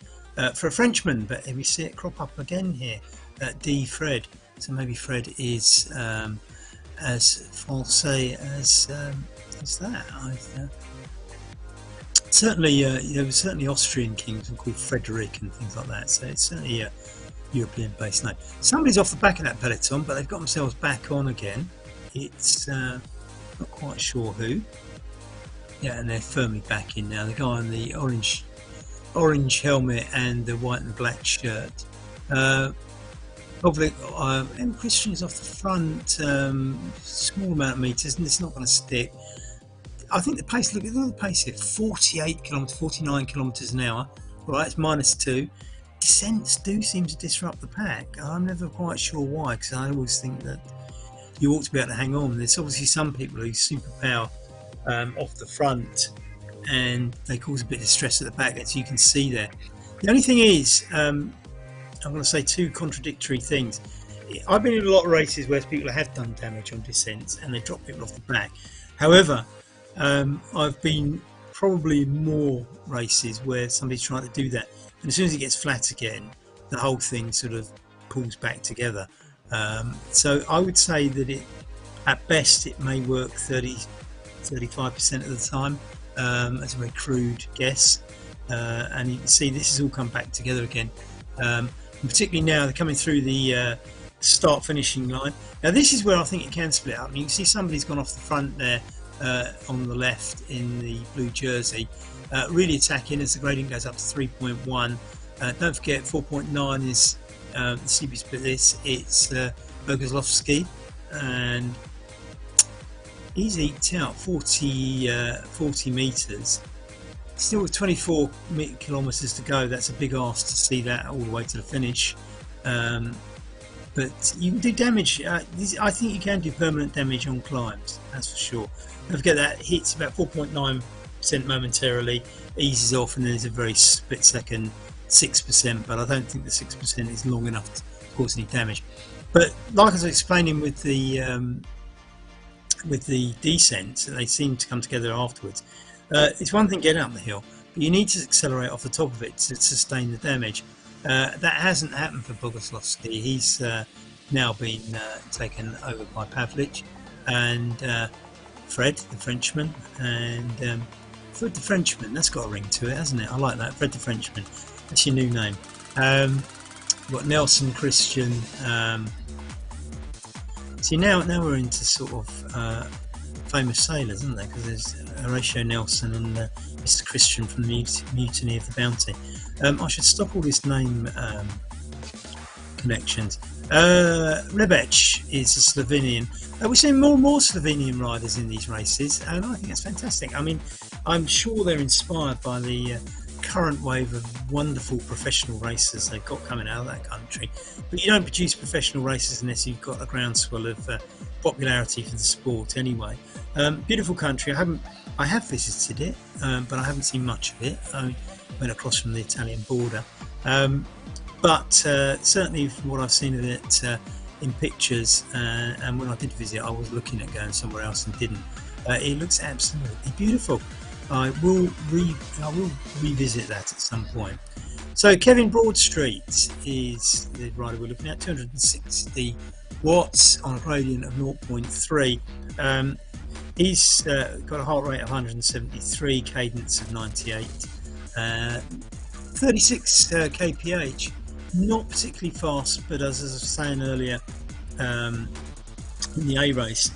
for a Frenchman. But we see it crop up again here. D. Fred. So maybe Fred is as Francais as that. Certainly, there were certainly Austrian kings were called Frederick and things like that. So it's certainly a European-based name. Somebody's off the back of that peloton, but they've got themselves back on again. It's not quite sure who. Yeah, and they're firmly back in now. The guy in the orange helmet and the white and black shirt. Probably M. Christian is off the front, small amount of meters, and it's not going to stick. I think the pace, look at the pace here, 48 kilometres, 49 kilometres an hour. Right, it's -2. Descents do seem to disrupt the pack. I'm never quite sure why, because I always think that you ought to be able to hang on. There's obviously some people who superpower off the front, and they cause a bit of stress at the back, as you can see there. The only thing is, I'm going to say two contradictory things. I've been in a lot of races where people have done damage on descents and they drop people off the back. However, I've been probably more races where somebody's trying to do that, and as soon as it gets flat again, the whole thing sort of pulls back together. So I would say that at best it may work 30-35% of the time. That's a very crude guess, and you can see this has all come back together again. And particularly now they're coming through the start finishing line. Now this is where I think it can split up. You can see somebody's gone off the front there on the left in the blue jersey, really attacking as the gradient goes up to 3.1. Don't forget 4.9 is the steepest bit. It's Boguslavski, and he's eked out 40 meters. Still with 24 kilometers to go. That's a big ask to see that all the way to the finish. But you can do damage. I think you can do permanent damage on climbs, that's for sure. Don't forget that hits about 4.9% momentarily, eases off, and then there's a very split second 6%. But I don't think the 6% is long enough to cause any damage. But like I was explaining with the descents, they seem to come together afterwards. It's one thing getting up the hill, but you need to accelerate off the top of it to sustain the damage. That hasn't happened for Boguslavski. He's now been taken over by Pavlich, and Fred the Frenchman, and Fred the Frenchman, that's got a ring to it, hasn't it? I like that, Fred the Frenchman. That's your new name. We've got Nelson, Christian. See, now we're into sort of famous sailors, isn't there? Because there's Horatio Nelson and Mr. Christian from the Mutiny of the Bounty. I should stop all this name connections. Rebec is a Slovenian. We're seeing more and more Slovenian riders in these races, and I think that's fantastic. I mean, I'm sure they're inspired by the current wave of wonderful professional racers they've got coming out of that country. But you don't produce professional racers unless you've got a groundswell of popularity for the sport anyway. Beautiful country. I have visited it, but I haven't seen much of it. I went across from the Italian border. But certainly from what I've seen of it in pictures, and when I did visit, I was looking at going somewhere else and didn't. It looks absolutely beautiful. I will revisit that at some point. So Kevin Broadstreet is the rider we're looking at, 260 watts on a gradient of 0.3. He's got a heart rate of 173, cadence of 98, 36 kph. Not particularly fast, but as I was saying earlier, in the A race,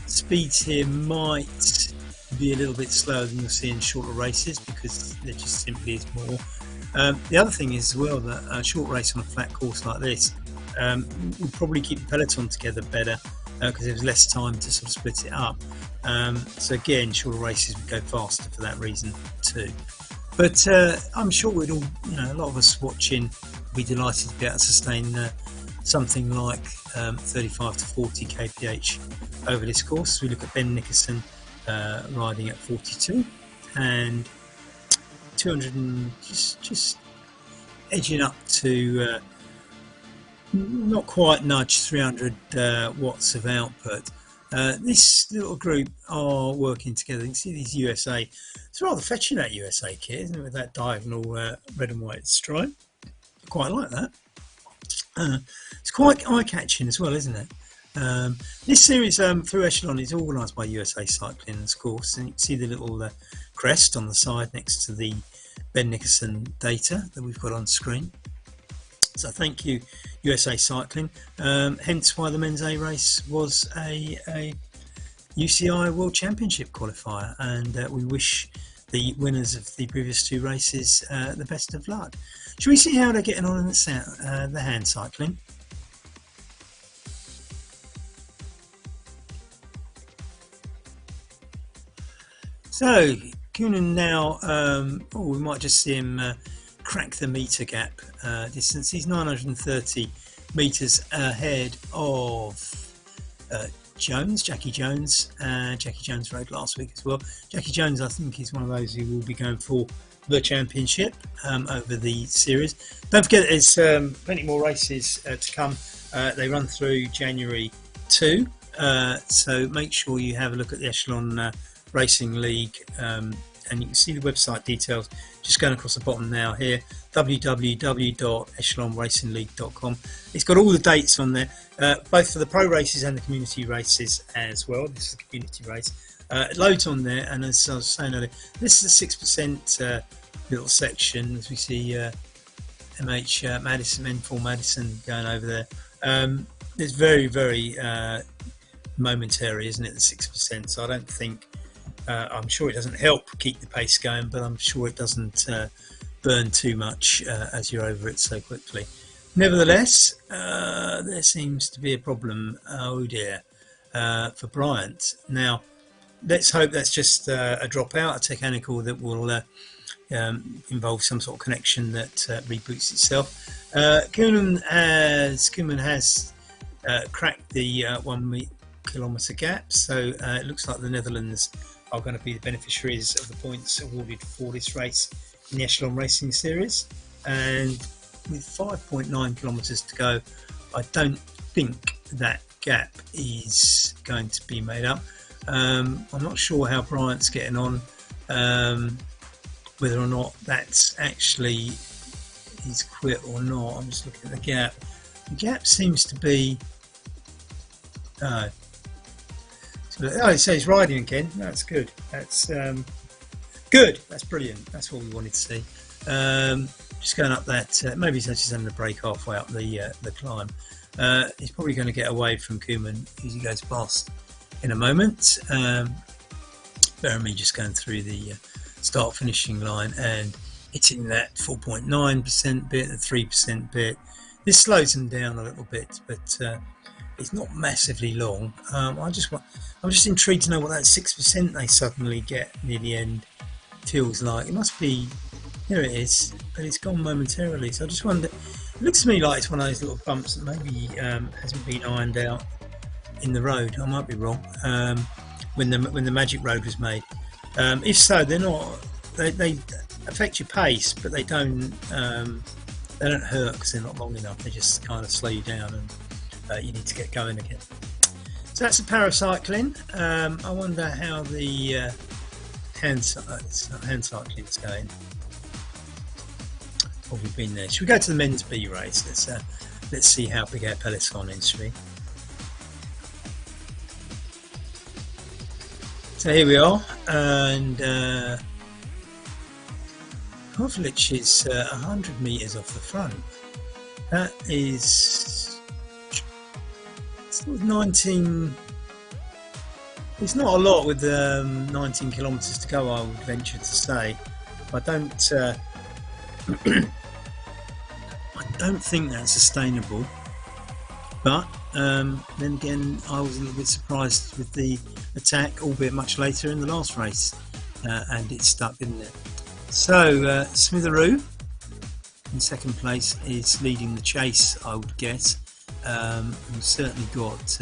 speeds here might be a little bit slower than you'll see in shorter races because there just simply is more. The other thing is as well that a short race on a flat course like this will probably keep the peloton together better because there's less time to sort of split it up. So again, shorter races would go faster for that reason too. But I'm sure we'd all, a lot of us watching would be delighted to be able to sustain something like 35 to 40 kph over this course. We look at Ben Nickerson riding at 42 and 200 and just edging up to not quite nudge 300 watts of output. This little group are working together. You can see these USA. It's rather fetching, that USA kit, isn't it, with that diagonal red and white stripe. I quite like that. It's quite eye-catching as well, isn't it? This series through Echelon is organised by USA Cycling, of course, and you can see the little crest on the side next to the Ben Nickerson data that we've got on screen. So thank you, USA Cycling. Hence why the men's A race was a UCI World Championship qualifier, and we wish the winners of the previous two races the best of luck. Shall we see how they're getting on in the hand cycling? So Kunin now, we might just see him crack the meter gap distance. He's 930 meters ahead of Jackie Jones. Jackie Jones rode last week as well. Jackie Jones, I think, is one of those who will be going for the championship over the series. Don't forget there's plenty more races to come. They run through January 2, so make sure you have a look at the Echelon Racing League, and you can see the website details just going across the bottom now here, www.echelonracingleague.com. It's got all the dates on there, both for the pro races and the community races as well. This is a community race. Loads on there, and as I was saying earlier, this is a 6% little section, as we see MH Madison, M4 Madison going over there. It's very, very momentary, isn't it, the 6%? So I don't think, I'm sure it doesn't help keep the pace going, but I'm sure it doesn't burn too much as you're over it so quickly. Nevertheless, there seems to be a problem, oh dear, for Bryant. Now, let's hope that's just a dropout, a technical that will involve some sort of connection that reboots itself. Koeman has cracked the 1 kilometre gap, so it looks like the Netherlands are going to be the beneficiaries of the points awarded for this race in the Echelon Racing Series. And with 5.9 kilometres to go, I don't think that gap is going to be made up. I'm not sure how Bryant's getting on, whether or not that's actually he's quit or not. I'm just looking at the gap. The gap seems to be Oh, it says riding again. That's good. That's good. That's brilliant. That's what we wanted to see. Just going up that. Maybe he's just having a break halfway up the climb. He's probably going to get away from Koeman as he goes past in a moment. Beremy just going through the start finishing line and hitting that 4.9% bit, the 3% bit. This slows him down a little bit, but it's not massively long. I'm just intrigued to know what that 6% they suddenly get near the end feels like. It must be, here it is, but it's gone momentarily. So I just wonder. It looks to me like it's one of those little bumps that maybe hasn't been ironed out in the road. I might be wrong. When the Magic Road was made, if so, they're not. They affect your pace, but they don't hurt because they're not long enough. They just kind of slow you down, and you need to get going again. So that's the paracycling. I wonder how the hand cycling is going. Probably been there. Should we go to the men's B race? Let's see how big our peloton is, shall we? So here we are, and Kovlich is 100 metres off the front. That is sort of 19. It's not a lot with 19 kilometres to go, I would venture to say. I don't think that's sustainable, but then again I was a little bit surprised with the attack, albeit much later in the last race, and it stuck, didn't it? So Smitheroo in second place is leading the chase, I would guess. We've certainly got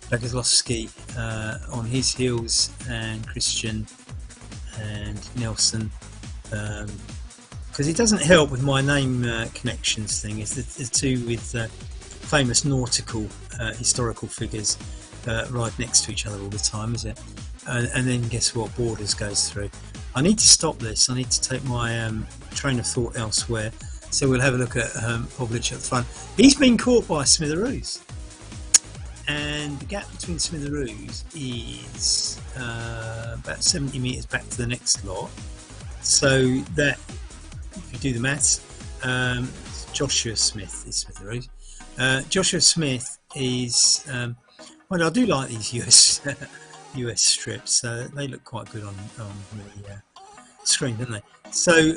Bogoslavsky on his heels, and Christian and Nelson. Because it doesn't help with my name connections thing, is the two with famous nautical historical figures right next to each other all the time, is it? And then guess what? Borders goes through. I need to stop this. I need to take my train of thought elsewhere. So we'll have a look at Kovlich at the front. He's been caught by Smitheroos, and the gap between Smitheroos is about 70 metres back to the next lot. So that, if you do the maths, Joshua Smith is Smitheroos. Joshua Smith is, well, I do like these US strips. They look quite good on the screen, don't they? So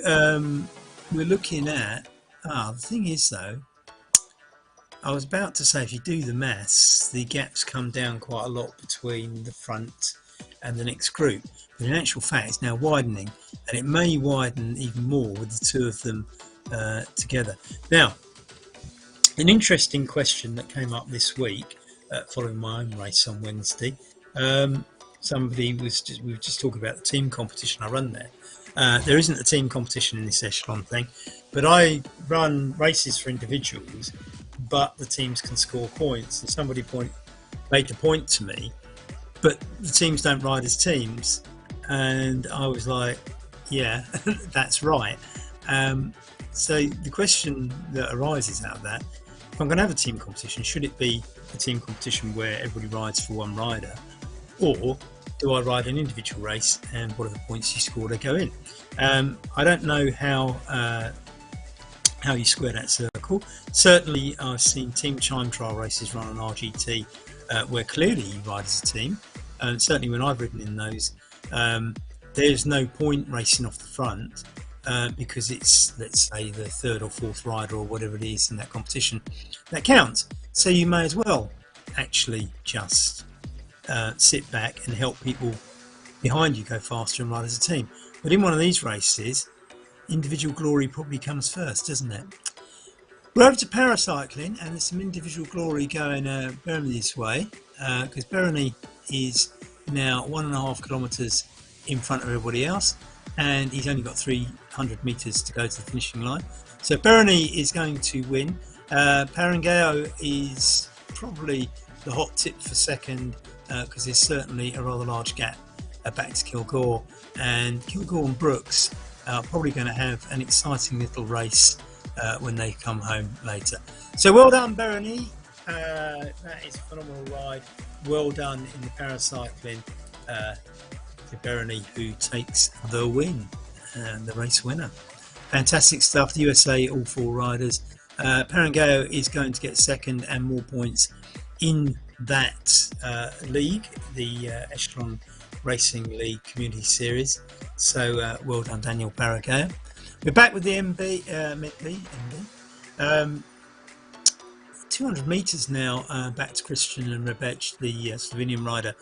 we're looking at, the thing is though, I was about to say if you do the maths, the gaps come down quite a lot between the front and the next group. But in actual fact, it's now widening, and it may widen even more with the two of them together. Now, an interesting question that came up this week following my own race on Wednesday. We were just talking about the team competition I run there. There isn't a team competition in this Echelon thing, but I run races for individuals, but the teams can score points. And somebody made the point to me, but the teams don't ride as teams. And I was like, yeah, that's right. So the question that arises out of that, if I'm going to have a team competition, should it be a team competition where everybody rides for one rider, or do I ride an individual race and what are the points you score to go in? I don't know how you square that circle. Certainly I've seen team time trial races run on RGT where clearly you ride as a team, and certainly when I've ridden in those, there's no point racing off the front because it's, let's say, the third or fourth rider or whatever it is in that competition that counts. So you may as well actually just sit back and help people behind you go faster and ride as a team. But in one of these races, individual glory probably comes first, doesn't it? We're over to paracycling, and there's some individual glory going Beremy this way, because Beremy is now 1.5 kilometres in front of everybody else, and he's only got 300 metres to go to the finishing line. So Beremy is going to win. Parangao is probably the hot tip for second, because there's certainly a rather large gap back to Kilgore, and Kilgore and Brooks are probably going to have an exciting little race when they come home later. So well done, Beremy. That is a phenomenal ride. well done in the paracycling to Bereni, who takes the win and the race winner. Fantastic stuff. The USA, all 4 riders. Parangao is going to get second and more points in that league, the Echelon Racing League Community Series. So well done, Daniel Parangao. We're back with the MB. 200 metres now, back to Christian and Rebec, the Slovenian rider.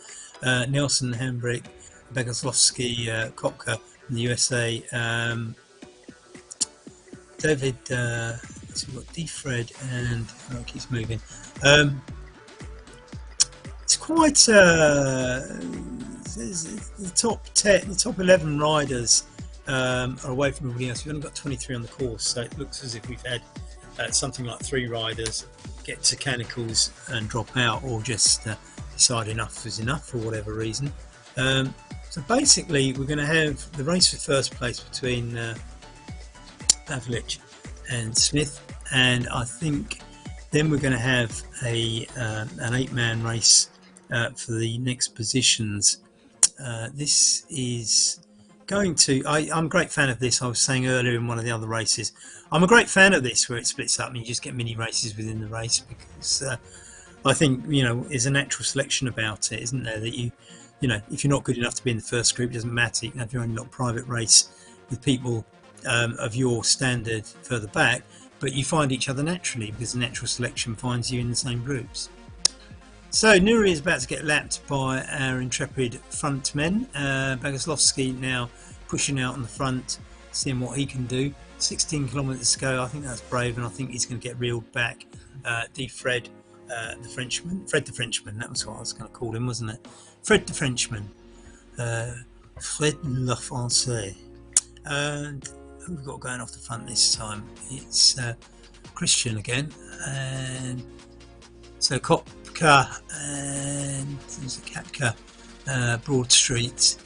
Nelson Hambrick, Begoslovsky, Kopka from the USA. David, so we've got D-Fred and it keeps moving. It's quite the top 10, the top 11 riders are away from everybody else. We've only got 23 on the course, so it looks as if we've had something like 3 riders get to Canicals and drop out, or just decide enough is enough for whatever reason. So basically, we're going to have the race for first place between Pavlich and Smith, and I think then we're going to have an 8-man race for the next positions. This is going to, I'm a great fan of this. I was saying earlier in one of the other races, I'm a great fan of this, where it splits up and you just get mini races within the race, because I think, you know, there's a natural selection about it, isn't there, that you know, if you're not good enough to be in the first group, it doesn't matter. You can have your own little private race with people of your standard further back, but you find each other naturally, because the natural selection finds you in the same groups. So Nuri is about to get lapped by our intrepid front men. Bagoslovsky now pushing out on the front, seeing what he can do. 16 kilometres to go. I think that's brave, and I think he's going to get reeled back. Fred the Frenchman, Fred the Frenchman, that was what I was going to call him, wasn't it? Fred the Frenchman, Fred le Français. And who we've got going off the front this time? It's Christian again, and so Kopka, and there's a Katka, Broad Street,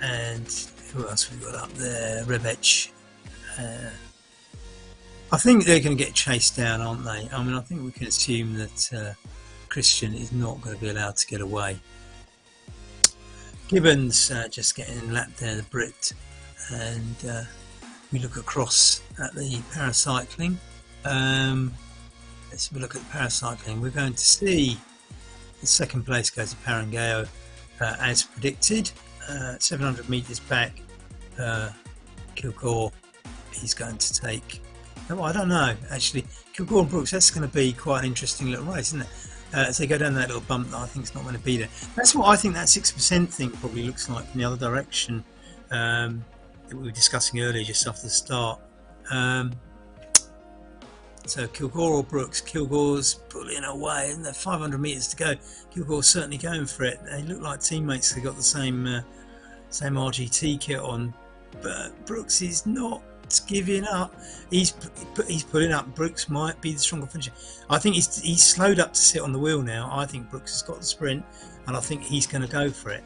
and who else we got up there? Rebec. I think they're going to get chased down, aren't they? I mean, I think we can assume that Christian is not going to be allowed to get away. Gibbons just getting lapped there, the Brit, and we look across at the paracycling. Let's have a look at the paracycling. We're going to see the second place goes to Parangao as predicted. 700 metres back, Kilgore is going to take. No, I don't know, actually. Kilgore and Brooks, that's going to be quite an interesting little race, isn't it? As they go down that little bump that I think is not going to be there. That's what I think that 6% thing probably looks like from the other direction that we were discussing earlier, just after the start. So Kilgore or Brooks? Kilgore's pulling away, isn't there? 500 metres to go. Kilgore's certainly going for it. They look like teammates. They got the same RGT kit on, but Brooks is not giving up. He's pulling up. Brooks might be the stronger finisher. I think he's slowed up to sit on the wheel now. I think Brooks has got the sprint, and I think he's going to go for it.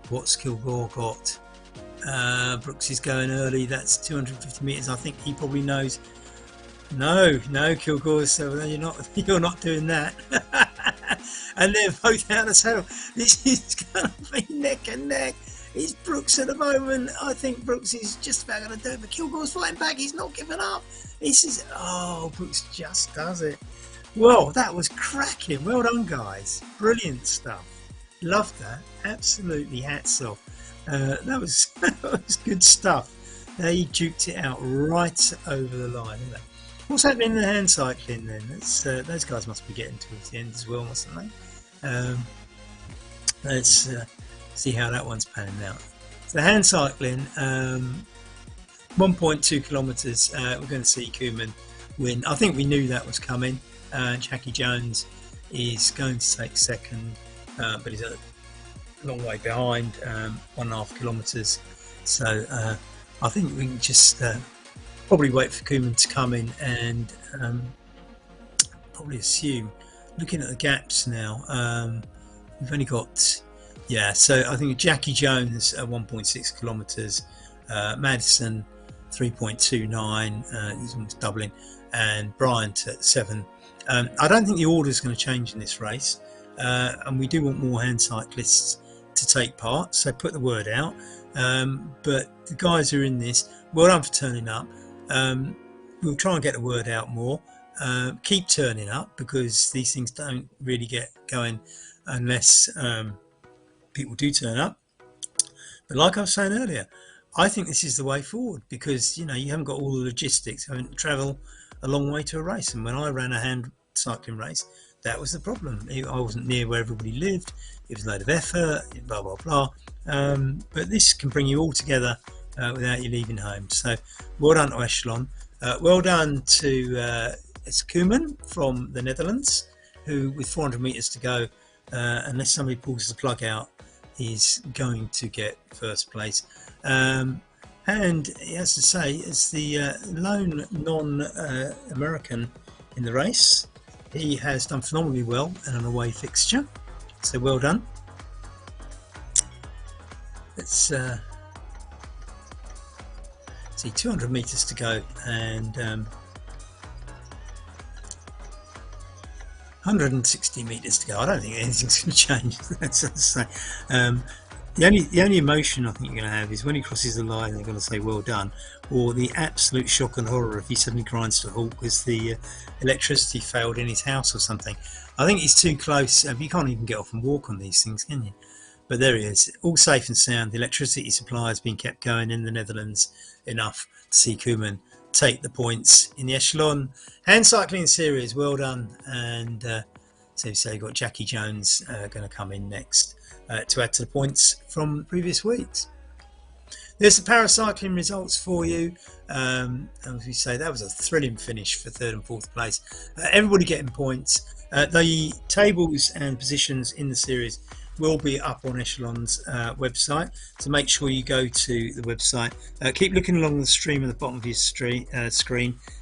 What's Kilgore got? Brooks is going early. That's 250 metres. I think he probably knows. No, Kilgore. So you're not doing that. And they're both out of saddle. This is going to be neck and neck. It's Brooks at the moment. I think Brooks is just about going to do it, but Kilgore's fighting back. He's not giving up. Brooks just does it. Well, that was cracking. Well done, guys. Brilliant stuff. Loved that. Absolutely hats off. That was good stuff. They duked it out right over the line, didn't they? What's happening in the hand cycling then? Those guys must be getting towards the end as well, mustn't they? Let's see how that one's panning out. So hand cycling, 1.2 kilometres. We're going to see Koeman win. I think we knew that was coming. Jackie Jones is going to take second, but he's a long way behind, 1.5 kilometres. So I think we can just probably wait for Koeman to come in and probably assume, looking at the gaps now, we've only got, so I think Jackie Jones at 1.6 kilometres, Madison 3.29, he's almost doubling, and Bryant at 7. I don't think the order is going to change in this race. and we do want more hand cyclists to take part, so put the word out. But the guys who are in this, well done for turning up. We'll try and get the word out more. Keep turning up, because these things don't really get going unless people do turn up. But like I was saying earlier, I think this is the way forward, because you haven't got all the logistics, having to travel a long way to a race. And when I ran a hand cycling race, that was the problem. I wasn't near where everybody lived. It was a load of effort, blah blah blah. But this can bring you all together without you leaving home. So well done to Echelon. Well done to Echelon from the Netherlands, who with 400 meters to go, unless somebody pulls the plug out, is going to get first place. And he has to say, as the lone non-American in the race, he has done phenomenally well in an away fixture. So well done. Let's see, 200 meters to go, and 160 meters to go. I don't think anything's going to change. That's to say. The only emotion I think you're going to have is when he crosses the line, they're going to say well done, or the absolute shock and horror if he suddenly grinds to a halt because the electricity failed in his house or something. I think he's too close. You can't even get off and walk on these things, can you? But there he is, all safe and sound. The electricity supply has been kept going in the Netherlands enough to see Koeman take the points in the Echelon hand cycling series. Well done. And so you've got Jackie Jones going to come in next to add to the points from previous weeks. There's the paracycling results for you. As we say, that was a thrilling finish for third and fourth place. Everybody getting points. The tables and positions in the series will be up on Echelon's website, so make sure you go to the website. Keep looking along the stream at the bottom of your screen,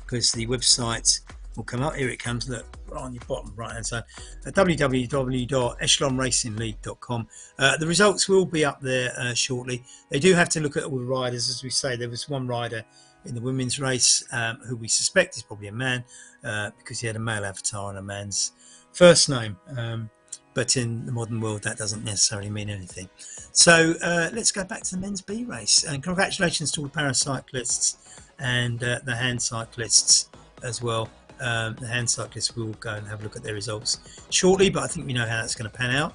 because the website will come up. Here it comes, look, right on your bottom right hand side, www.echelonracingleague.com. The results will be up there shortly. They do have to look at all the riders. As we say, there was one rider in the women's race who we suspect is probably a man, because he had a male avatar and a man's first name. But in the modern world, that doesn't necessarily mean anything. So let's go back to the men's B race. And congratulations to all the paracyclists and the hand cyclists as well. The hand cyclists will go and have a look at their results shortly, but I think we know how that's going to pan out.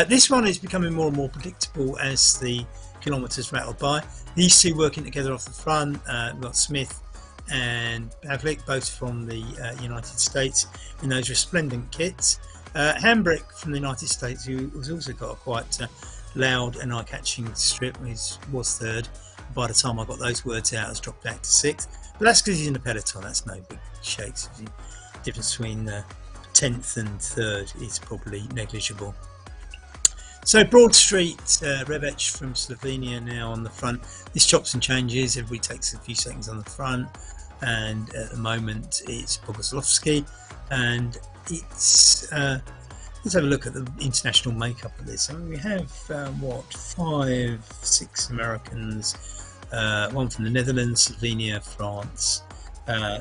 This one is becoming more and more predictable as the kilometres rattle by. These two working together off the front. We've got Smith and Pavlik, both from the United States, in those resplendent kits. Hambrick from the United States, who has also got a quite loud and eye-catching strip, was third. By the time I got those words out, has dropped back to sixth. But that's because he's in the peloton. That's no big shakes. The difference between 10th and third is probably negligible. So Broad Street, Rebec from Slovenia now on the front. This chops and changes. Everybody takes a few seconds on the front, and at the moment it's Bogoslovsky, and it's let's have a look at the international makeup of this. I mean, we have 5-6 Americans, one from the Netherlands, Slovenia, France.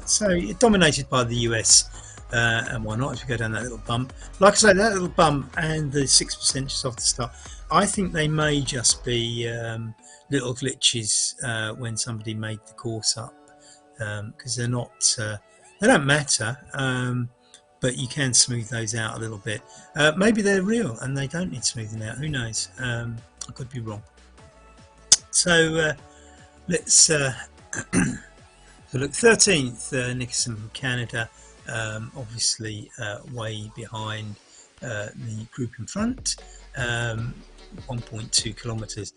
So it's dominated by the US, and why not, if you go down that little bump. Like I say, that little bump and the 6% just off the start, I think they may just be little glitches when somebody made the course up, because they're not, they don't matter. But you can smooth those out a little bit. Maybe they're real and they don't need smoothing out. Who knows? I could be wrong. So let's look. 13th, Nicholson from Canada, obviously way behind the group in front. 1.2 kilometres.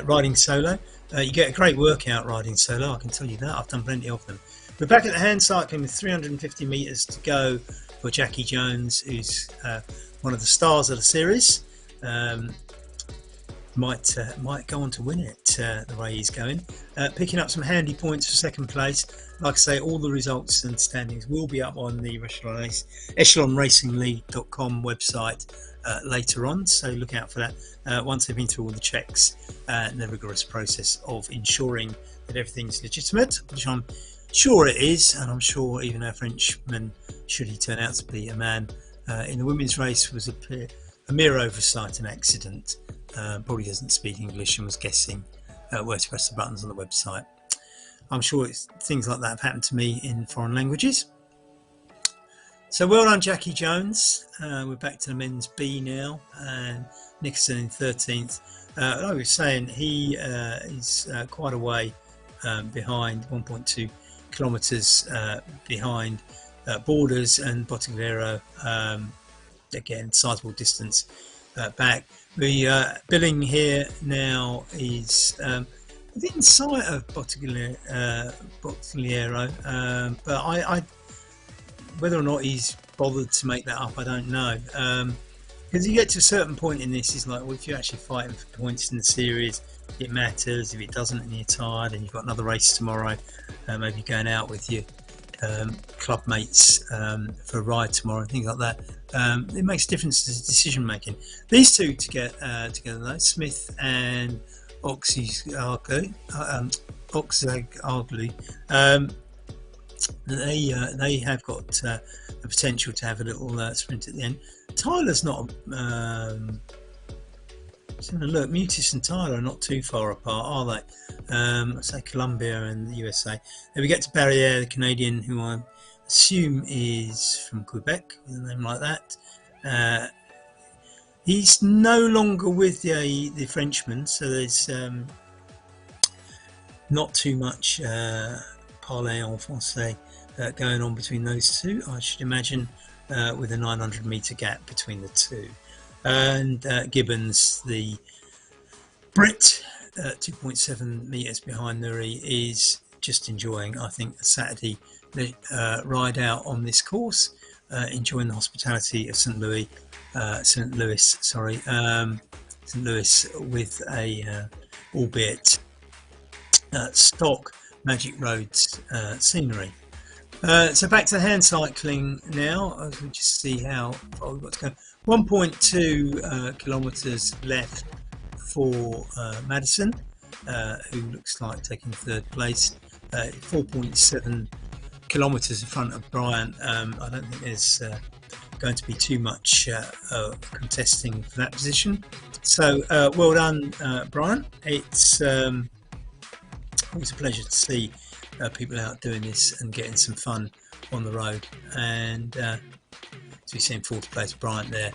Riding solo. You get a great workout riding solo, I can tell you that. I've done plenty of them. We're back at the hand cycling with 350 metres to go for Jackie Jones, who's one of the stars of the series. Might go on to win it the way he's going. Picking up some handy points for second place. Like I say, all the results and standings will be up on the EchelonRacingLeague.com website later on, so look out for that once they've been through all the checks and the rigorous process of ensuring that everything's legitimate, which I'm sure it is, and I'm sure even our Frenchman, should he turn out to be a man, in the women's race was a mere oversight and accident. Probably doesn't speak English and was guessing where to press the buttons on the website. I'm sure things like that have happened to me in foreign languages. So well done, Jackie Jones. We're back to the men's B now, and Nicholson in 13th. Like I was saying, he is quite a way behind, 1.2 kilometres behind Borders and Bottigliero. Again, sizable distance back. The billing here now is within sight of Bottigliero, but I whether or not he's bothered to make that up, I don't know. Because you get to a certain point in this, it's like, well, if you're actually fighting for points in the series, it matters. If it doesn't and you're tired and you've got another race tomorrow, maybe you're going out with your club mates for a ride tomorrow and things like that, it makes a difference to decision making. These two together though, Smith and Oxley, they have got the potential to have a little sprint at the end. Tyler's not look, Mutis and Tyler are not too far apart, are they? I say Colombia and the USA. Then we get to Barriere, the Canadian, who I assume is from Quebec with a name like that. He's no longer with the Frenchman, so there's not too much parler en français going on between those two, I should imagine, with a 900 metre gap between the two. And Gibbons, the Brit, 2.7 metres behind Nuri, is just enjoying, I think, a Saturday ride out on this course, enjoying the hospitality of St. Louis, with a albeit stock Magic Roads scenery. So back to the hand cycling now, as we just see how far we've got to go. 1.2 kilometres left for Madison, who looks like taking third place. 4.7 kilometres in front of Bryant. I don't think there's going to be too much contesting for that position. So well done, Bryant. It's always a pleasure to see people out doing this and getting some fun on the road. And so we see in fourth place Bryant there,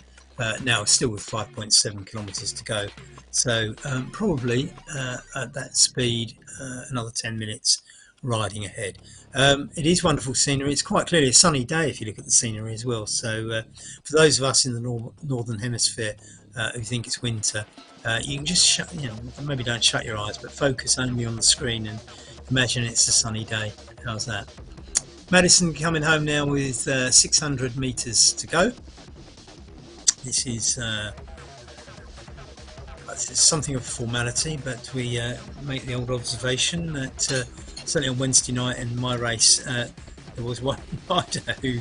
now still with 5.7 kilometres to go. So probably at that speed, another 10 minutes riding ahead. It is wonderful scenery. It's quite clearly a sunny day if you look at the scenery as well. So for those of us in the northern hemisphere who think it's winter, you can just maybe don't shut your eyes, but focus only on the screen and imagine it's a sunny day. How's that? Madison coming home now with 600 metres to go. This is something of a formality, but we make the old observation that certainly on Wednesday night in my race, there was one rider who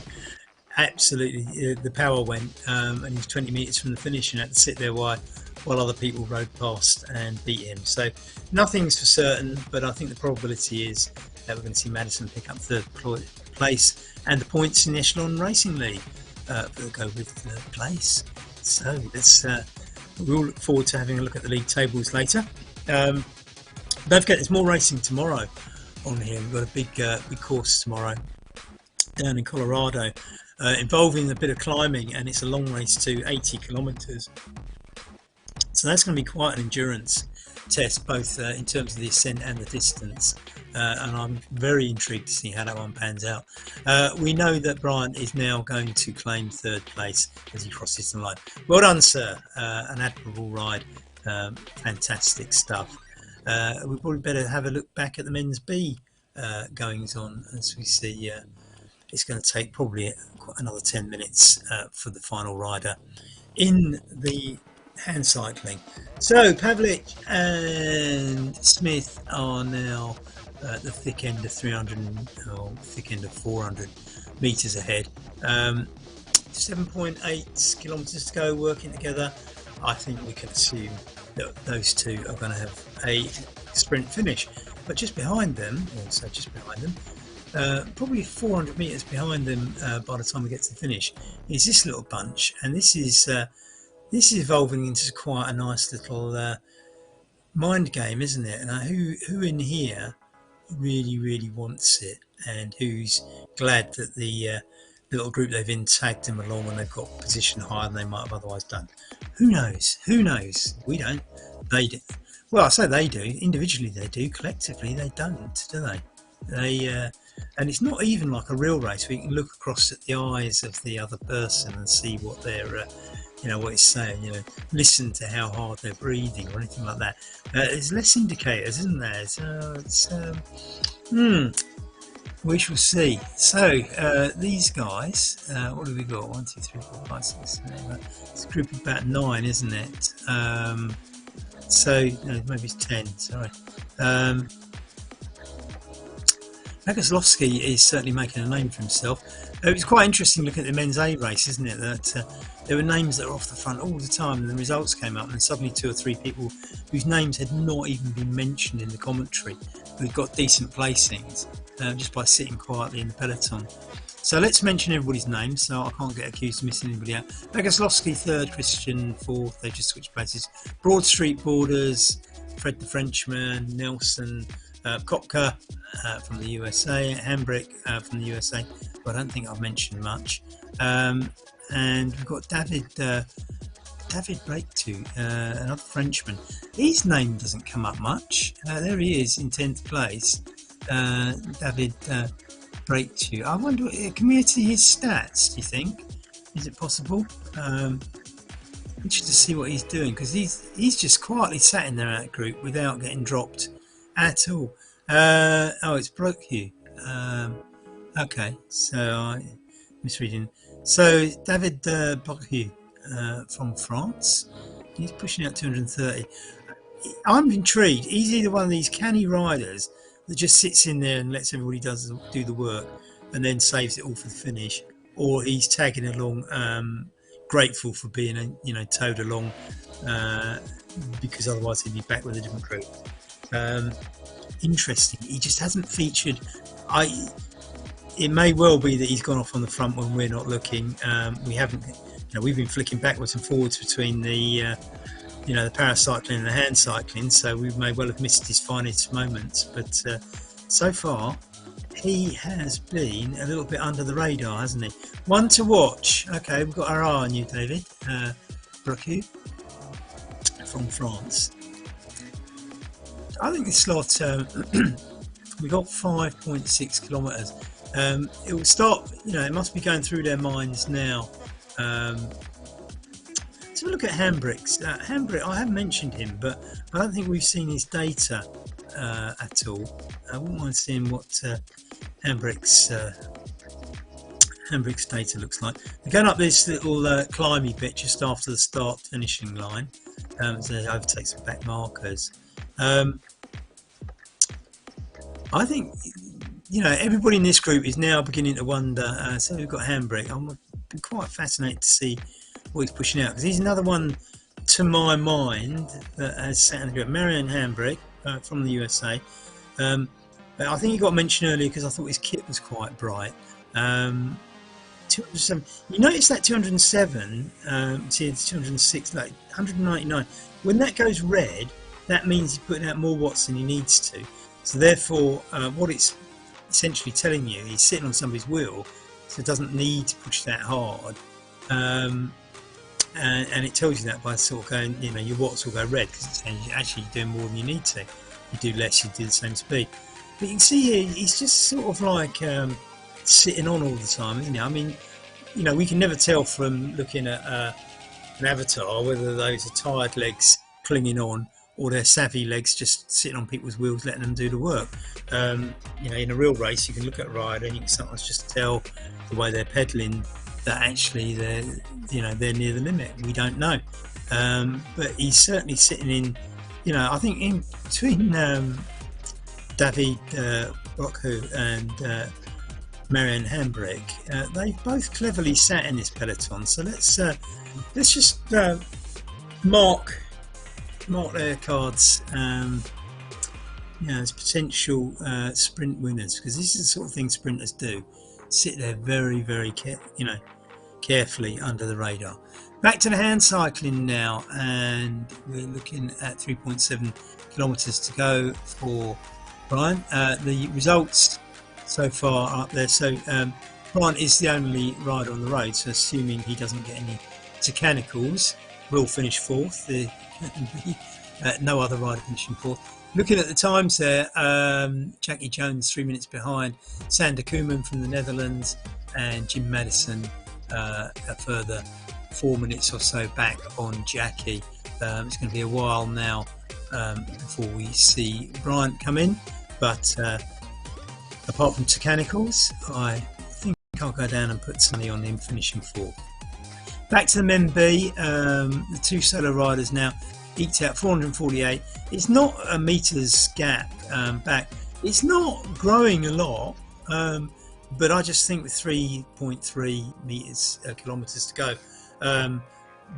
absolutely the power went, and he was 20 metres from the finish and had to sit there while other people rode past and beat him. So nothing's for certain, but I think the probability is that we're going to see Madison pick up third place and the points in the Echelon Racing League will go with third place. So we'll look forward to having a look at the league tables later. Don't forget, there's more racing tomorrow on here. We've got a big course tomorrow down in Colorado involving a bit of climbing, and it's a long race too, 80 kilometres. So that's going to be quite an endurance test, both in terms of the ascent and the distance, and I'm very intrigued to see how that one pans out. We know that Bryant is now going to claim third place as he crosses the line. Well done, sir. An admirable ride. Fantastic stuff. We probably better have a look back at the men's B goings on, as we see it's going to take probably another 10 minutes for the final rider in the hand cycling. So Pavlik and Smith are now at the thick end of 400 meters ahead. 7.8 kilometers to go, working together. I think we can assume that those two are going to have a sprint finish, but just behind them, probably 400 meters behind them by the time we get to the finish, is this little bunch, and this is This is evolving into quite a nice little mind game, isn't it? And who in here really wants it, and who's glad that the little group they've in tagged them along and they've got a position higher than they might have otherwise done? Who knows? Who knows? We don't. They do. Well, I say they do. Individually they do. Collectively they don't, do they? And it's not even like a real race where you can look across at the eyes of the other person and see what they're what it's saying, listen to how hard they're breathing or anything like that. There's less indicators, isn't there? So we shall see. So these guys, what have we got? 1, 2, 3, 4, 5, 6, 7, 8. It's a group of about 9, isn't it? So no, maybe it's 10. Sorry. Nagoslovsky is certainly making a name for himself. It was quite interesting looking at the men's A race, isn't it? That there were names that were off the front all the time, and the results came up, and suddenly 2 or 3 people whose names had not even been mentioned in the commentary, who'd got decent placings just by sitting quietly in the peloton. So let's mention everybody's names, so I can't get accused of missing anybody out. Nagoslovsky 3rd, Christian 4th. They just switched places. Broad Street Borders, Fred the Frenchman, Nelson. Kopka from the USA, Hambrick from the USA. Well, I don't think I've mentioned much. And we've got David Breaktu, another Frenchman. His name doesn't come up much. There he is in 10th place. David Breaktu. I wonder, can we see his stats, do you think? Is it possible? Interested to see what he's doing, because he's just quietly sat in there in that group without getting dropped at all. It's Brockhew. Okay, so I'm misreading. So David Brockhew from France. He's pushing out 230. I'm intrigued. He's either one of these canny riders that just sits in there and lets everybody do the work and then saves it all for the finish, or he's tagging along, grateful for being towed along, because otherwise he'd be back with a different group. Interesting. He just hasn't featured. It may well be that he's gone off on the front when we're not looking. We haven't. We've been flicking backwards and forwards between the paracycling and the hand cycling, so we may well have missed his finest moments. But so far, he has been a little bit under the radar, hasn't he? One to watch. Okay, we've got our eye on you, David. Brocu from France. I think this slot, we got 5.6 kilometres. It will start, it must be going through their minds now. Let's have a look at Hambrick's. Hambrick, I have mentioned him, but I don't think we've seen his data at all. I wouldn't mind seeing what Hambrick's data looks like. They're going up this little climby bit just after the start finishing line. So they overtake some back markers. I think everybody in this group is now beginning to wonder. So we've got Hambrick. I'm quite fascinated to see what he's pushing out, because he's another one to my mind that has sat in the group. Marianne Hambrick from the USA. I think he got mentioned earlier because I thought his kit was quite bright. 207. You notice that 207, see it's 206, like 199. When that goes red, that means he's putting out more watts than he needs to. So therefore, what it's essentially telling you, he's sitting on somebody's wheel, so it doesn't need to push that hard. And it tells you that by sort of going, your watts will go red, because it's saying you're actually doing more than you need to. You do less, you do the same speed. But you can see here, he's just sort of like sitting on all the time, isn't he? I mean, we can never tell from looking at an avatar whether those are tired legs clinging on or they're savvy legs just sitting on people's wheels, letting them do the work. In a real race, you can look at a rider and you can sometimes just tell the way they're pedaling that actually they're near the limit. We don't know, but he's certainly sitting in. I think in between David Brocu and Marianne Hambrick, they've both cleverly sat in this peloton. So let's just mark their cards as potential sprint winners, because this is the sort of thing sprinters do: sit there very, very carefully under the radar. Back to the hand cycling now, and we're looking at 3.7 kilometers to go for Brian. The results so far are up there. So Brian is the only rider on the road, so assuming he doesn't get any mechanicals, will finish fourth. There can be no other rider finishing fourth. Looking at the times there, Jackie Jones 3 minutes behind, Sander Koeman from the Netherlands, and Jim Madison a further 4 minutes or so back on Jackie. It's going to be a while now before we see Bryant come in, but apart from mechanicals, I think I'll go down and put Sonny on him finishing fourth. Back to the Men B, the two solo riders now eked out 448. It's not a meters gap back. It's not growing a lot, but I just think with 3.3 meters kilometers to go,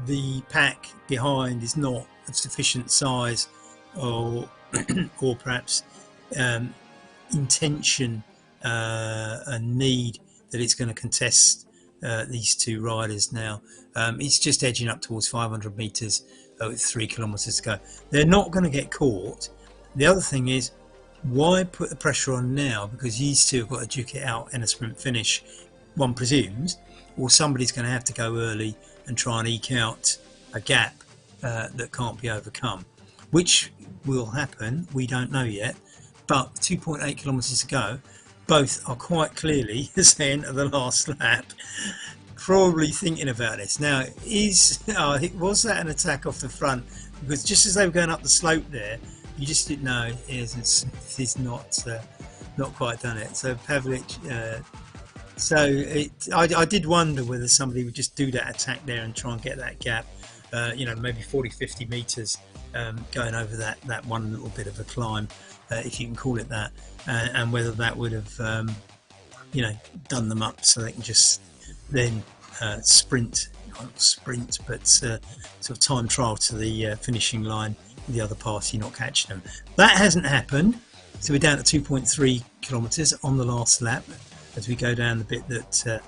the pack behind is not of sufficient size or or perhaps intention and need that it's going to contest these two riders now. It's just edging up towards 500 meters with 3 kilometers to go. They're not going to get caught. The other thing is, why put the pressure on now? Because these two have got to duke it out in a sprint finish, one presumes, or somebody's going to have to go early and try and eke out a gap that can't be overcome. Which will happen, we don't know yet, but 2.8 kilometers to go, both are quite clearly, as they enter the last lap, probably thinking about this. Now, was that an attack off the front? Because just as they were going up the slope there, you just didn't know he's not quite done it. So Pavlich, I did wonder whether somebody would just do that attack there and try and get that gap, maybe 40-50 meters going over that one little bit of a climb, if you can call it that, and whether that would have done them up so they can just then sprint, but sort of time trial to the finishing line with the other party not catching them. That hasn't happened, so we're down to 2.3 kilometers on the last lap as we go down the bit that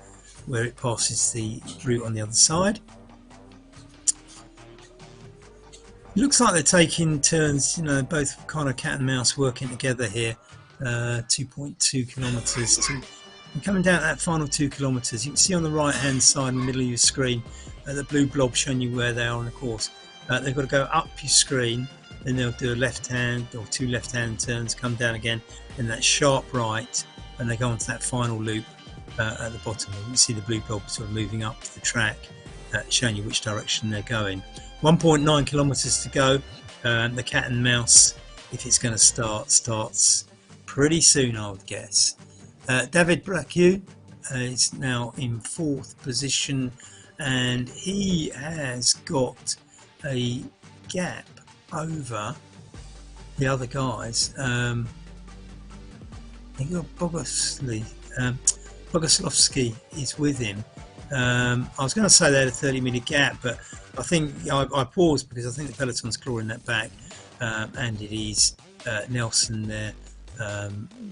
where it passes the route on the other side. It looks like they're taking turns, both kind of cat and mouse working together here. 2.2 kilometers and coming down that final 2 kilometers. You can see on the right hand side in the middle of your screen the blue blob showing you where they are on the course. They've got to go up your screen, then they'll do a left hand or 2 left hand turns, come down again, and that sharp right, and they go onto that final loop at the bottom. You can see the blue blob sort of moving up the track, showing you which direction they're going. 1.9 kilometers to go. The cat and mouse, if it's going to starts pretty soon, I would guess. David Bracu is now in 4th position, and he has got a gap over the other guys. I think Bogoslovsky is with him. I was going to say they had a 30-meter gap, but I think I paused because I think the peloton's clawing that back, and it is Nelson there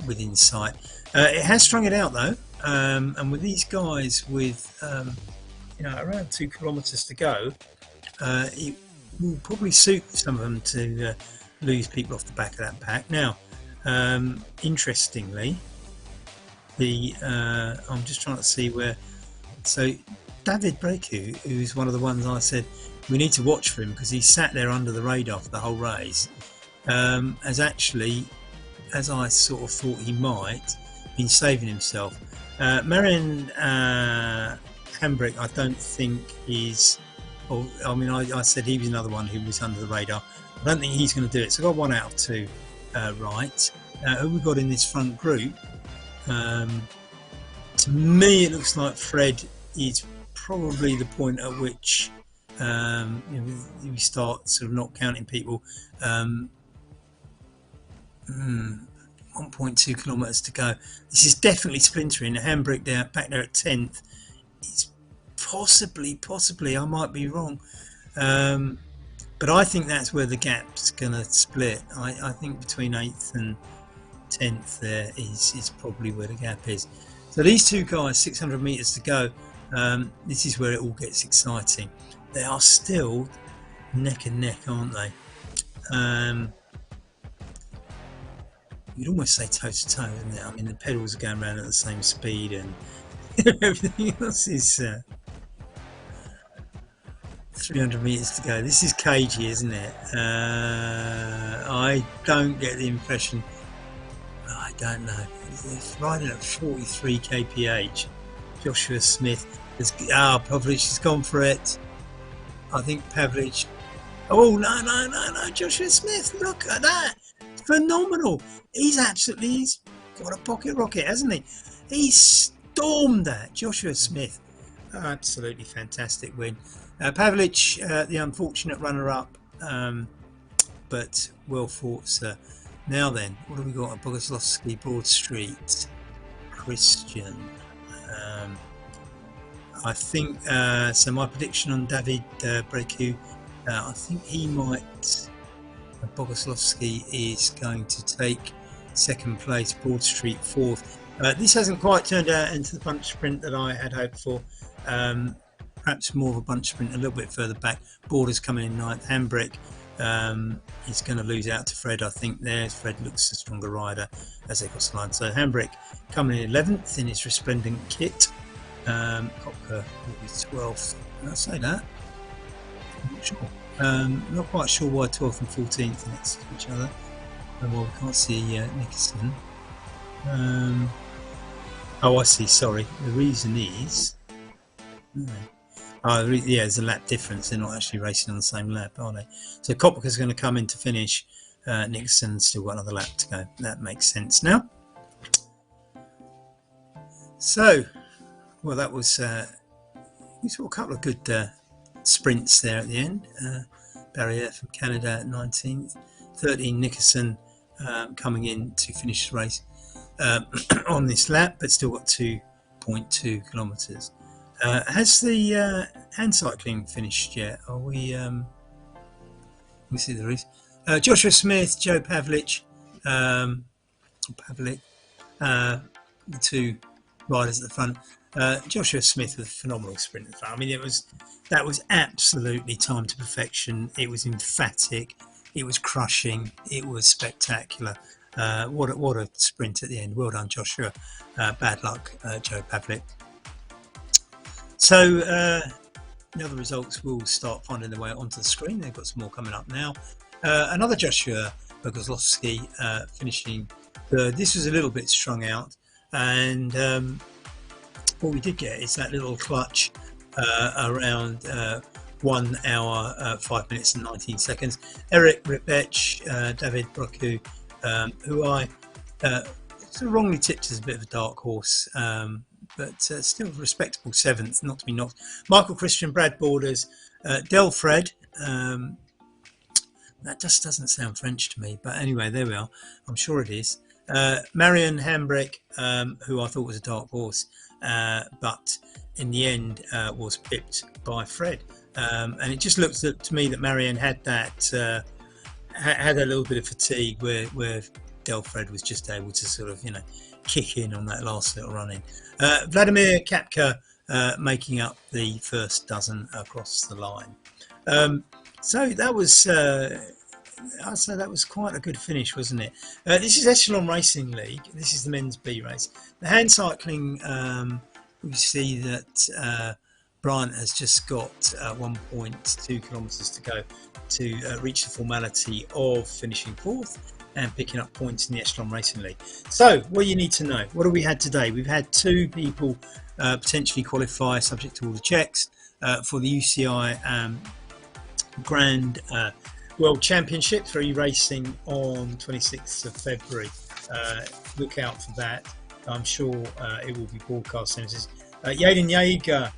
within sight. It has strung it out though, and with these guys with around 2 kilometers to go, it will probably suit some of them to lose people off the back of that pack. Now, interestingly, I'm just trying to see where. So David Bracu, who's one of the ones I said we need to watch for him because he sat there under the radar for the whole race, has actually, as I sort of thought he might, been saving himself. Marian Hambrick, I don't think is. I said he was another one who was under the radar. I don't think he's going to do it. So I got 1 out of 2 right. Who we got in this front group? To me, it looks like Fred is probably the point at which we start sort of not counting people. 1.2 kilometers to go. This is definitely splintering. The Hambrick back there at 10th. It's possibly, I might be wrong, but I think that's where the gap's going to split. I think between 8th and 10th there is probably where the gap is. So these two guys, 600 meters to go. This is where it all gets exciting. they are still neck and neck, aren't they? You'd almost say toe to toe, isn't it? I mean, the pedals are going around at the same speed, and everything else is 300 meters to go. This is cagey, isn't it? I don't get the impression. I don't know. It's riding at 43 kph. Joshua Smith has. Pavlich has gone for it. I think Pavlich. Oh no! Joshua Smith, look at that! Phenomenal. He's got a pocket rocket, hasn't he? He stormed that. Joshua Smith. Absolutely fantastic win. Pavlich, the unfortunate runner-up, but well fought, sir. Now then, what have we got? Bogoslovsky, Broad Street, Christian. I think so. My prediction on David Breku, I think he might. Bogoslovsky is going to take second place. Broad Street fourth. This hasn't quite turned out into the bunch sprint that I had hoped for. Perhaps more of a bunch sprint a little bit further back. Borders coming in ninth. Hambrick is going to lose out to Fred, I think. There, Fred looks a stronger rider as they cross the line. So Hambrick coming in 11th in his resplendent kit. Kopka will be 12th. Did I say that? I'm not sure. Not quite sure why 12th and 14th next to each other. Well, we can't see Nicholson. I see. Sorry. The reason is. Yeah, there's a lap difference. They're not actually racing on the same lap, are they? So Kopka's going to come in to finish. Nicholson's still got another lap to go. That makes sense now. So, well, that was we saw a couple of good sprints there at the end. Barrier from Canada at 19th. 13 Nicholson coming in to finish the race on this lap, but still got 2.2 kilometres. Has the hand cycling finished yet? Are we? We see there is Joshua Smith, Joe Pavlich, the two riders at the front. Joshua Smith with a phenomenal sprint at the front. I mean, that was absolutely timed to perfection. It was emphatic. It was crushing. It was spectacular. What a sprint at the end. Well done, Joshua. Bad luck, Joe Pavlich. So the other results will start finding their way onto the screen. They've got some more coming up now. Another Joshua Bogoslovsky finishing third. This was a little bit strung out, and what we did get is that little clutch around 1 hour, 5 minutes and 19 seconds. Eric Ripech, David Broku, who I sort of wrongly tipped as a bit of a dark horse, but still respectable 7th, not to be knocked. Michael Christian, Brad Borders, Del Fred. That just doesn't sound French to me, but anyway, there we are. I'm sure it is. Marion Hambrick, who I thought was a dark horse, but in the end was pipped by Fred. And it just looked to me that Marion had that had a little bit of fatigue where Del Fred was just able to sort of, kick in on that last little run-in. Vladimir Kapka making up the first dozen across the line. So that was, I'd say that was quite a good finish, wasn't it? This is Echelon Racing League. This is the men's B race. The hand cycling, we see that Bryant has just got 1.2 kilometres to go to reach the formality of finishing fourth and picking up points in the Echelon Racing League. So, what you need to know, what have we had today? We've had 2 people potentially qualify, subject to all the checks, for the UCI Grand World Championship, 3 racing on 26th of February. Look out for that. I'm sure it will be broadcast. Yaden Jaeger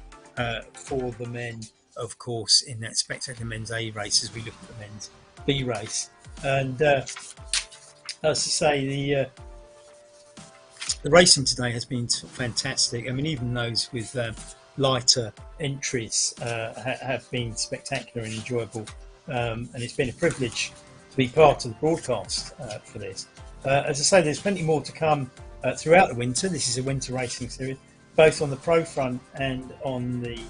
for the men, of course, in that spectacular men's A race as we look at the men's B race. And as I say, the racing today has been fantastic. I mean, even those with lighter entries have been spectacular and enjoyable. And it's been a privilege to be part of the broadcast for this. As I say, there's plenty more to come throughout the winter. This is a winter racing series, both on the pro front and on the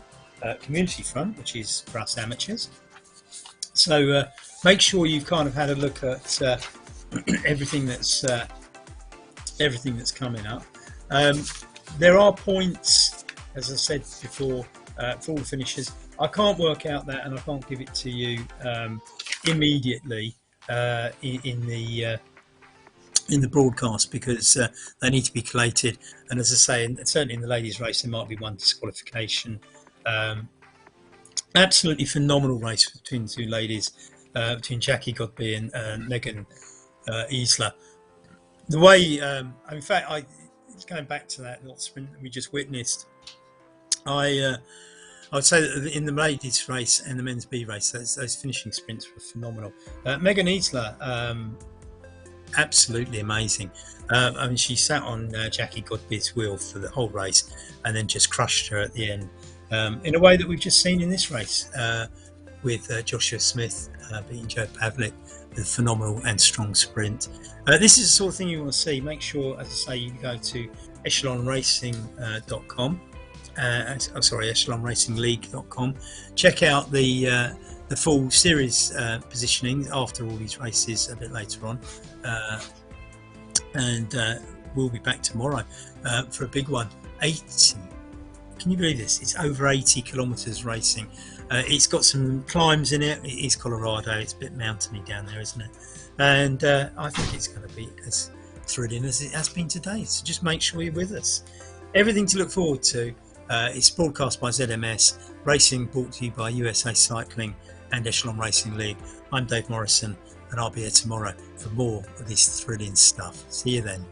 community front, which is for us amateurs. So make sure you've kind of had a look at everything that's coming up. There are points, as I said before, for all the finishers. I can't work out that, and I can't give it to you immediately in the broadcast, because they need to be collated. And as I say, certainly in the ladies' race, there might be one disqualification. Absolutely phenomenal race between the two ladies, between Jackie Godby and Megan Isla. The way, in fact, going back to that little sprint that we just witnessed, I would say that in the ladies' race and the men's B race, those finishing sprints were phenomenal. Megan Isla, absolutely amazing. I mean, she sat on Jackie Godby's wheel for the whole race and then just crushed her at the end, in a way that we've just seen in this race with Joshua Smith beating Joe Pavlik with a phenomenal and strong sprint. This is the sort of thing you want to see. Make sure, as I say, you go to echelonracing.com. echelonracingleague.com. Check out the full series positioning after all these races a bit later on, and we'll be back tomorrow for a big one. 80, can you believe this? It's over 80 kilometers racing. It's got some climbs in it. It is Colorado. It's a bit mountainy down there, isn't it? And I think it's going to be as thrilling as it has been today. So just make sure you're with us. Everything to look forward to. It's broadcast by ZMS, racing brought to you by USA Cycling and Echelon Racing League. I'm Dave Morrison, and I'll be here tomorrow for more of this thrilling stuff. See you then.